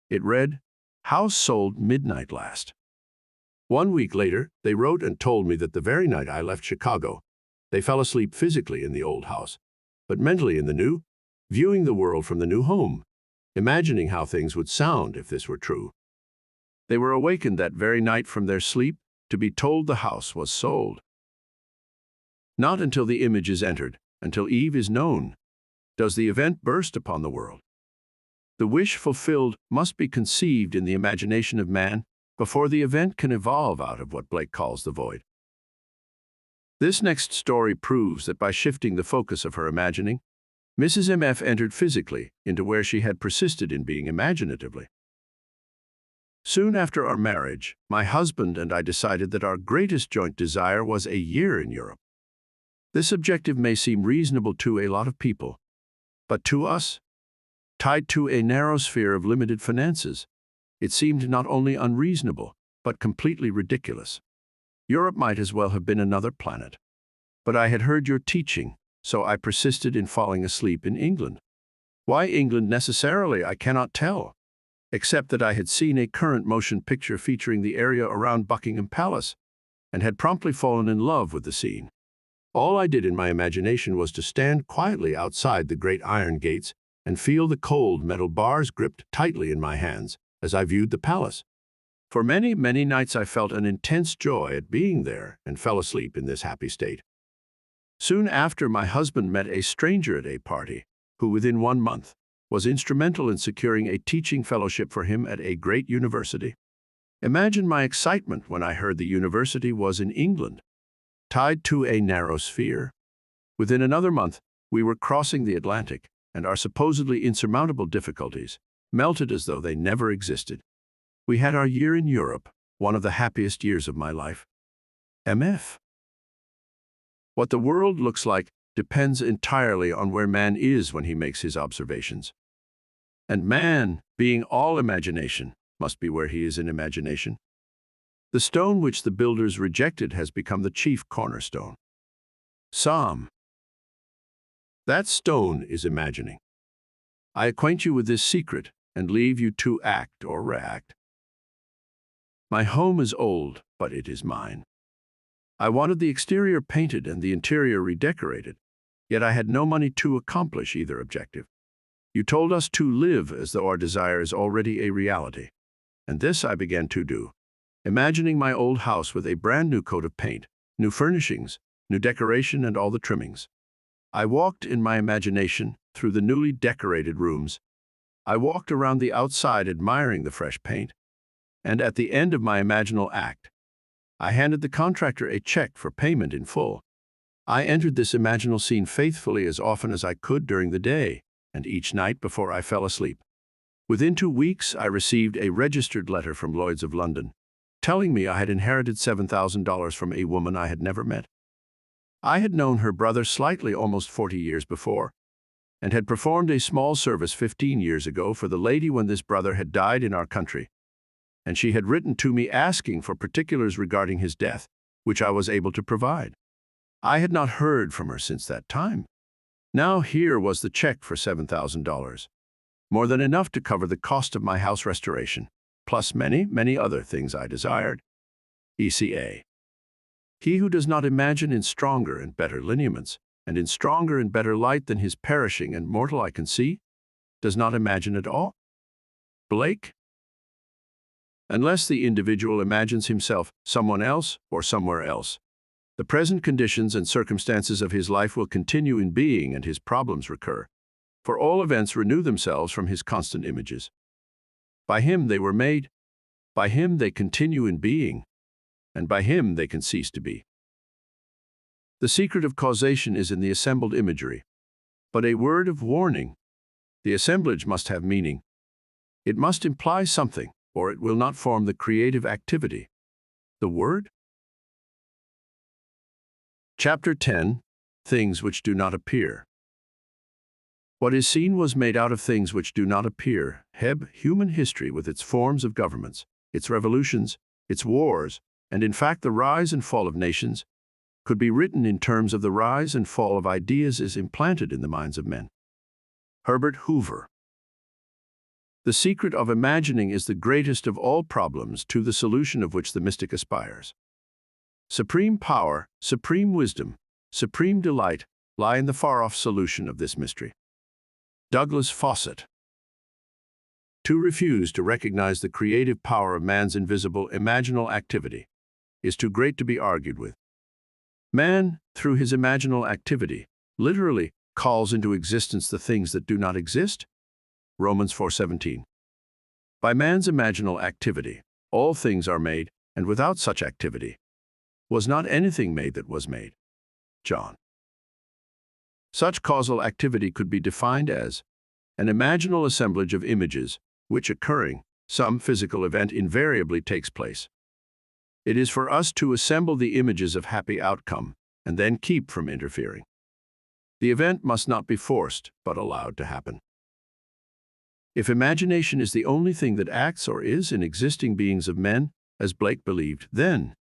[SPEAKER 1] It read, "House sold midnight last." 1 week later, they wrote and told me that the very night I left Chicago, they fell asleep physically in the old house, but mentally in the new, viewing the world from the new home, imagining how things would sound if this were true. They were awakened that very night from their sleep to be told the house was sold. Not until the image is entered, until Eve is known, does the event burst upon the world. The wish fulfilled must be conceived in the imagination of man before the event can evolve out of what Blake calls the void. This next story proves that by shifting the focus of her imagining, Mrs. M.F. entered physically into where she had persisted in being imaginatively. Soon after our marriage, my husband and I decided that our greatest joint desire was a year in Europe. This objective may seem reasonable to a lot of people, but to us, tied to a narrow sphere of limited finances, it seemed not only unreasonable, but completely ridiculous. Europe might as well have been another planet. But I had heard your teaching, so I persisted in falling asleep in England. Why England necessarily, I cannot tell, except that I had seen a current motion picture featuring the area around Buckingham Palace, and had promptly fallen in love with the scene. All I did in my imagination was to stand quietly outside the great iron gates and feel the cold metal bars gripped tightly in my hands as I viewed the palace. For many, many nights I felt an intense joy at being there and fell asleep in this happy state. Soon after, my husband met a stranger at a party, who within 1 month was instrumental in securing a teaching fellowship for him at a great university. Imagine my excitement when I heard the university was in England, tied to a narrow sphere. Within another month, we were crossing the Atlantic, and our supposedly insurmountable difficulties melted as though they never existed. We had our year in Europe, one of the happiest years of my life. MF. What the world looks like depends entirely on where man is when he makes his observations. And man, being all imagination, must be where he is in imagination. The stone which the builders rejected has become the chief cornerstone. Psalm. That stone is imagining. I acquaint you with this secret and leave you to act or react. My home is old, but it is mine. I wanted the exterior painted and the interior redecorated, yet I had no money to accomplish either objective. You told us to live as though our desire is already a reality, and this I began to do, imagining my old house with a brand new coat of paint, new furnishings, new decoration, and all the trimmings. I walked in my imagination through the newly decorated rooms, I walked around the outside admiring the fresh paint, and at the end of my imaginal act, I handed the contractor a check for payment in full. I entered this imaginal scene faithfully as often as I could during the day, and each night before I fell asleep. Within 2 weeks, I received a registered letter from Lloyd's of London, telling me I had inherited $7,000 from a woman I had never met. I had known her brother slightly almost 40 years before, and had performed a small service 15 years ago for the lady when this brother had died in our country, and she had written to me asking for particulars regarding his death, which I was able to provide. I had not heard from her since that time. Now here was the check for $7,000, more than enough to cover the cost of my house restoration, plus many, many other things I desired. ECA. He who does not imagine in stronger and better lineaments, and in stronger and better light than his perishing and mortal eye can see, does not imagine at all. Blake. Unless the individual imagines himself someone else or somewhere else, the present conditions and circumstances of his life will continue in being and his problems recur, for all events renew themselves from his constant images. By him they were made, by him they continue in being, and by him they can cease to be. The secret of causation is in the assembled imagery. But a word of warning: the assemblage must have meaning. It must imply something, or it will not form the creative activity. The word? Chapter 10. Things which do not appear. What is seen was made out of things which do not appear. Human history with its forms of governments, its revolutions, its wars, and in fact the rise and fall of nations, could be written in terms of the rise and fall of ideas as implanted in the minds of men. Herbert Hoover. The secret of imagining is the greatest of all problems, to the solution of which the mystic aspires. Supreme power, supreme wisdom, supreme delight lie in the far-off solution of this mystery. Douglas Fawcett. To refuse to recognize the creative power of man's invisible, imaginal activity is too great to be argued with. Man, through his imaginal activity, literally calls into existence the things that do not exist. Romans 4:17. By man's imaginal activity, all things are made, and without such activity was not anything made that was made. John. Such causal activity could be defined as an imaginal assemblage of images, which occurring, some physical event invariably takes place. It is for us to assemble the images of happy outcome, and then keep from interfering. The event must not be forced, but allowed to happen. If imagination is the only thing that acts or is in existing beings of men, as Blake believed, then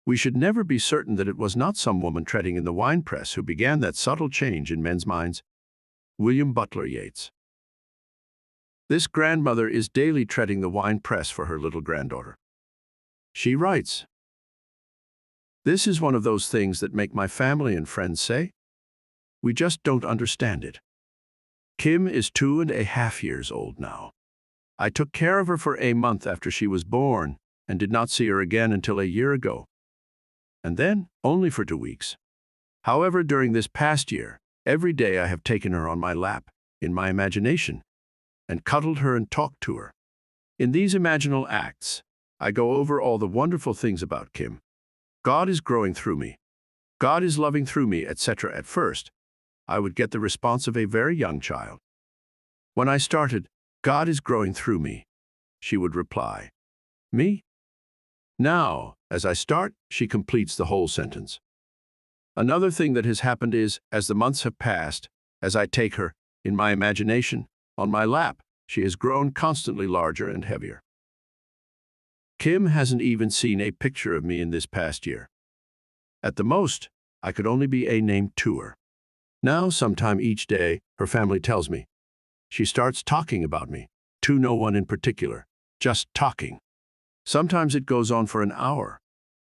[SPEAKER 1] we should never be certain that it was not some woman treading in the winepress who began that subtle change in men's minds. William Butler Yeats. This grandmother is daily treading the winepress for her little granddaughter. She writes, "This is one of those things that make my family and friends say, we just don't understand it. Kim is 2.5 years old now. I took care of her for a month after she was born and did not see her again until a year ago. And then only for 2 weeks. However, during this past year, every day I have taken her on my lap, in my imagination, and cuddled her and talked to her. In these imaginal acts, I go over all the wonderful things about Kim. God is growing through me. God is loving through me, etc. At first, I would get the response of a very young child. When I started, God is growing through me, she would reply, me? Now, as I start, she completes the whole sentence. Another thing that has happened is, as the months have passed, as I take her, in my imagination, on my lap, she has grown constantly larger and heavier. Kim hasn't even seen a picture of me in this past year. At the most, I could only be a name to her. Now, sometime each day, her family tells me. She starts talking about me, to no one in particular, just talking. Sometimes it goes on for an hour,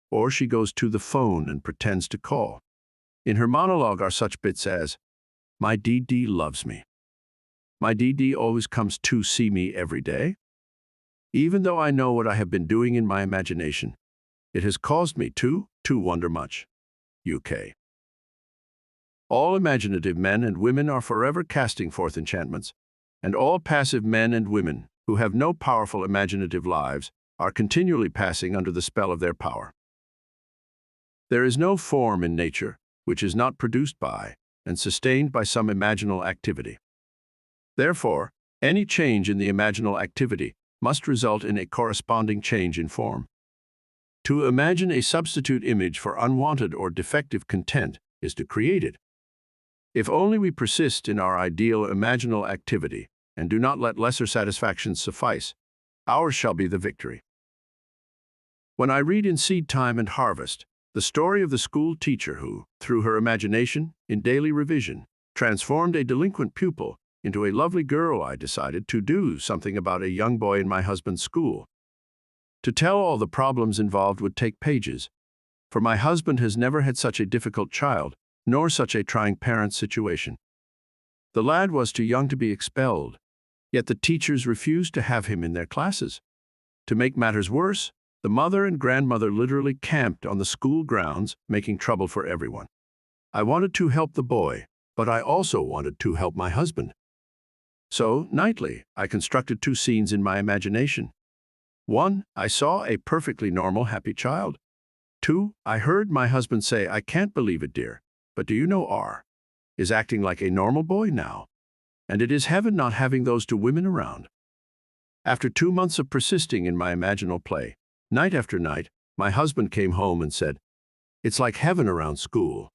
[SPEAKER 1] or she goes to the phone and pretends to call. In her monologue are such bits as, "My DD loves me. My DD always comes to see me every day. Even though I know what I have been doing in my imagination, it has caused me to wonder much." UK. All imaginative men and women are forever casting forth enchantments, and all passive men and women who have no powerful imaginative lives are continually passing under the spell of their power. There is no form in nature which is not produced by and sustained by some imaginal activity. Therefore, any change in the imaginal activity must result in a corresponding change in form. To imagine a substitute image for unwanted or defective content is to create it. If only we persist in our ideal imaginal activity and do not let lesser satisfactions suffice, ours shall be the victory. When I read in Seed Time and Harvest the story of the school teacher who, through her imagination, in daily revision, transformed a delinquent pupil into a lovely girl, I decided to do something about a young boy in my husband's school. To tell all the problems involved would take pages, for my husband has never had such a difficult child, nor such a trying parent situation. The lad was too young to be expelled, yet the teachers refused to have him in their classes. To make matters worse, the mother and grandmother literally camped on the school grounds, making trouble for everyone. I wanted to help the boy, but I also wanted to help my husband. So, nightly, I constructed 2 scenes in my imagination. 1, I saw a perfectly normal, happy child. 2, I heard my husband say, "I can't believe it, dear, but do you know R is acting like a normal boy now? And it is heaven not having those 2 women around." After 2 months of persisting in my imaginal play, night after night, my husband came home and said, "It's like heaven around school."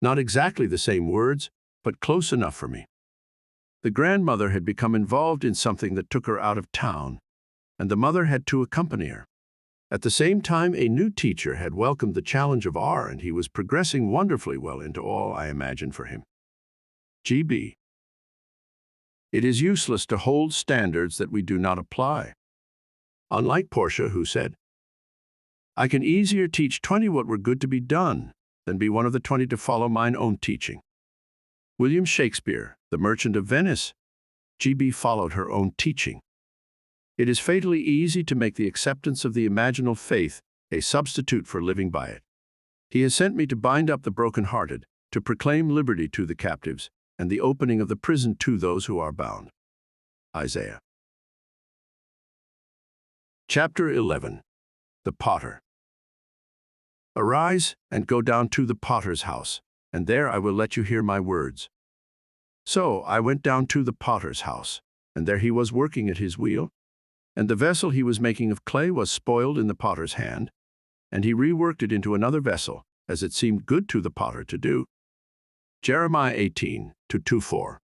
[SPEAKER 1] Not exactly the same words, but close enough for me. The grandmother had become involved in something that took her out of town, and the mother had to accompany her. At the same time, a new teacher had welcomed the challenge of R, and he was progressing wonderfully well into all I imagined for him. GB. It is useless to hold standards that we do not apply. Unlike Portia, who said, "I can easier teach 20 what were good to be done than be one of the 20 to follow mine own teaching." William Shakespeare, the Merchant of Venice, GB followed her own teaching. It is fatally easy to make the acceptance of the imaginal faith a substitute for living by it. He has sent me to bind up the broken-hearted, to proclaim liberty to the captives, and the opening of the prison to those who are bound. Isaiah. Chapter 11. The Potter. Arise, and go down to the potter's house, and there I will let you hear my words. So I went down to the potter's house, and there he was working at his wheel, and the vessel he was making of clay was spoiled in the potter's hand, and he reworked it into another vessel, as it seemed good to the potter to do. Jeremiah 18:2-4.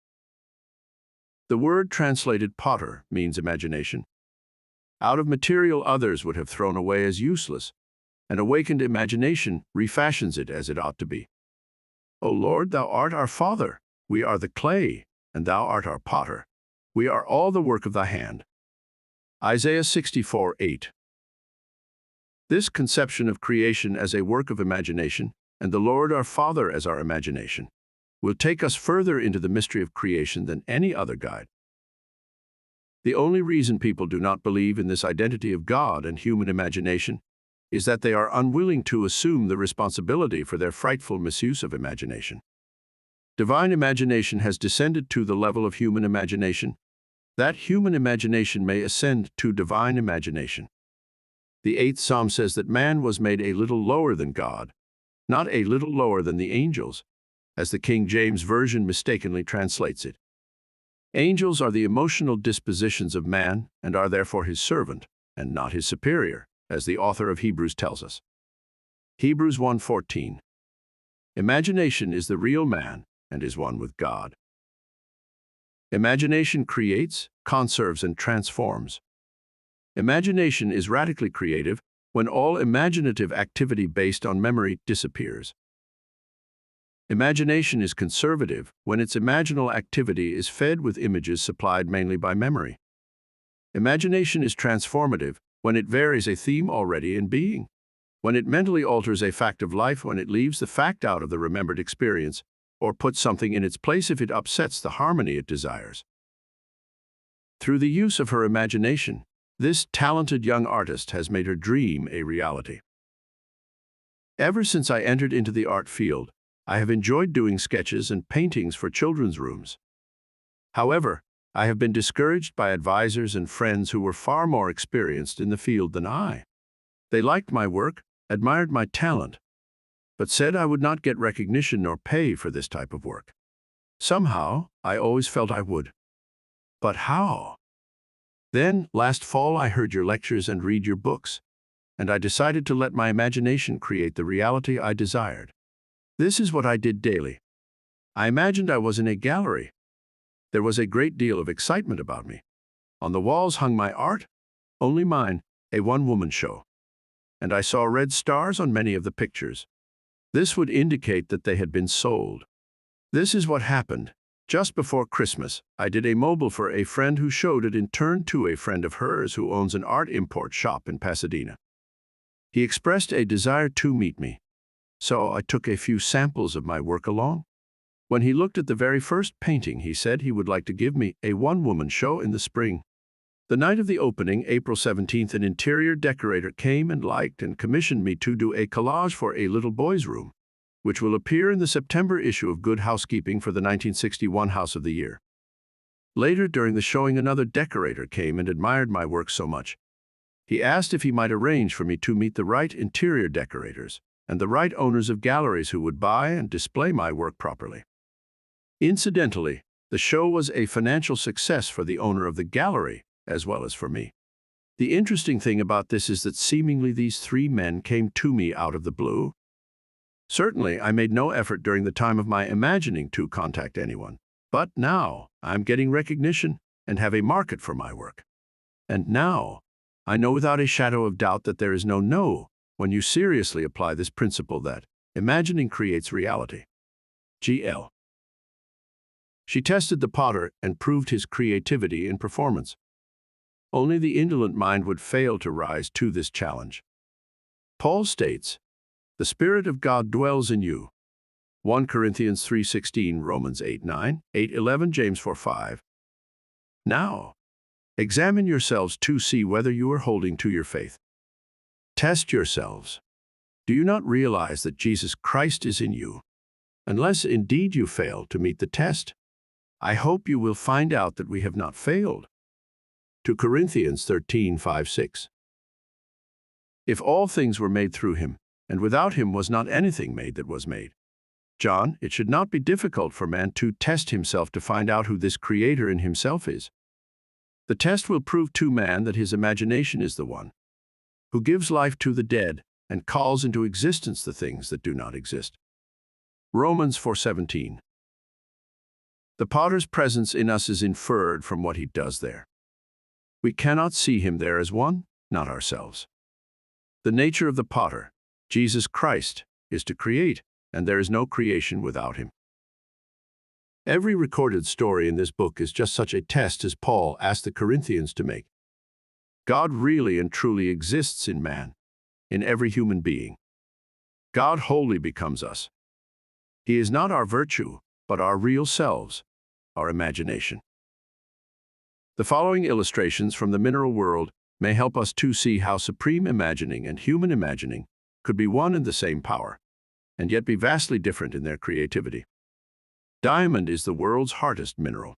[SPEAKER 1] The word translated potter means imagination. Out of material others would have thrown away as useless, an awakened imagination refashions it as it ought to be. O Lord, thou art our Father, we are the clay, and thou art our potter. We are all the work of thy hand. Isaiah 64:8. This conception of creation as a work of imagination, and the Lord our Father as our imagination, will take us further into the mystery of creation than any other guide. The only reason people do not believe in this identity of God and human imagination is that they are unwilling to assume the responsibility for their frightful misuse of imagination. Divine imagination has descended to the level of human imagination, that human imagination may ascend to divine imagination. The 8th Psalm says that man was made a little lower than God, not a little lower than the angels, as the King James Version mistakenly translates it. Angels are the emotional dispositions of man and are therefore his servant, and not his superior, as the author of Hebrews tells us. Hebrews 1:14. Imagination is the real man and is one with God. Imagination creates, conserves, and transforms. Imagination is radically creative when all imaginative activity based on memory disappears. Imagination is conservative when its imaginal activity is fed with images supplied mainly by memory. Imagination is transformative when it varies a theme already in being, when it mentally alters a fact of life, when it leaves the fact out of the remembered experience, or puts something in its place if it upsets the harmony it desires. Through the use of her imagination, this talented young artist has made her dream a reality. Ever since I entered into the art field, I have enjoyed doing sketches and paintings for children's rooms. However, I have been discouraged by advisors and friends who were far more experienced in the field than I. They liked my work, admired my talent, but said I would not get recognition nor pay for this type of work. Somehow, I always felt I would. But how? Then, last fall, I heard your lectures and read your books, and I decided to let my imagination create the reality I desired. This is what I did daily. I imagined I was in a gallery. There was a great deal of excitement about me. On the walls hung my art, only mine, a one-woman show. And I saw red stars on many of the pictures. This would indicate that they had been sold. This is what happened. Just before Christmas, I did a mobile for a friend who showed it in turn to a friend of hers who owns an art import shop in Pasadena. He expressed a desire to meet me, so I took a few samples of my work along. When he looked at the very first painting, he said he would like to give me a one-woman show in the spring. The night of the opening, April 17th, an interior decorator came and liked and commissioned me to do a collage for a little boy's room, which will appear in the September issue of Good Housekeeping for the 1961 House of the Year. Later, during the showing, another decorator came and admired my work so much. He asked if he might arrange for me to meet the right interior decorators and the right owners of galleries who would buy and display my work properly. Incidentally, the show was a financial success for the owner of the gallery as well as for me. The interesting thing about this is that seemingly these three men came to me out of the blue. Certainly, I made no effort during the time of my imagining to contact anyone. But now, I'm getting recognition and have a market for my work. And now, I know without a shadow of doubt that there is no no when you seriously apply this principle that imagining creates reality. G.L. She tested the potter and proved his creativity in performance. Only the indolent mind would fail to rise to this challenge. Paul states, "The Spirit of God dwells in you." 1 Corinthians 3:16, Romans 8:9, 8:11, James 4:5. Now, examine yourselves to see whether you are holding to your faith. Test yourselves. Do you not realize that Jesus Christ is in you? Unless indeed you fail to meet the test, I hope you will find out that we have not failed. 2 Corinthians 13:5-6. If all things were made through him, and without him was not anything made that was made. John, it should not be difficult for man to test himself to find out who this Creator in himself is. The test will prove to man that his imagination is the one who gives life to the dead and calls into existence the things that do not exist. Romans 4:17. The potter's presence in us is inferred from what he does there. We cannot see him there as one, not ourselves. The nature of the potter, Jesus Christ, is to create, and there is no creation without him. Every recorded story in this book is just such a test as Paul asked the Corinthians to make. God really and truly exists in man, in every human being. God wholly becomes us. He is not our virtue, but our real selves, our imagination. The following illustrations from the mineral world may help us to see how supreme imagining and human imagining could be one and the same power, and yet be vastly different in their creativity. Diamond is the world's hardest mineral.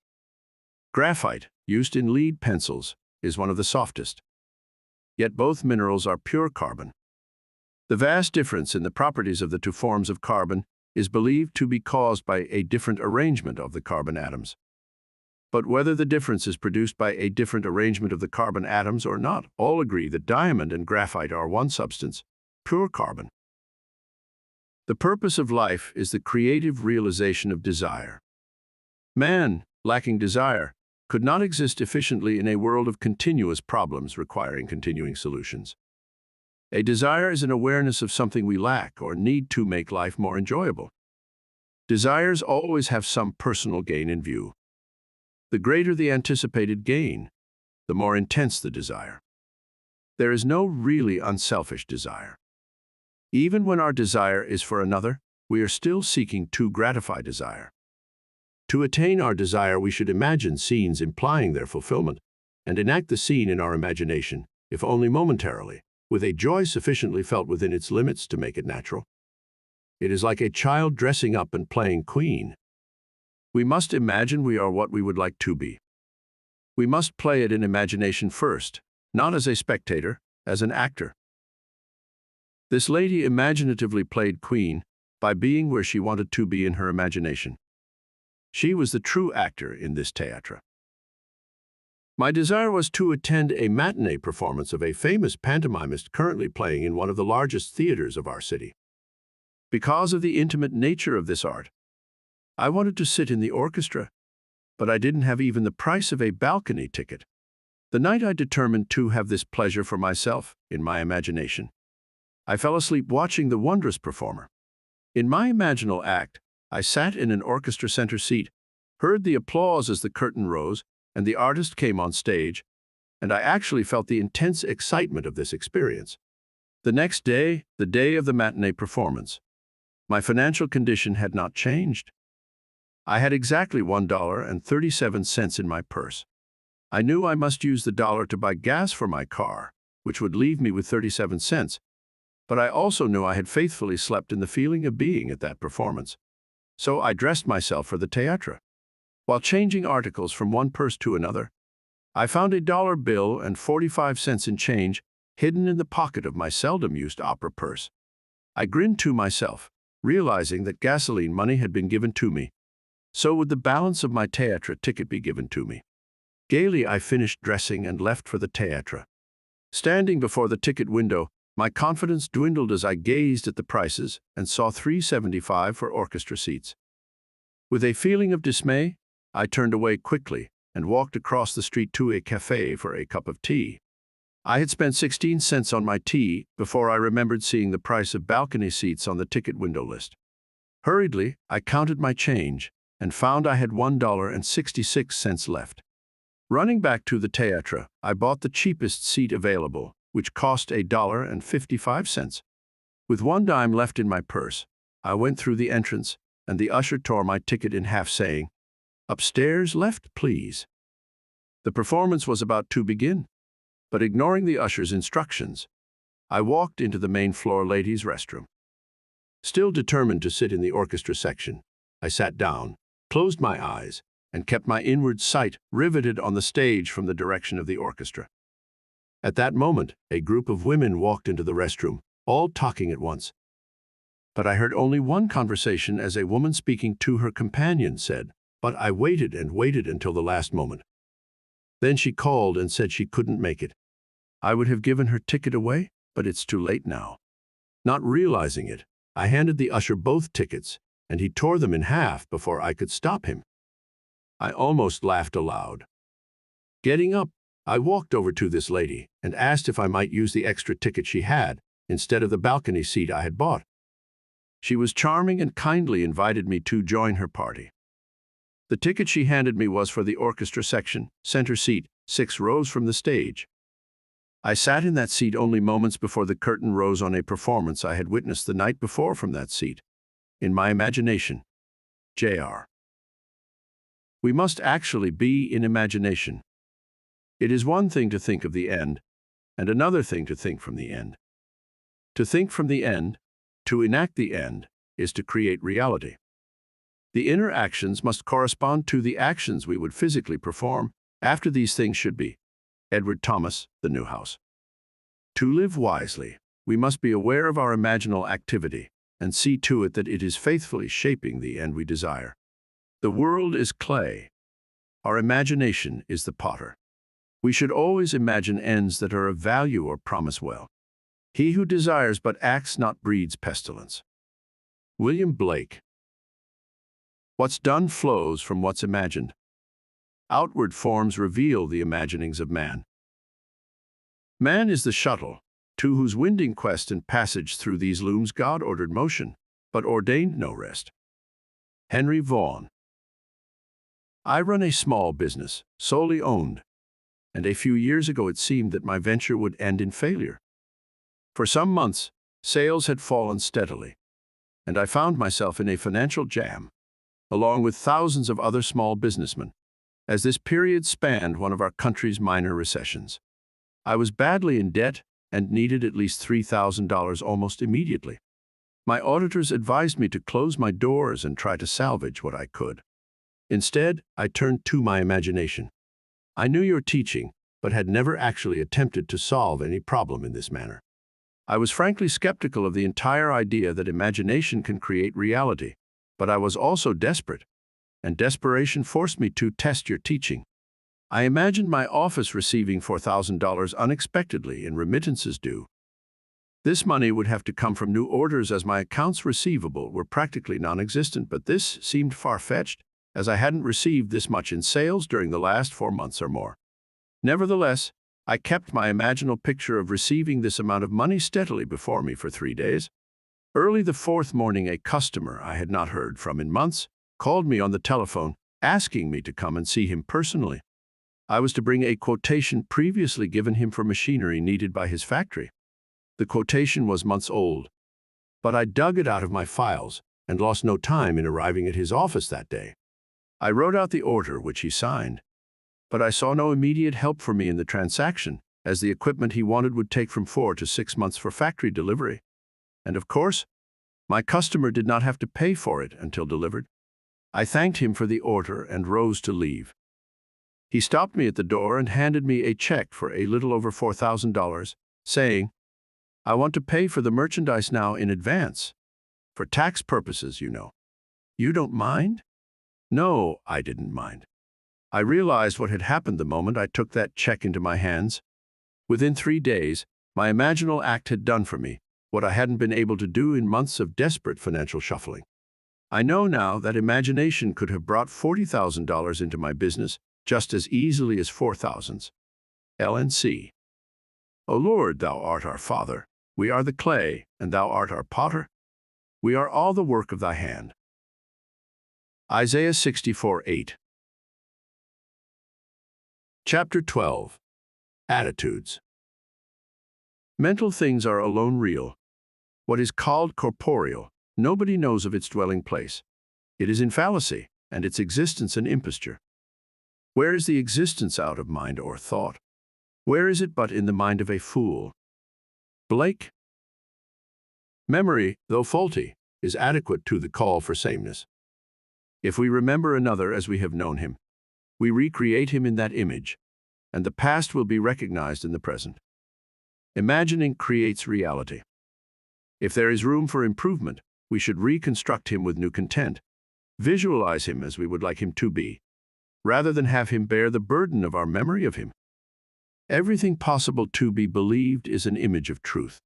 [SPEAKER 1] Graphite, used in lead pencils, is one of the softest. Yet both minerals are pure carbon. The vast difference in the properties of the two forms of carbon is believed to be caused by a different arrangement of the carbon atoms. But whether the difference is produced by a different arrangement of the carbon atoms or not, all agree that diamond and graphite are one substance, pure carbon. The purpose of life is the creative realization of desire. Man, lacking desire, could not exist efficiently in a world of continuous problems requiring continuing solutions. A desire is an awareness of something we lack or need to make life more enjoyable. Desires always have some personal gain in view. The greater the anticipated gain, the more intense the desire. There is no really unselfish desire. Even when our desire is for another, we are still seeking to gratify desire. To attain our desire, we should imagine scenes implying their fulfillment, and enact the scene in our imagination, if only momentarily, with a joy sufficiently felt within its limits to make it natural. It is like a child dressing up and playing queen. We must imagine we are what we would like to be. We must play it in imagination first, not as a spectator, as an actor. This lady imaginatively played Queen by being where she wanted to be in her imagination. She was the true actor in this theatre. My desire was to attend a matinee performance of a famous pantomimist currently playing in one of the largest theaters of our city. Because of the intimate nature of this art, I wanted to sit in the orchestra, but I didn't have even the price of a balcony ticket. The night I determined to have this pleasure for myself, in my imagination, I fell asleep watching the wondrous performer. In my imaginal act, I sat in an orchestra center seat, heard the applause as the curtain rose, and the artist came on stage, and I actually felt the intense excitement of this experience. The next day, the day of the matinee performance, my financial condition had not changed. I had exactly $1.37 in my purse. I knew I must use the dollar to buy gas for my car, which would leave me with 37 cents. But I also knew I had faithfully slept in the feeling of being at that performance. So I dressed myself for the theatre. While changing articles from one purse to another, I found a dollar bill and 45 cents in change hidden in the pocket of my seldom-used opera purse. I grinned to myself, realizing that gasoline money had been given to me. So would the balance of my theatre ticket be given to me. Gaily I finished dressing and left for the theatre. Standing before the ticket window, my confidence dwindled as I gazed at the prices and saw $3.75 for orchestra seats. With a feeling of dismay, I turned away quickly and walked across the street to a cafe for a cup of tea. I had spent 16 cents on my tea before I remembered seeing the price of balcony seats on the ticket window list. Hurriedly, I counted my change and found I had $1.66 left. Running back to the theatre, I bought the cheapest seat available, which cost $1.55. With 1 dime left in my purse, I went through the entrance, and the usher tore my ticket in half, saying, "Upstairs left, please." The performance was about to begin, but ignoring the usher's instructions, I walked into the main floor ladies' restroom. Still determined to sit in the orchestra section, I sat down, closed my eyes, and kept my inward sight riveted on the stage from the direction of the orchestra. At that moment, a group of women walked into the restroom, all talking at once. But I heard only one conversation as a woman speaking to her companion said, "But I waited and waited until the last moment." Then she called and said she couldn't make it. I would have given her ticket away, but it's too late now. Not realizing it, I handed the usher both tickets, and he tore them in half before I could stop him. I almost laughed aloud. Getting up, I walked over to this lady and asked if I might use the extra ticket she had instead of the balcony seat I had bought. She was charming and kindly invited me to join her party. The ticket she handed me was for the orchestra section, center seat, 6 rows from the stage. I sat in that seat only moments before the curtain rose on a performance I had witnessed the night before from that seat. In my imagination, Jr. We must actually be in imagination. It is one thing to think of the end, and another thing to think from the end. To think from the end, to enact the end, is to create reality. The inner actions must correspond to the actions we would physically perform after these things should be. Edward Thomas, The New House. To live wisely, we must be aware of our imaginal activity and see to it that it is faithfully shaping the end we desire. The world is clay. Our imagination is the potter. We should always imagine ends that are of value or promise well. He who desires but acts not breeds pestilence. William Blake. What's done flows from what's imagined. Outward forms reveal the imaginings of man. Man is the shuttle, to whose winding quest and passage through these looms God ordered motion, but ordained no rest. Henry Vaughan. I run a small business, solely owned, and a few years ago it seemed that my venture would end in failure. For some months, sales had fallen steadily, and I found myself in a financial jam, along with thousands of other small businessmen, as this period spanned one of our country's minor recessions. I was badly in debt and needed at least $3,000 almost immediately. My auditors advised me to close my doors and try to salvage what I could. Instead, I turned to my imagination. I knew your teaching, but had never actually attempted to solve any problem in this manner. I was frankly skeptical of the entire idea that imagination can create reality, but I was also desperate, and desperation forced me to test your teaching. I imagined my office receiving $4,000 unexpectedly in remittances due. This money would have to come from new orders as my accounts receivable were practically non-existent, but this seemed far-fetched, as I hadn't received this much in sales during the last 4 months or more. Nevertheless, I kept my imaginal picture of receiving this amount of money steadily before me for 3 days. Early the fourth morning, a customer I had not heard from in months called me on the telephone, asking me to come and see him personally. I was to bring a quotation previously given him for machinery needed by his factory. The quotation was months old, but I dug it out of my files and lost no time in arriving at his office that day. I wrote out the order, which he signed, but I saw no immediate help for me in the transaction, as the equipment he wanted would take from 4 to 6 months for factory delivery. And of course, my customer did not have to pay for it until delivered. I thanked him for the order and rose to leave. He stopped me at the door and handed me a check for a little over $4,000, saying, "I want to pay for the merchandise now in advance. For tax purposes, you know. You don't mind?" No, I didn't mind. I realized what had happened the moment I took that check into my hands. Within 3 days, my imaginal act had done for me what I hadn't been able to do in months of desperate financial shuffling. I know now that imagination could have brought $40,000 into my business just as easily as 4,000. LNC. O Lord, thou art our Father. We are the clay, and thou art our potter. We are all the work of thy hand. Isaiah 64:8. Chapter 12. Attitudes. Mental things are alone real. What is called corporeal, nobody knows of its dwelling place. It is in fallacy, and its existence an imposture. Where is the existence out of mind or thought? Where is it but in the mind of a fool? Blake. Memory, though faulty, is adequate to the call for sameness. If we remember another as we have known him, we recreate him in that image, and the past will be recognized in the present. Imagining creates reality. If there is room for improvement, we should reconstruct him with new content, visualize him as we would like him to be, rather than have him bear the burden of our memory of him. Everything possible to be believed is an image of truth.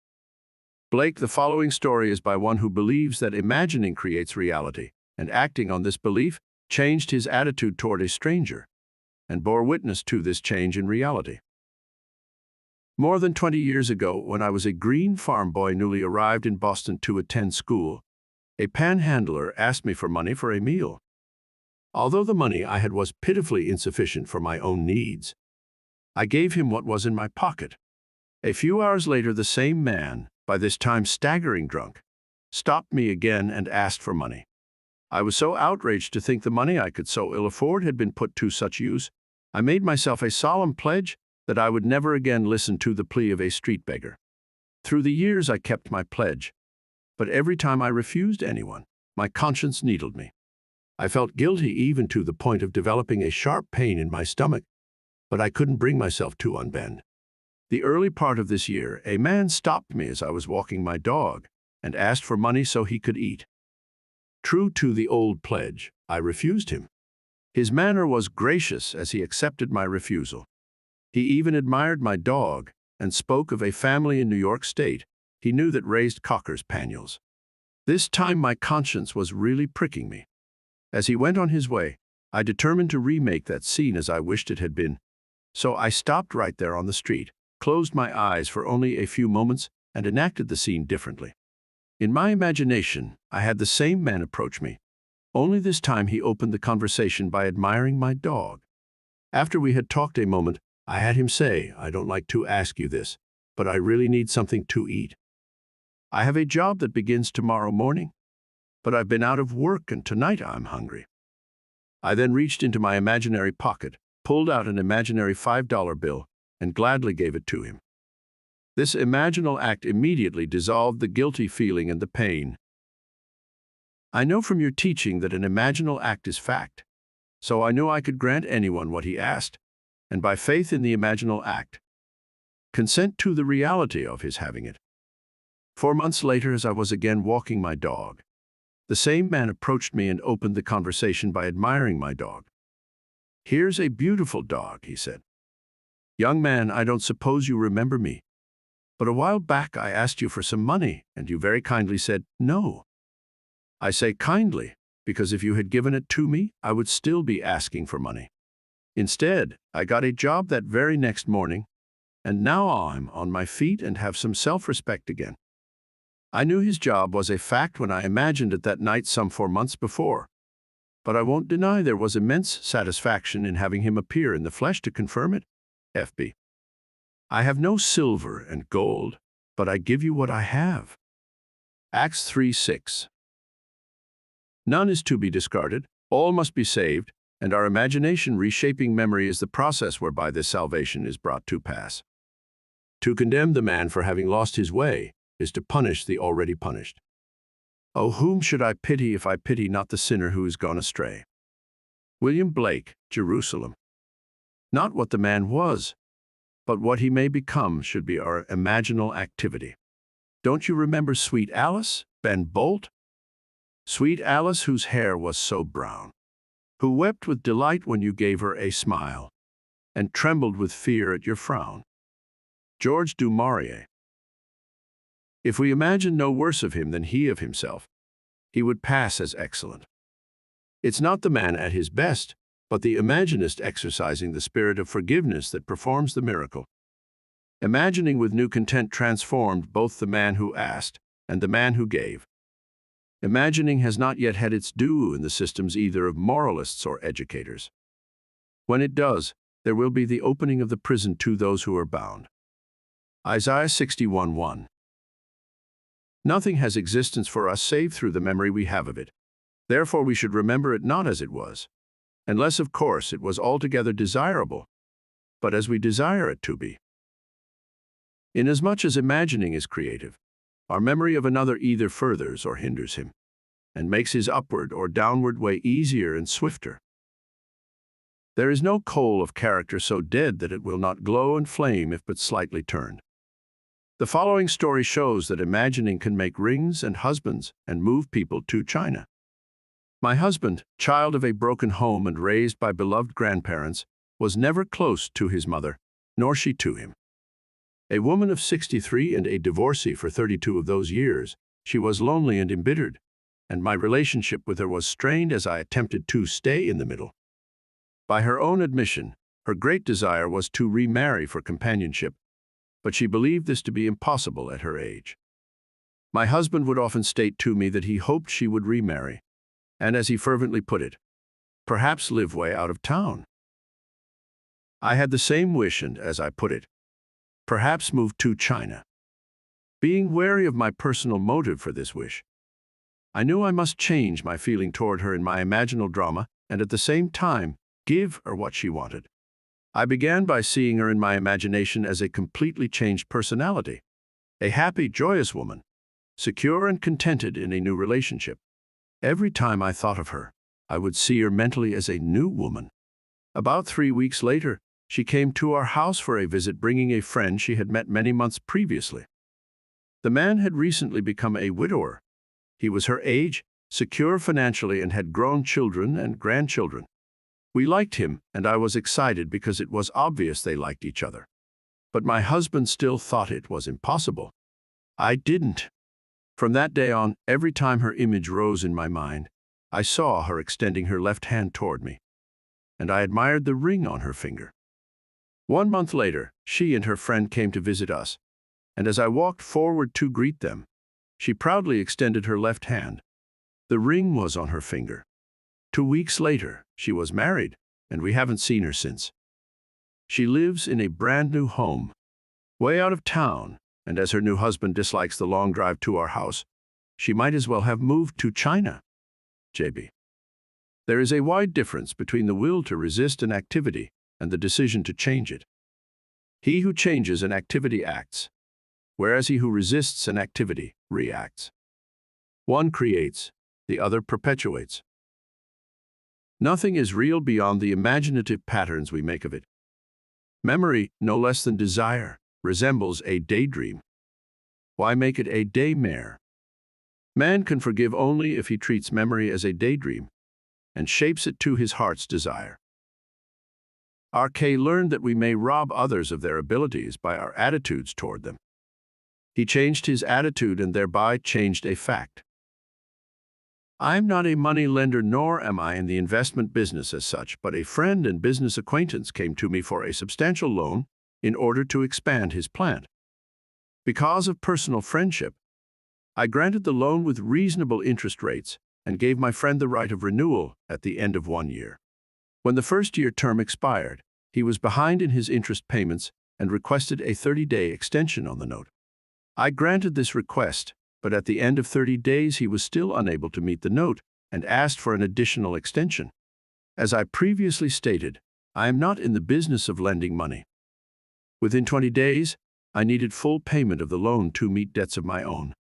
[SPEAKER 1] Blake, the following story is by one who believes that imagining creates reality, and acting on this belief changed his attitude toward a stranger, and bore witness to this change in reality. More than 20 years ago, when I was a green farm boy newly arrived in Boston to attend school, a panhandler asked me for money for a meal. Although the money I had was pitifully insufficient for my own needs, I gave him what was in my pocket. A few hours later, the same man, by this time staggering drunk, stopped me again and asked for money. I was so outraged to think the money I could so ill afford had been put to such use, I made myself a solemn pledge that I would never again listen to the plea of a street beggar. Through the years I kept my pledge, but every time I refused anyone, my conscience needled me. I felt guilty even to the point of developing a sharp pain in my stomach, but I couldn't bring myself to unbend. The early part of this year, a man stopped me as I was walking my dog and asked for money so he could eat. True to the old pledge, I refused him. His manner was gracious as he accepted my refusal. He even admired my dog and spoke of a family in New York State he knew that raised cocker spaniels. This time my conscience was really pricking me. As he went on his way, I determined to remake that scene as I wished it had been. So I stopped right there on the street, closed my eyes for only a few moments, and enacted the scene differently. In my imagination, I had the same man approach me. Only this time he opened the conversation by admiring my dog. After we had talked a moment, I had him say, "I don't like to ask you this, but I really need something to eat. I have a job that begins tomorrow morning, but I've been out of work and tonight I'm hungry." I then reached into my imaginary pocket, pulled out an imaginary $5 bill, and gladly gave it to him. This imaginal act immediately dissolved the guilty feeling and the pain. I know from your teaching that an imaginal act is fact, so I knew I could grant anyone what he asked. and by faith in the imaginal act, consent to the reality of his having it. 4 months later, as I was again walking my dog, the same man approached me and opened the conversation by admiring my dog. "Here's a beautiful dog," he said. "Young man, I don't suppose you remember me, but a while back I asked you for some money, and you very kindly said no. I say kindly, because if you had given it to me, I would still be asking for money. Instead, I got a job that very next morning, and now I'm on my feet and have some self-respect again." I knew his job was a fact when I imagined it that night some 4 months before, but I won't deny there was immense satisfaction in having him appear in the flesh to confirm it. FB. I have no silver and gold, but I give you what I have. Acts 3:6. None is to be discarded, all must be saved, and our imagination reshaping memory is the process whereby this salvation is brought to pass. To condemn the man for having lost his way is to punish the already punished. Oh, whom should I pity if I pity not the sinner who is gone astray? William Blake, Jerusalem. Not what the man was, but what he may become should be our imaginal activity. Don't you remember Sweet Alice, Ben Bolt? Sweet Alice whose hair was so brown, who wept with delight when you gave her a smile, and trembled with fear at your frown. George du Maurier. If we imagine no worse of him than he of himself, he would pass as excellent. It's not the man at his best, but the imaginist exercising the spirit of forgiveness that performs the miracle. Imagining with new content transformed both the man who asked and the man who gave. Imagining has not yet had its due in the systems either of moralists or educators. When it does, there will be the opening of the prison to those who are bound. Isaiah 61:1. Nothing has existence for us save through the memory we have of it. Therefore we should remember it not as it was, unless of course it was altogether desirable, but as we desire it to be. Inasmuch as imagining is creative, our memory of another either furthers or hinders him, and makes his upward or downward way easier and swifter. There is no coal of character so dead that it will not glow and flame if but slightly turned. The following story shows that imagining can make rings and husbands and move people to China. My husband, child of a broken home and raised by beloved grandparents, was never close to his mother, nor she to him. A woman of 63 and a divorcee for 32 of those years, she was lonely and embittered, and my relationship with her was strained as I attempted to stay in the middle. By her own admission, her great desire was to remarry for companionship, but she believed this to be impossible at her age. My husband would often state to me that he hoped she would remarry, and as he fervently put it, perhaps live way out of town. I had the same wish and, as I put it, perhaps move to China. Being wary of my personal motive for this wish, I knew I must change my feeling toward her in my imaginal drama and at the same time give her what she wanted. I began by seeing her in my imagination as a completely changed personality, a happy, joyous woman, secure and contented in a new relationship. Every time I thought of her, I would see her mentally as a new woman. About 3 weeks later, she came to our house for a visit, bringing a friend she had met many months previously. The man had recently become a widower. He was her age, secure financially, and had grown children and grandchildren. We liked him, and I was excited because it was obvious they liked each other. But my husband still thought it was impossible. I didn't. From that day on, every time her image rose in my mind, I saw her extending her left hand toward me, and I admired the ring on her finger. 1 month later, she and her friend came to visit us, and as I walked forward to greet them, she proudly extended her left hand. The ring was on her finger. 2 weeks later, she was married, and we haven't seen her since. She lives in a brand new home, way out of town, and as her new husband dislikes the long drive to our house, she might as well have moved to China. JB. There is a wide difference between the will to resist an activity and the decision to change it. He who changes an activity acts, whereas he who resists an activity reacts. One creates, the other perpetuates. Nothing is real beyond the imaginative patterns we make of it. Memory, no less than desire, resembles a daydream. Why make it a daymare? Man can forgive only if he treats memory as a daydream and shapes it to his heart's desire. R.K. learned that we may rob others of their abilities by our attitudes toward them. He changed his attitude and thereby changed a fact. I am not a money lender, nor am I in the investment business as such, but a friend and business acquaintance came to me for a substantial loan in order to expand his plant. Because of personal friendship, I granted the loan with reasonable interest rates and gave my friend the right of renewal at the end of 1 year. When the first-year term expired, he was behind in his interest payments and requested a 30-day extension on the note. I granted this request, but at the end of 30 days he was still unable to meet the note and asked for an additional extension. As I previously stated, I am not in the business of lending money. Within 20 days, I needed full payment of the loan to meet debts of my own.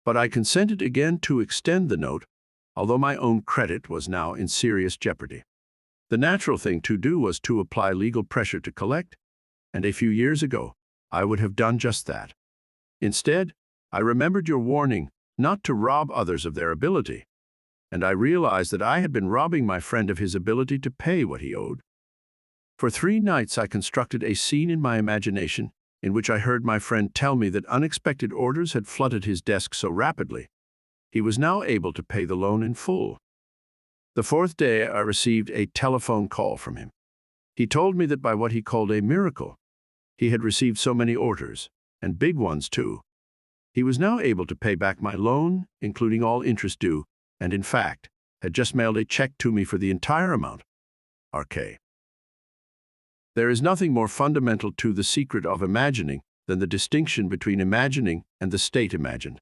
[SPEAKER 1] But I consented again to extend the note, although my own credit was now in serious jeopardy. The natural thing to do was to apply legal pressure to collect, and a few years ago, I would have done just that. Instead, I remembered your warning not to rob others of their ability, and I realized that I had been robbing my friend of his ability to pay what he owed. For 3 nights I constructed a scene in my imagination in which I heard my friend tell me that unexpected orders had flooded his desk so rapidly, he was now able to pay the loan in full. The 4th day I received a telephone call from him. He told me that by what he called a miracle, he had received so many orders, and big ones too. He was now able to pay back my loan, including all interest due, and in fact, had just mailed a check to me for the entire amount. R.K. There is nothing more fundamental to the secret of imagining than the distinction between imagining and the state imagined.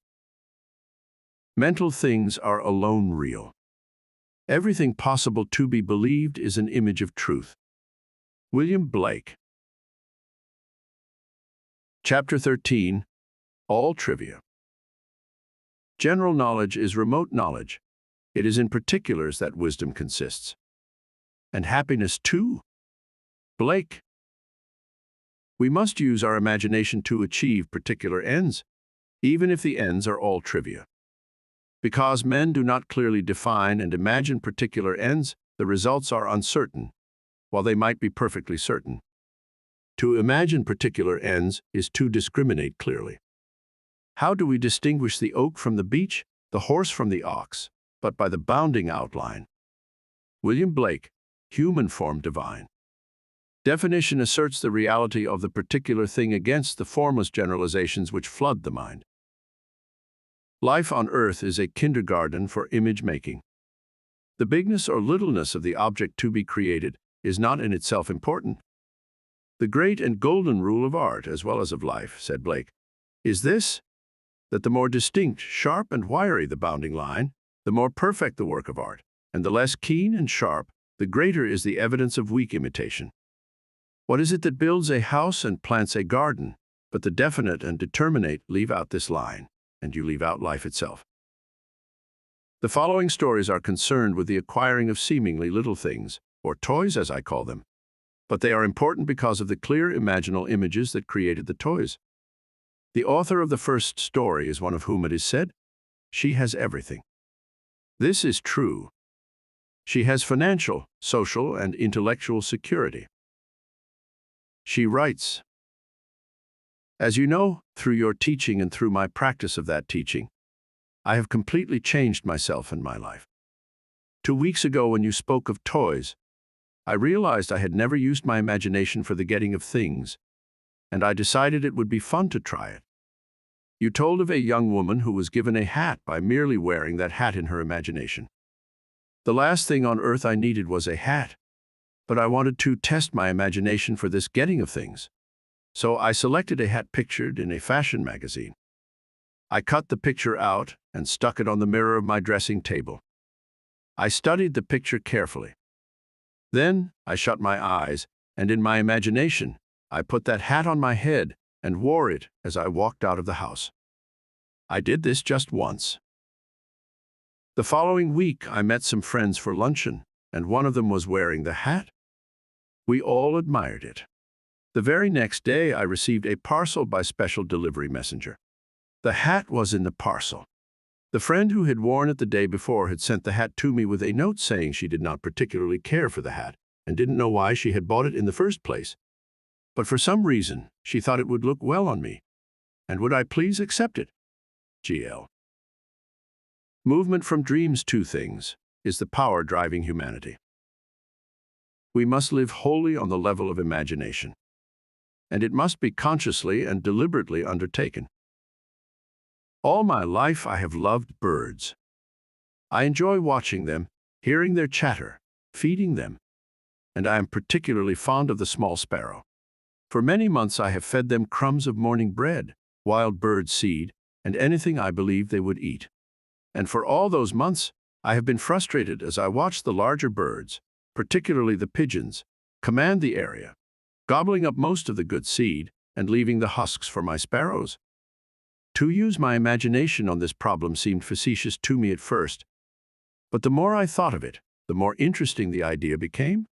[SPEAKER 1] Mental things are alone real. Everything possible to be believed is an image of truth. William Blake. Chapter 13. All Trivia. General knowledge is remote knowledge. It is in particulars that wisdom consists. And happiness too? Blake. We must use our imagination to achieve particular ends, even if the ends are all trivia. Because men do not clearly define and imagine particular ends, the results are uncertain, while they might be perfectly certain. To imagine particular ends is to discriminate clearly. How do we distinguish the oak from the beech, the horse from the ox, but by the bounding outline? William Blake, Human Form Divine. Definition asserts the reality of the particular thing against the formless generalizations which flood the mind. Life on earth is a kindergarten for image-making. The bigness or littleness of the object to be created is not in itself important. The great and golden rule of art, as well as of life, said Blake, is this, that the more distinct, sharp, and wiry the bounding line, the more perfect the work of art, and the less keen and sharp, the greater is the evidence of weak imitation. What is it that builds a house and plants a garden, but the definite and determinate leave out this line, and you leave out life itself? The following stories are concerned with the acquiring of seemingly little things, or toys as I call them, but they are important because of the clear imaginal images that created the toys. The author of the first story is one of whom it is said, "She has everything." This is true. She has financial, social, and intellectual security. She writes, "As you know, through your teaching and through my practice of that teaching, I have completely changed myself and my life. 2 weeks ago, when you spoke of toys, I realized I had never used my imagination for the getting of things, and I decided it would be fun to try it. You told of a young woman who was given a hat by merely wearing that hat in her imagination. The last thing on earth I needed was a hat, but I wanted to test my imagination for this getting of things. So I selected a hat pictured in a fashion magazine. I cut the picture out and stuck it on the mirror of my dressing table. I studied the picture carefully. Then I shut my eyes, and in my imagination, I put that hat on my head and wore it as I walked out of the house. I did this just once. The following week, I met some friends for luncheon, and one of them was wearing the hat. We all admired it. The very next day, I received a parcel by special delivery messenger. The hat was in the parcel. The friend who had worn it the day before had sent the hat to me with a note saying she did not particularly care for the hat and didn't know why she had bought it in the first place. But for some reason, she thought it would look well on me, and would I please accept it? GL. Movement from dreams to things is the power driving humanity. We must live wholly on the level of imagination, and it must be consciously and deliberately undertaken. All my life I have loved birds. I enjoy watching them, hearing their chatter, feeding them, and I am particularly fond of the small sparrow. For many months I have fed them crumbs of morning bread, wild bird seed, and anything I believed they would eat. And for all those months, I have been frustrated as I watched the larger birds, particularly the pigeons, command the area, gobbling up most of the good seed and leaving the husks for my sparrows. To use my imagination on this problem seemed facetious to me at first, but the more I thought of it, the more interesting the idea became.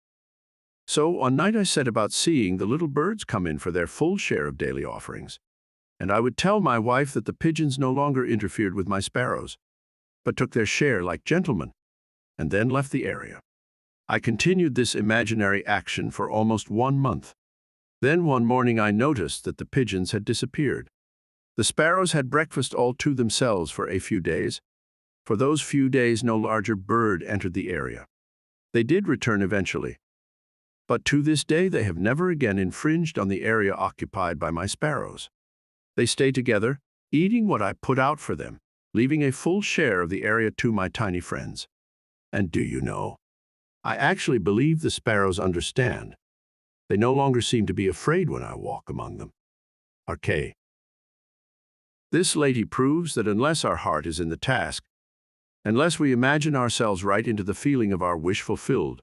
[SPEAKER 1] So one night I set about seeing the little birds come in for their full share of daily offerings, and I would tell my wife that the pigeons no longer interfered with my sparrows, but took their share like gentlemen, and then left the area. I continued this imaginary action for almost 1 month. Then one morning I noticed that the pigeons had disappeared. The sparrows had breakfast all to themselves for a few days. For those few days no larger bird entered the area. They did return eventually, but to this day they have never again infringed on the area occupied by my sparrows. They stay together, eating what I put out for them, leaving a full share of the area to my tiny friends. And do you know, I actually believe the sparrows understand. They no longer seem to be afraid when I walk among them. RK. This lady proves that unless our heart is in the task, unless we imagine ourselves right into the feeling of our wish fulfilled,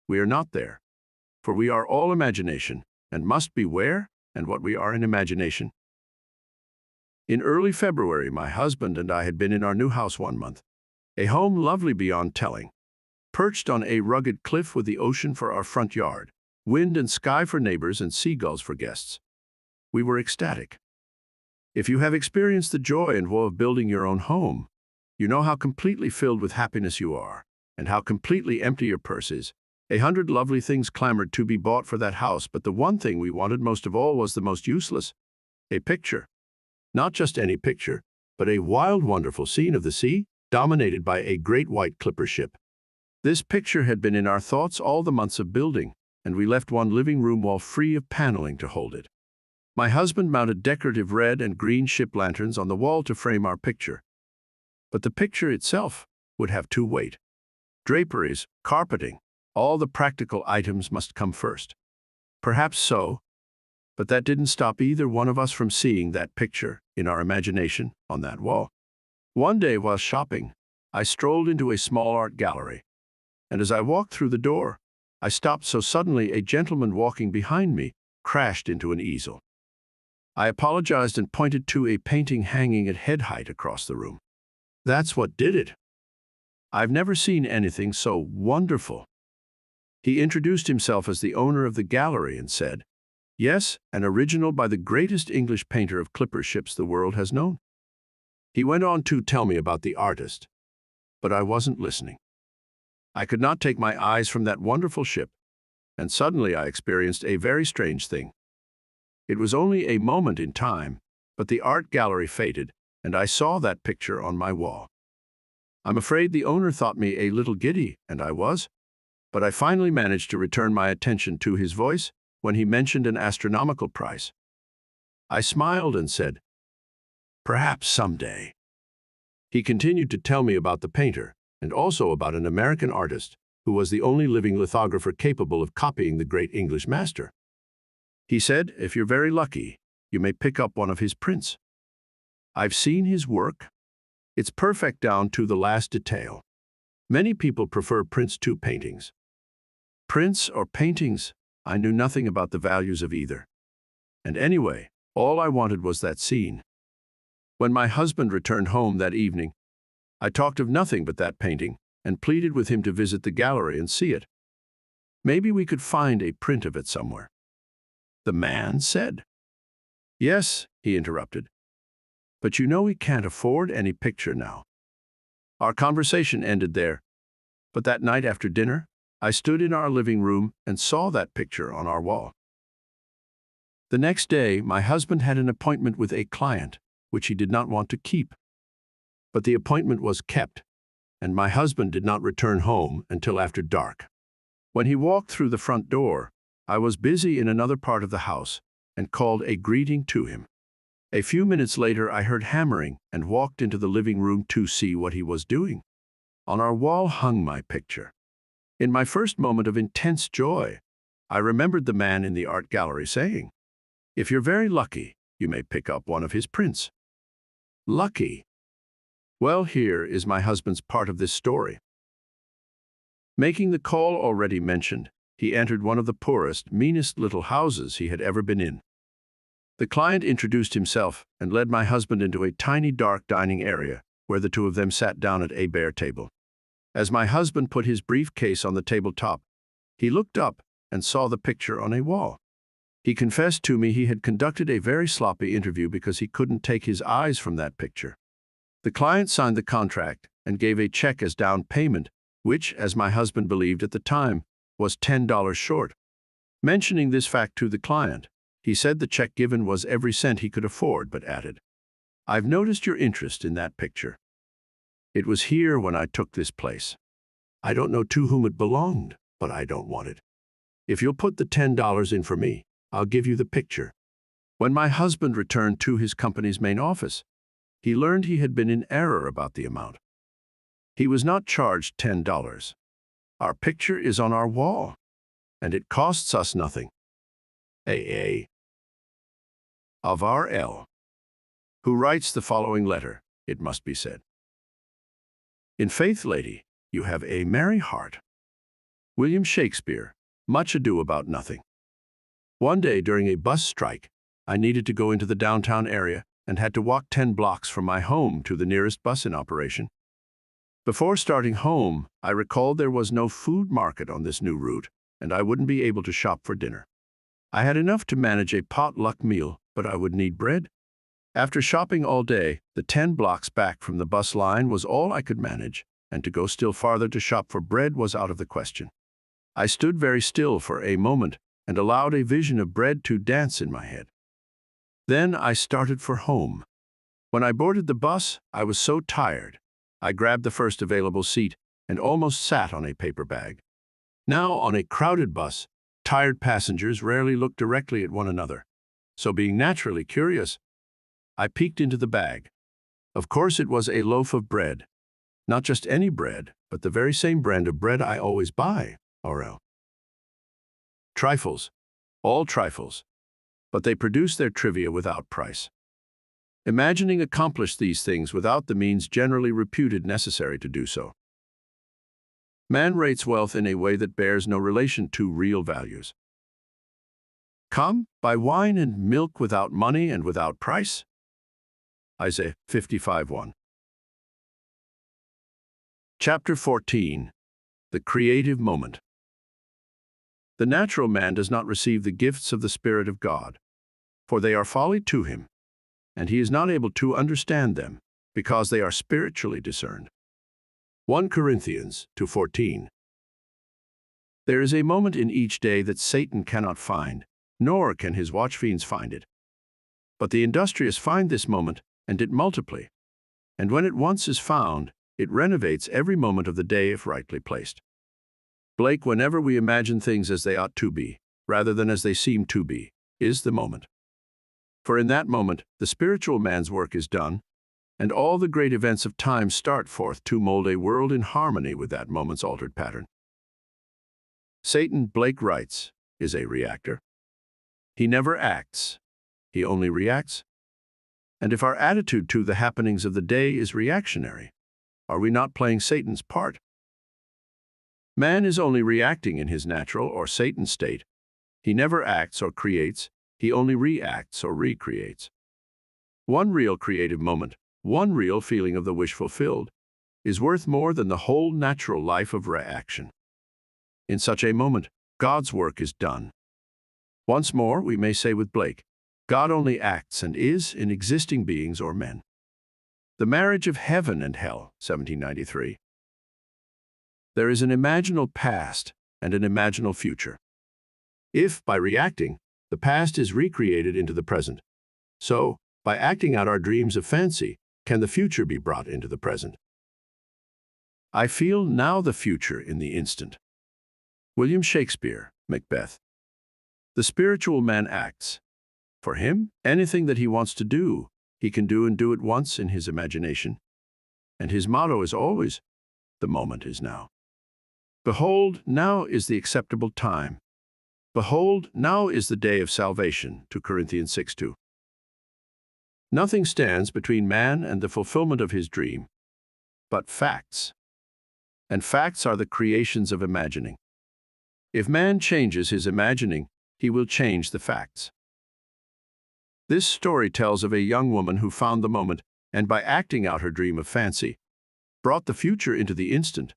[SPEAKER 1] we are not there. For we are all imagination, and must be where and what we are in imagination. In early February, my husband and I had been in our new house 1 month, a home lovely beyond telling, perched on a rugged cliff with the ocean for our front yard, wind and sky for neighbors and seagulls for guests. We were ecstatic. If you have experienced the joy and woe of building your own home, you know how completely filled with happiness you are, and how completely empty your purse is. 100 lovely things clamored to be bought for that house, but the one thing we wanted most of all was the most useless: a picture. Not just any picture, but a wild, wonderful scene of the sea, dominated by a great white clipper ship. This picture had been in our thoughts all the months of building, and we left one living room wall free of paneling to hold it. My husband mounted decorative red and green ship lanterns on the wall to frame our picture. But the picture itself would have to wait. Draperies, carpeting, all the practical items must come first. Perhaps so, but that didn't stop either one of us from seeing that picture in our imagination on that wall. One day while shopping, I strolled into a small art gallery, and as I walked through the door, I stopped so suddenly a gentleman walking behind me crashed into an easel. I apologized and pointed to a painting hanging at head height across the room. That's what did it. I've never seen anything so wonderful. He introduced himself as the owner of the gallery and said, "Yes, an original by the greatest English painter of clipper ships the world has known." He went on to tell me about the artist, but I wasn't listening. I could not take my eyes from that wonderful ship, and suddenly I experienced a very strange thing. It was only a moment in time, but the art gallery faded, and I saw that picture on my wall. I'm afraid the owner thought me a little giddy, and I was, but I finally managed to return my attention to his voice when he mentioned an astronomical price. I smiled and said, "Perhaps someday." He continued to tell me about the painter, and also about an American artist who was the only living lithographer capable of copying the great English master. He said, if you're very lucky, you may pick up one of his prints. I've seen his work. It's perfect down to the last detail. Many people prefer prints to paintings. Prints or paintings, I knew nothing about the values of either. And anyway, all I wanted was that scene. When my husband returned home that evening, I talked of nothing but that painting and pleaded with him to visit the gallery and see it. Maybe we could find a print of it somewhere. the man said. Yes, he interrupted. But you know we can't afford any picture now. Our conversation ended there. But that night after dinner, I stood in our living room and saw that picture on our wall. The next day, my husband had an appointment with a client, which he did not want to keep. But the appointment was kept, and my husband did not return home until after dark. When he walked through the front door, I was busy in another part of the house and called a greeting to him. A few minutes later, I heard hammering and walked into the living room to see what he was doing. On our wall hung my picture. In my first moment of intense joy, I remembered the man in the art gallery saying, "If you're very lucky, you may pick up one of his prints." Lucky. Well, here is my husband's part of this story. Making the call already mentioned, he entered one of the poorest, meanest little houses he had ever been in. The client introduced himself and led my husband into a tiny dark dining area where the two of them sat down at a bare table. As my husband put his briefcase on the tabletop, he looked up and saw the picture on a wall. He confessed to me he had conducted a very sloppy interview because he couldn't take his eyes from that picture. The client signed the contract and gave a check as down payment, which, as my husband believed at the time, was $10 short. Mentioning this fact to the client, he said the check given was every cent he could afford, but added, "I've noticed your interest in that picture. It was here when I took this place. I don't know to whom it belonged, but I don't want it. If you'll put the $10 in for me, I'll give you the picture." When my husband returned to his company's main office, he learned he had been in error about the amount. He was not charged $10. Our picture is on our wall, and it costs us nothing. A. Of R.L., who writes the following letter, it must be said. In faith, lady, you have a merry heart. William Shakespeare, Much Ado About Nothing. One day during a bus strike, I needed to go into the downtown area and had to walk 10 blocks from my home to the nearest bus in operation. Before starting home, I recalled there was no food market on this new route, and I wouldn't be able to shop for dinner. I had enough to manage a potluck meal, but I would need bread. After shopping all day, the 10 blocks back from the bus line was all I could manage, and to go still farther to shop for bread was out of the question. I stood very still for a moment and allowed a vision of bread to dance in my head. Then I started for home. When I boarded the bus, I was so tired. I grabbed the first available seat and almost sat on a paper bag. Now, on a crowded bus, tired passengers rarely look directly at one another. So being naturally curious, I peeked into the bag. Of course, it was a loaf of bread. Not just any bread, but the very same brand of bread I always buy, RL. Trifles. All trifles. But they produce their trivia without price. Imagining accomplished these things without the means generally reputed necessary to do so. Man rates wealth in a way that bears no relation to real values. Come, buy wine and milk without money and without price? Isaiah 55:1. Chapter 14. The Creative Moment. The natural man does not receive the gifts of the Spirit of God, for they are folly to him, and he is not able to understand them, because they are spiritually discerned. 1 Corinthians 2:14. There is a moment in each day that Satan cannot find, nor can his watchfiends find it. But the industrious find this moment, and it multiply. And when it once is found, it renovates every moment of the day if rightly placed. Blake, whenever we imagine things as they ought to be, rather than as they seem to be, is the moment. For in that moment, the spiritual man's work is done, and all the great events of time start forth to mold a world in harmony with that moment's altered pattern. Satan, Blake writes, is a reactor. He never acts. He only reacts. And if our attitude to the happenings of the day is reactionary, are we not playing Satan's part? Man is only reacting in his natural or Satan state. He never acts or creates. He only reacts or recreates. One real creative moment, one real feeling of the wish fulfilled, is worth more than the whole natural life of reaction. In such a moment, God's work is done. Once more, we may say with Blake, God only acts and is in existing beings or men. The Marriage of Heaven and Hell, 1793. There is an imaginal past and an imaginal future. If, by reacting, the past is recreated into the present, so, by acting out our dreams of fancy, can the future be brought into the present. I feel now the future in the instant. William Shakespeare, Macbeth. The spiritual man acts. For him, anything that he wants to do, he can do and do at once in his imagination. And his motto is always, the moment is now. Behold, now is the acceptable time. Behold, now is the day of salvation, 2 Corinthians 6:2. Nothing stands between man and the fulfillment of his dream, but facts. And facts are the creations of imagining. If man changes his imagining, he will change the facts. This story tells of a young woman who found the moment and, by acting out her dream of fancy, brought the future into the instant,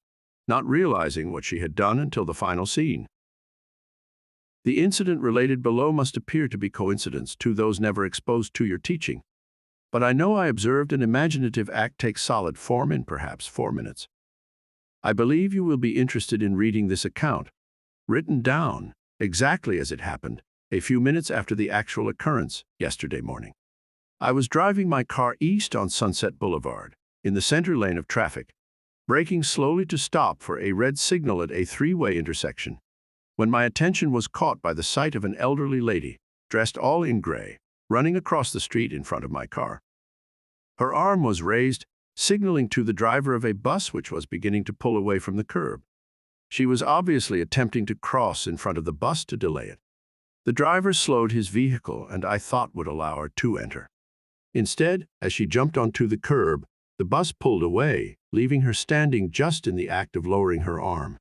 [SPEAKER 1] not realizing what she had done until the final scene. The incident related below must appear to be coincidence to those never exposed to your teaching, but I know I observed an imaginative act take solid form in perhaps 4 minutes. I believe you will be interested in reading this account, written down exactly as it happened, a few minutes after the actual occurrence yesterday morning. I was driving my car east on Sunset Boulevard, in the center lane of traffic, braking slowly to stop for a red signal at a 3-way intersection, when my attention was caught by the sight of an elderly lady, dressed all in gray, running across the street in front of my car. Her arm was raised, signaling to the driver of a bus which was beginning to pull away from the curb. She was obviously attempting to cross in front of the bus to delay it. The driver slowed his vehicle and I thought would allow her to enter. Instead, as she jumped onto the curb, the bus pulled away, leaving her standing just in the act of lowering her arm.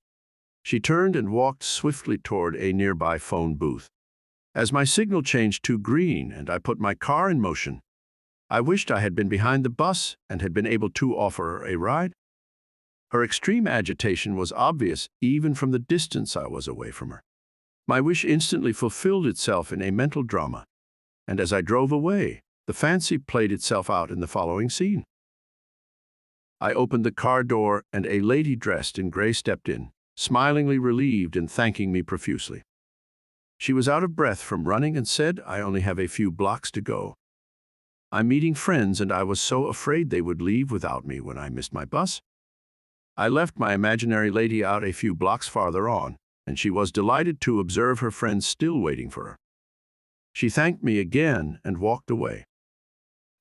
[SPEAKER 1] She turned and walked swiftly toward a nearby phone booth. As my signal changed to green and I put my car in motion, I wished I had been behind the bus and had been able to offer her a ride. Her extreme agitation was obvious even from the distance I was away from her. My wish instantly fulfilled itself in a mental drama, and as I drove away, the fancy played itself out in the following scene. I opened the car door and a lady dressed in gray stepped in, smilingly relieved and thanking me profusely. She was out of breath from running and said, "I only have a few blocks to go. I'm meeting friends and I was so afraid they would leave without me when I missed my bus." I left my imaginary lady out a few blocks farther on, and she was delighted to observe her friends still waiting for her. She thanked me again and walked away.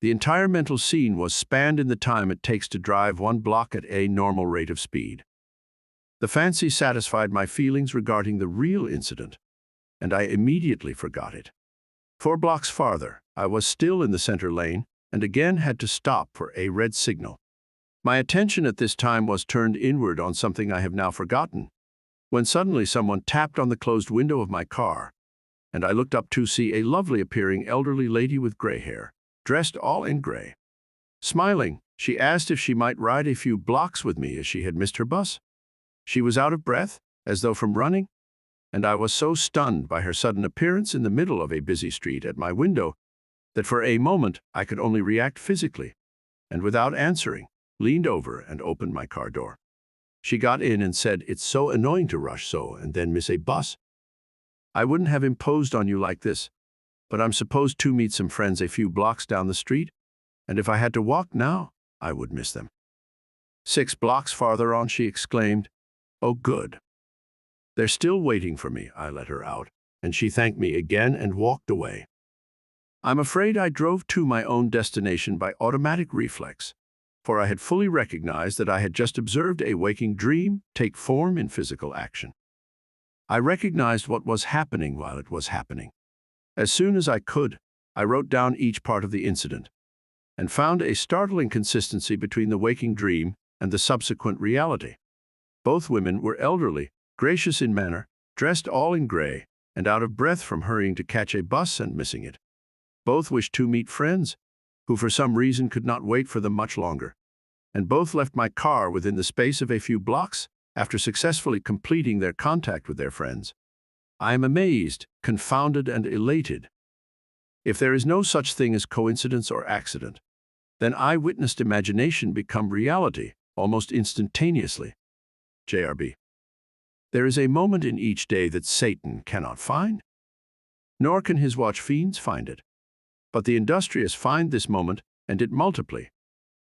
[SPEAKER 1] The entire mental scene was spanned in the time it takes to drive 1 block at a normal rate of speed. The fancy satisfied my feelings regarding the real incident, and I immediately forgot it. 4 blocks farther, I was still in the center lane and again had to stop for a red signal. My attention at this time was turned inward on something I have now forgotten, when suddenly someone tapped on the closed window of my car, and I looked up to see a lovely-appearing elderly lady with gray hair, dressed all in gray. Smiling, she asked if she might ride a few blocks with me as she had missed her bus. She was out of breath, as though from running, and I was so stunned by her sudden appearance in the middle of a busy street at my window that for a moment I could only react physically, and without answering, leaned over and opened my car door. She got in and said, "It's so annoying to rush so and then miss a bus. I wouldn't have imposed on you like this, but I'm supposed to meet some friends a few blocks down the street, and if I had to walk now, I would miss them." 6 blocks farther on, she exclaimed, "Oh, good. They're still waiting for me." I let her out, and she thanked me again and walked away. I'm afraid I drove to my own destination by automatic reflex, for I had fully recognized that I had just observed a waking dream take form in physical action. I recognized what was happening while it was happening. As soon as I could, I wrote down each part of the incident, and found a startling consistency between the waking dream and the subsequent reality. Both women were elderly, gracious in manner, dressed all in gray, and out of breath from hurrying to catch a bus and missing it. Both wished to meet friends, who for some reason could not wait for them much longer, and both left my car within the space of a few blocks after successfully completing their contact with their friends. I am amazed, confounded, and elated. If there is no such thing as coincidence or accident, then I-witnessed imagination become reality almost instantaneously. JRB. There is a moment in each day that Satan cannot find, nor can his watch fiends find it. But the industrious find this moment, and it multiply.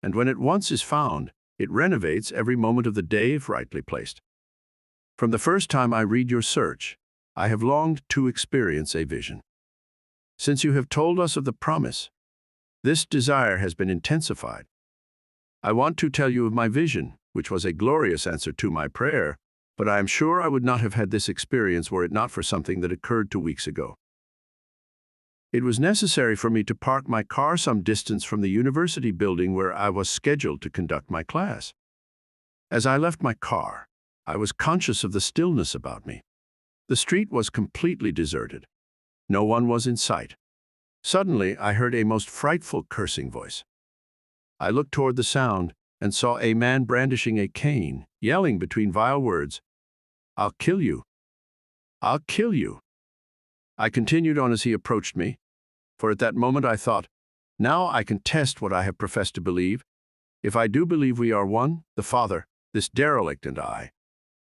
[SPEAKER 1] And when it once is found, it renovates every moment of the day if rightly placed. From the first time I read your search, I have longed to experience a vision. Since you have told us of the promise, this desire has been intensified. I want to tell you of my vision, which was a glorious answer to my prayer, but I am sure I would not have had this experience were it not for something that occurred 2 weeks ago. It was necessary for me to park my car some distance from the university building where I was scheduled to conduct my class. As I left my car, I was conscious of the stillness about me. The street was completely deserted. No one was in sight. Suddenly, I heard a most frightful cursing voice. I looked toward the sound and saw a man brandishing a cane, yelling between vile words, "I'll kill you! I'll kill you!" I continued on as he approached me, for at that moment I thought, now I can test what I have professed to believe. If I do believe we are one, the Father, this derelict and I,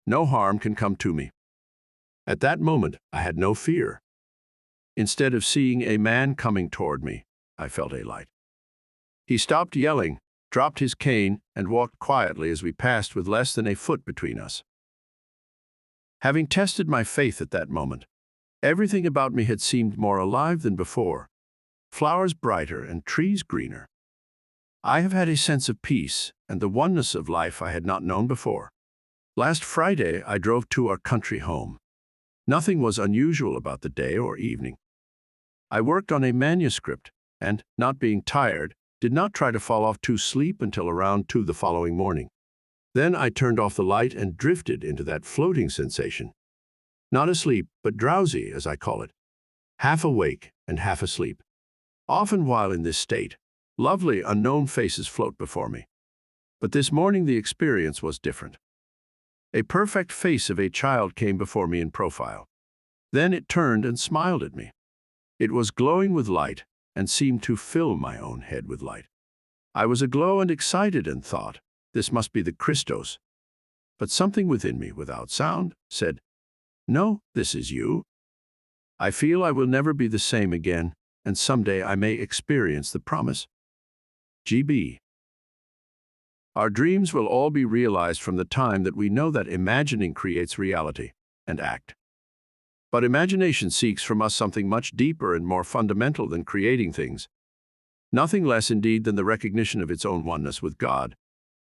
[SPEAKER 1] no harm can come to me. At that moment, I had no fear. Instead of seeing a man coming toward me, I felt a light. He stopped yelling, dropped his cane, and walked quietly as we passed with less than a foot between us. Having tested my faith at that moment, everything about me had seemed more alive than before, flowers brighter and trees greener. I have had a sense of peace and the oneness of life I had not known before. Last Friday, I drove to our country home. Nothing was unusual about the day or evening. I worked on a manuscript and, not being tired, did not try to fall off to sleep until around 2 the following morning. Then I turned off the light and drifted into that floating sensation. Not asleep, but drowsy, as I call it. Half awake and half asleep. Often while in this state, lovely unknown faces float before me. But this morning the experience was different. A perfect face of a child came before me in profile. Then it turned and smiled at me. It was glowing with light and seemed to fill my own head with light. I was aglow and excited and thought, this must be the Christos. But something within me, without sound, said, no, this is you. I feel I will never be the same again, and someday I may experience the promise. GB. Our dreams will all be realized from the time that we know that imagining creates reality and act. But imagination seeks from us something much deeper and more fundamental than creating things. Nothing less indeed than the recognition of its own oneness with God,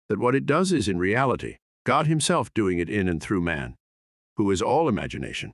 [SPEAKER 1] that what it does is in reality, God Himself doing it in and through man, who is all imagination.